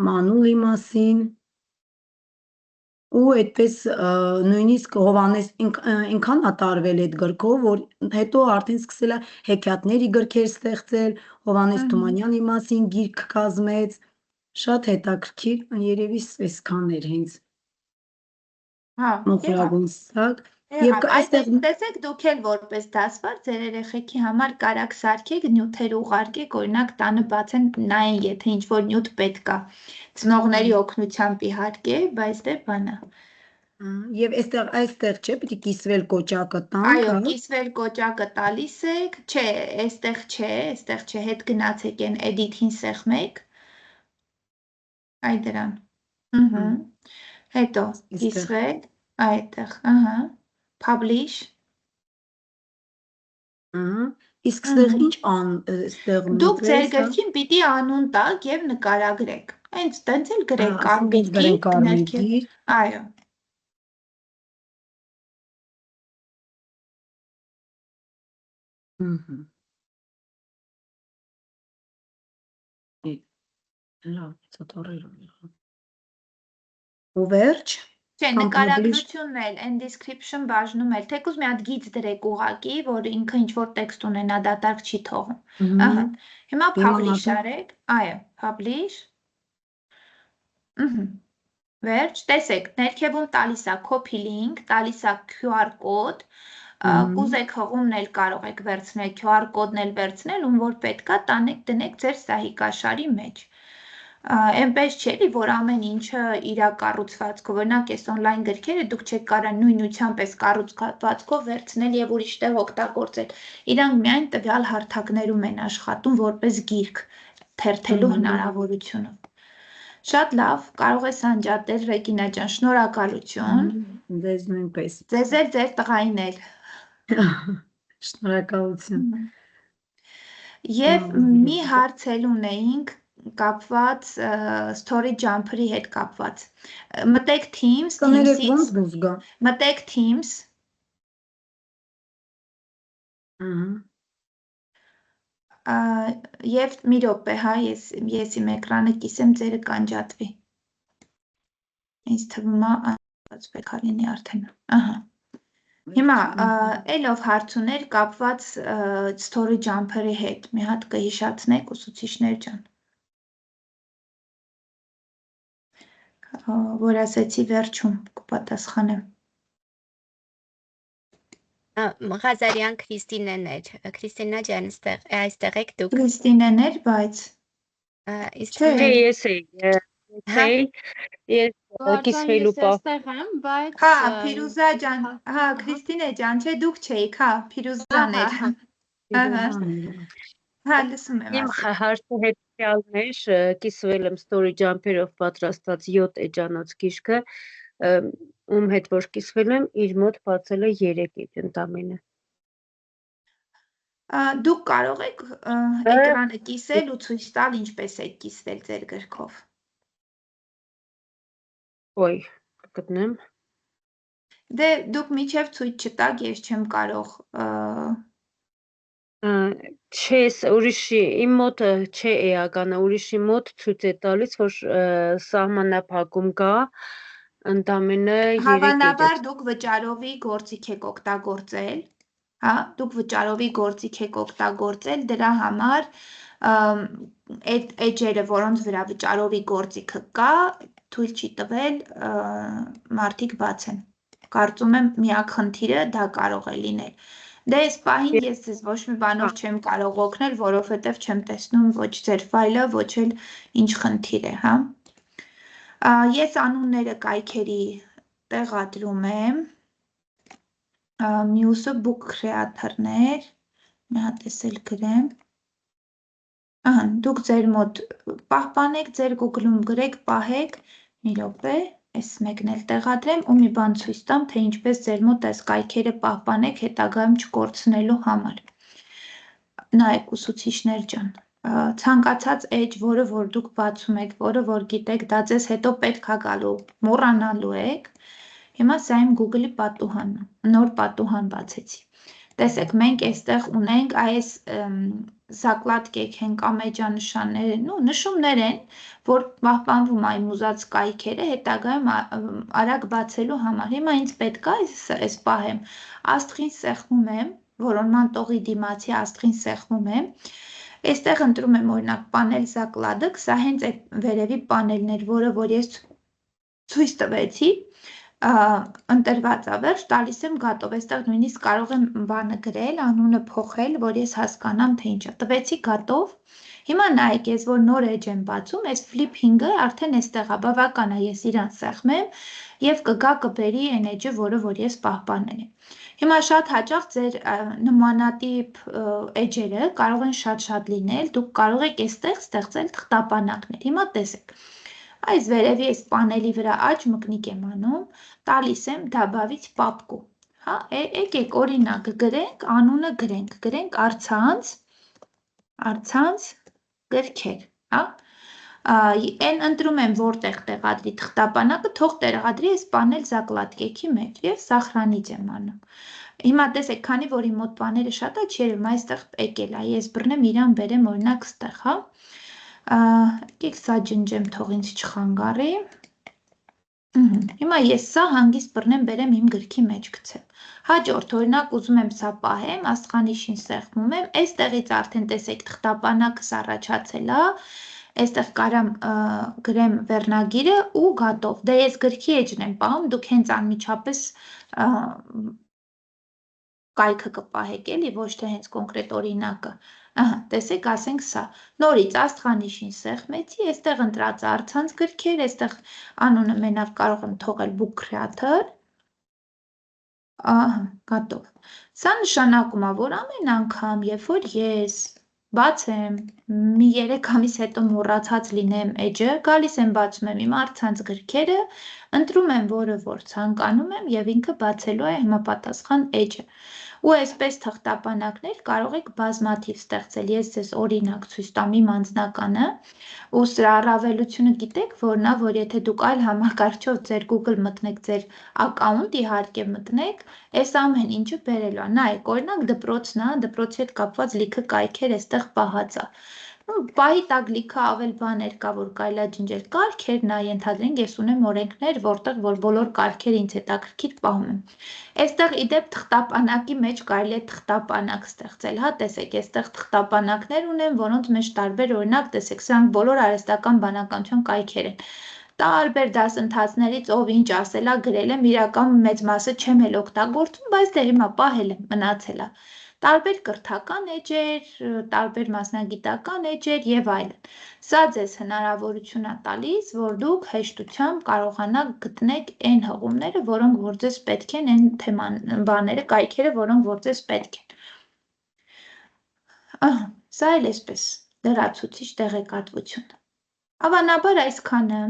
մանուլի մասին, ու այդպես նույնիսկ Հովհաննես ինքան ատարվել այդ գրքով, որ հետո արդեն սկսել է հեքիաթների գրքեր ստեղծել, Հովհաննես Թումանյանի մասին գիրք կազմեց, շատ հետաքրքիր, երևի այսքան էր հենց մոխրագույն սակ։ Տեսեք դուք էլ որպես դասվար ձեր երեխեքի համար կարակ սարքեք, նյութեր ուղարկեք, օրինակ տանը բացեն նայեն, եթե ինչ-որ նյութ պետք է, ծնողների օգնությամբ իհարկե, բայց դե բանա։ Եվ այստեղ չէ, պիտի կիսվել կոճակը տանք։ Այո, կիսվել կոճակը տալիս եք, չէ, այստեղ չէ, հետ գնացեք են edit-ին սեղմեք, այ դրան, հետո կիսվեք, այդտեղ, publish, իսկ ստեղ ինչ ստեղ դուք ձեր գրքին պիտի անուն տաք եւ նկարագրեք, հենց տենց էլ գրեք կարմիր գիրք, այո։ Լավ, ծտորել ու վերջ։ Չէ, նկարագրությունն էլ, and description բաժնում էլ, թեկուզ մի հատ գիծ դրեք ուղակի, որ ինքը ինչ-որ տեքստ ունենա, դատարկ չի թողում։ Հիմա publish արեք, այո, publish, վերջ, տեսեք, ներքևում տալիս է copy link, տալիս է QR կոդ, կուզեք հղումն էլ կարող եք վերցնել, QR կոդն էլ վերցնել, ում որ պետք է տանեք դնեք ձեր սահիկաշարի մեջ։ Այնպես չէ, որ ամեն ինչը իր կառուցվածքով, օրինակ այս on-line գրքերը դուք չեք կարա նույնությամբ այս կառուցվածքով վերցնել եւ ուրիշ տեղ օգտագործել։ Իրանք միայն տվյալ հարթակներում են աշխատում որպես գիրք թերթելու հնարավորությունով։ Շատ լավ, կարող ես անջատել Ռեգինա ջան, շնորհակալություն։ Ձեզ նույնպես։ Ձեզ էլ ձեր տղային էլ։ Շնորհակալություն։ Եվ մի հարց էլ ունեինք կապված story jumper-ի հետ կապված։ Մտեք Teams, Կներեք ոնց դուրս գա։ մտեք Teams։ Եվ մի րոպե, հա, ես իմ էկրանը կիսեմ, ձերը կանջատվի։ Ինձ թվում է անցկացվեք հալինի արդեն։ Ահա։ Հիմա էլով հարց ուներ կապված story jumper-ի հետ։ Մի հատ կհիշացնեք ուսուցիչներ ջան։ Որ ասեցի վերջում կպատասխանեմ։ Ղազարյան Քրիստինեն էր։ Քրիստինա ջան, այստեղ եք դուք։ Քրիստինեն էր, բայց Չէ, ես կիսվելու պահ։ Այստեղ եմ, բայց Հա, Փիրուզա ջան, հա, Քրիստինե ջան, չէ, դուք չէիք, հա, Փիրուզան էր։ Ահա։ Հա, լսում եմ Իմ ասել։ հարցը հետևյալն էր, կիսվել եմ story jumper-ով պատրաստած 7 էջանոց գիրքը, ում հետ որ կիսվել եմ, իր մոտ բացել է 3 էջ ընդամենը։ Դուք կարող եք էկրանը կիսել ու ցույց տալ ինչպես եք կիսվել ձեր գրքով։ Ոյ, գտնեմ։ Դե դուք միջև ցույց չտաք, ես չեմ կարող Չես, ուրիշի, իմ մոտը չէ էականը, ուրիշի մոտ ցույց է տալիս, որ սահմանափակում կա, ընդամենը 3 էջ։ Հավանաբար դուք վճարովի գործիք եք օգտագործել, հա, դուք վճարովի գործիք եք օգտագործել, դրա համար այդ էջերը, որոնց վրա վճարովի գործիքը կա, թույլ չի տվել մարդիկ բացեն։ Կարծում եմ միակ խնդիրը դա կարող է լինել։ Դե այս պահին ես ձեզ ոչ մի բանով չեմ կարող օգնել, որովհետև չեմ տեսնում ոչ ձեր ֆայլը, ոչ էլ ինչ խնդիր է, հա։ Ես անունները կայքերի տեղադրում եմ, մյուսը book creator-ներ, մի հատ էլ գրեմ, դուք ձեր մոտ պահպանեք, ձեր Google-ում գրեք, պահեք, մի րոպե, այս մեկն էլ տեղադրեմ ու մի բան ցույց տամ, թե ինչպես ձեր մոտ այս կայքերը պահպանեք հետագայում չկորցնելու համար։ Նայեք ուսուցիչներ ջան, ցանկացած էջ, որը որ դուք բացում եք, որը որ գիտեք, դա ձեզ հետո պետք է գալու, մոռանալու եք։ Հիմա սա իմ Google-ի պատուհանն է, նոր պատուհան բացեցի։ Տեսեք, մենք այստեղ ունենք այս զակլատկեք են կամ էջանշաններ են, նշումներ են, որ պահպանվում այն ուզած կայքերը հետագայում արագ բացելու համար։ Հիմա ինձ պետք է այս պահեմ, աստղին սեղմում եմ, որոնման տողի դիմացի աստղին սեղմում եմ, այստեղ ընտրում եմ օրինակ պանել զակլադը, սա հենց այդ վերևի պանելն էր, որը որ ես ցույց տվեցի, ընտրված ավերջ, տալիս եմ գատով, այստեղ նույնիսկ կարող եմ բանը գրել, անունը փոխել, որ ես հասկանամ, թե ինչա, տվեցի գատով, հիմա նայեք, ես որ նոր էջ եմ բացում, այս flipping-ը արդեն այստեղ է, բավական է, ես իրան սեղմեմ և կգա կբերի այն էջը, որը որ ես պահպանել եմ։ Հիմա շատ հաճախ ձեր նմանատիպ էջերը կարող են շատ լինել, դուք կարող եք այստեղ ստեղծել թղթապանակներ, հիմա տեսեք։ Այս վերևի այս պանելի վրա աջ մկնիկ եմ անում, տալիս եմ դաբավից պապկու, հա, եկեք օրինակ գրենք, անունը գրենք առցանց գրքեր, հա, են ընտրում եմ որտեղ տեղադրի թղթապանակը, թող տեղադրի այս պանել զակլատկեքի մեջ և սախրանից եմ անում։ Հիմա տեսեք, քանի որ իմ մոտ պաները շատ է, չերևում այստեղ եկել է, ես բռնեմ իրան բերեմ օրինակ ստեղ, հա, եկեք սա ջնջեմ, թող ինձ չխանգարի, հիմա ես սա հանգիստ բռնեմ բերեմ իմ գրքի մեջ գցեմ, հաջորդ օրինակ ուզում եմ սա պահեմ, աստղանիշին սեղմում եմ, այստեղից արդեն տեսեք թղթապանակս առաջացել է, այստեղ կարամ գրեմ վերնագիրը ու գատով, դե ես գրքի էջն եմ պահում, դուք հենց անմիջապես կայքը կպահեք էլի, ոչ թե հենց կոնկրետ օրինակը։ Ահա, տեսեք, ասենք սա։ Նորից աստղանիշին սեղմեցի, այստեղ ընտրած առցանց գրքեր, այստեղ անունը մենակ կարող եմ թողել book creator։ Ահա, գատով։ Սա նշանակում է, որ ամեն անգամ, երբ որ ես բացեմ, մի 3 ամիս հետո մոռացած լինեմ edge-ը, գալիս եմ բացում եմ իմ առցանց գրքերը, ընտրում եմ որը որ ցանկանում եմ եւ ինքը բացելու է համապատասխան edge-ը։ Ու այսպես թղթապանակներ կարող եք բազմաթիվ ստեղծել։ Ես ձեզ օրինակ ցույց տամ իմ անձնականը, ու սրա առավելությունը գիտեք որն է, որ եթե դուք այլ համակարգչով ձեր Google մտնեք, ձեր account իհարկե մտնեք, այս ամեն ինչը բերելու է։ Նայեք, օրինակ դպրոցն է, դպրոցի հետ կապված լիքը կայքեր այստեղ պահած է։ Պահի տակ լիքը ավել բաներ կա, որ կարելի է ջնջել կարգերն է, ենթադրենք ես ունեմ օրենքներ, որտեղ որ բոլոր կարգերը ինձ հետաքրքիր պահում եմ։ Այստեղ իդեպ թղթապանակի մեջ կարելի է թղթապանակ ստեղծել, հա, տեսեք, այստեղ թղթապանակներ ունեմ, որոնց մեջ տարբեր օրինակ, տեսեք, սրանք բոլոր արհեստական բանականության կայքեր են։ Տարբեր դասընթացներից ով ինչ ասել է, գրել եմ, իրական մեծ մասը չեմ էլ օգտագործում, բայց դե հիմա պահել եմ, մնացել է։ Տարբեր կրթական էջեր, տարբեր մասնագիտական էջեր եւ այլն։ Սա ձեզ հնարավորություն է տալիս, որ դուք հեշտությամբ կարողանաք գտնեք այն հղումները, որոնք որ ձեզ պետք են, այն թեման բաները, կայքերը, որոնք որ ձեզ պետք են։ Ահա, սա էլ էսպես լրացուցիչ տեղեկատվություն։ Հավանաբար այսքանը,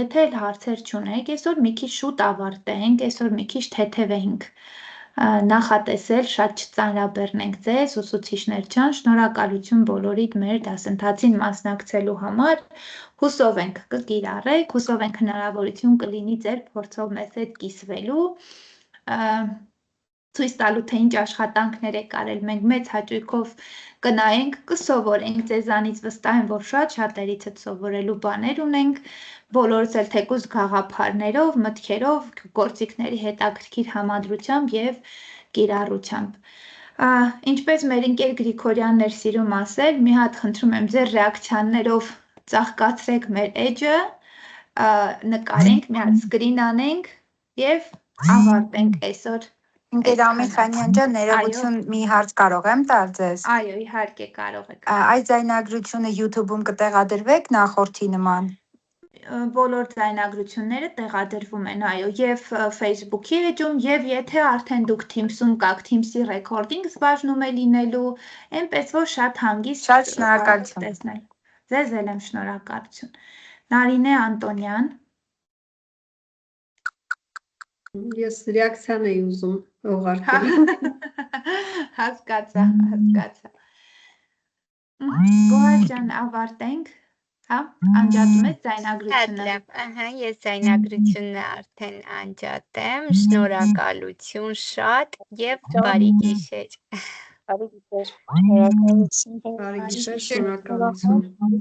եթե էլ հարցեր չունեք, այսօր մի քիչ շուտ ավարտենք, այսօր մի քիչ թեթևենք նախատեսել, շատ չծանրաբեռնենք ձեզ, ուսուցիչներ ջան, շնորհակալություն բոլորիդ մեր դասընթացին մասնակցելու համար, հուսով ենք կկիրառեք, հուսով ենք հնարավորություն կլինի ձեր փորձով մեզ հետ կիսվելու, ցույց տալու թե ինչ աշխատանքներ եք արել, մենք մեծ հաճույքով կնայենք, կսովորենք ձեզանից, վստահ եմ, որ շատ շատերիցդ սովորելու բաներ ունենք, բոլորս էլ թեկուզ գաղափարներով, մտքերով, գործիքների հետաքրքիր համադրությամբ եւ կիրառությամբ։ Ինչպես մեր ընկեր Գրիգորյանն էր սիրում ասել, մի հատ խնդրում եմ ձեր ռեակցիաներով ծաղկացրեք մեր edge-ը, նկարենք, մի հատ սկրին անենք եւ ավարտենք այսօր։ Ընկեր Ամիխանյան ջան, ներողություն, մի հարց կարող եմ տալ ձեզ։ Այո, իհարկե կարող եք։ Այս ձայնագրությունը YouTube-ում կտեղադրվեք նախորդի նման։ Բոլոր ձայնագրությունները տեղադրվում են, այո, եւ Facebook-ի էջում, եւ եթե արդեն դուք Teams-ում կաք, Teams-ի recording-ս բաժնում է լինելու, այնպես որ շատ հանգիստ Շատ շնորհակալություն տեսնել։ Ձեզ էլ եմ շնորհակալություն։ Նարինե Անտոնյան։ Ես ռեակցիան էի ուզում ուղարկել։ Հասկացա, հասկացա։ Գոհար ջան, ավարտենք, հա, անջատում ես ձայնագրությունը։ Ահա, ես ձայնագրությունը արդեն անջատեմ, շնորհակալություն շատ եւ բարի գիշեր։ Բարի գիշեր, շնորհակալություն։ Բարի գիշեր, շնորհակալություն։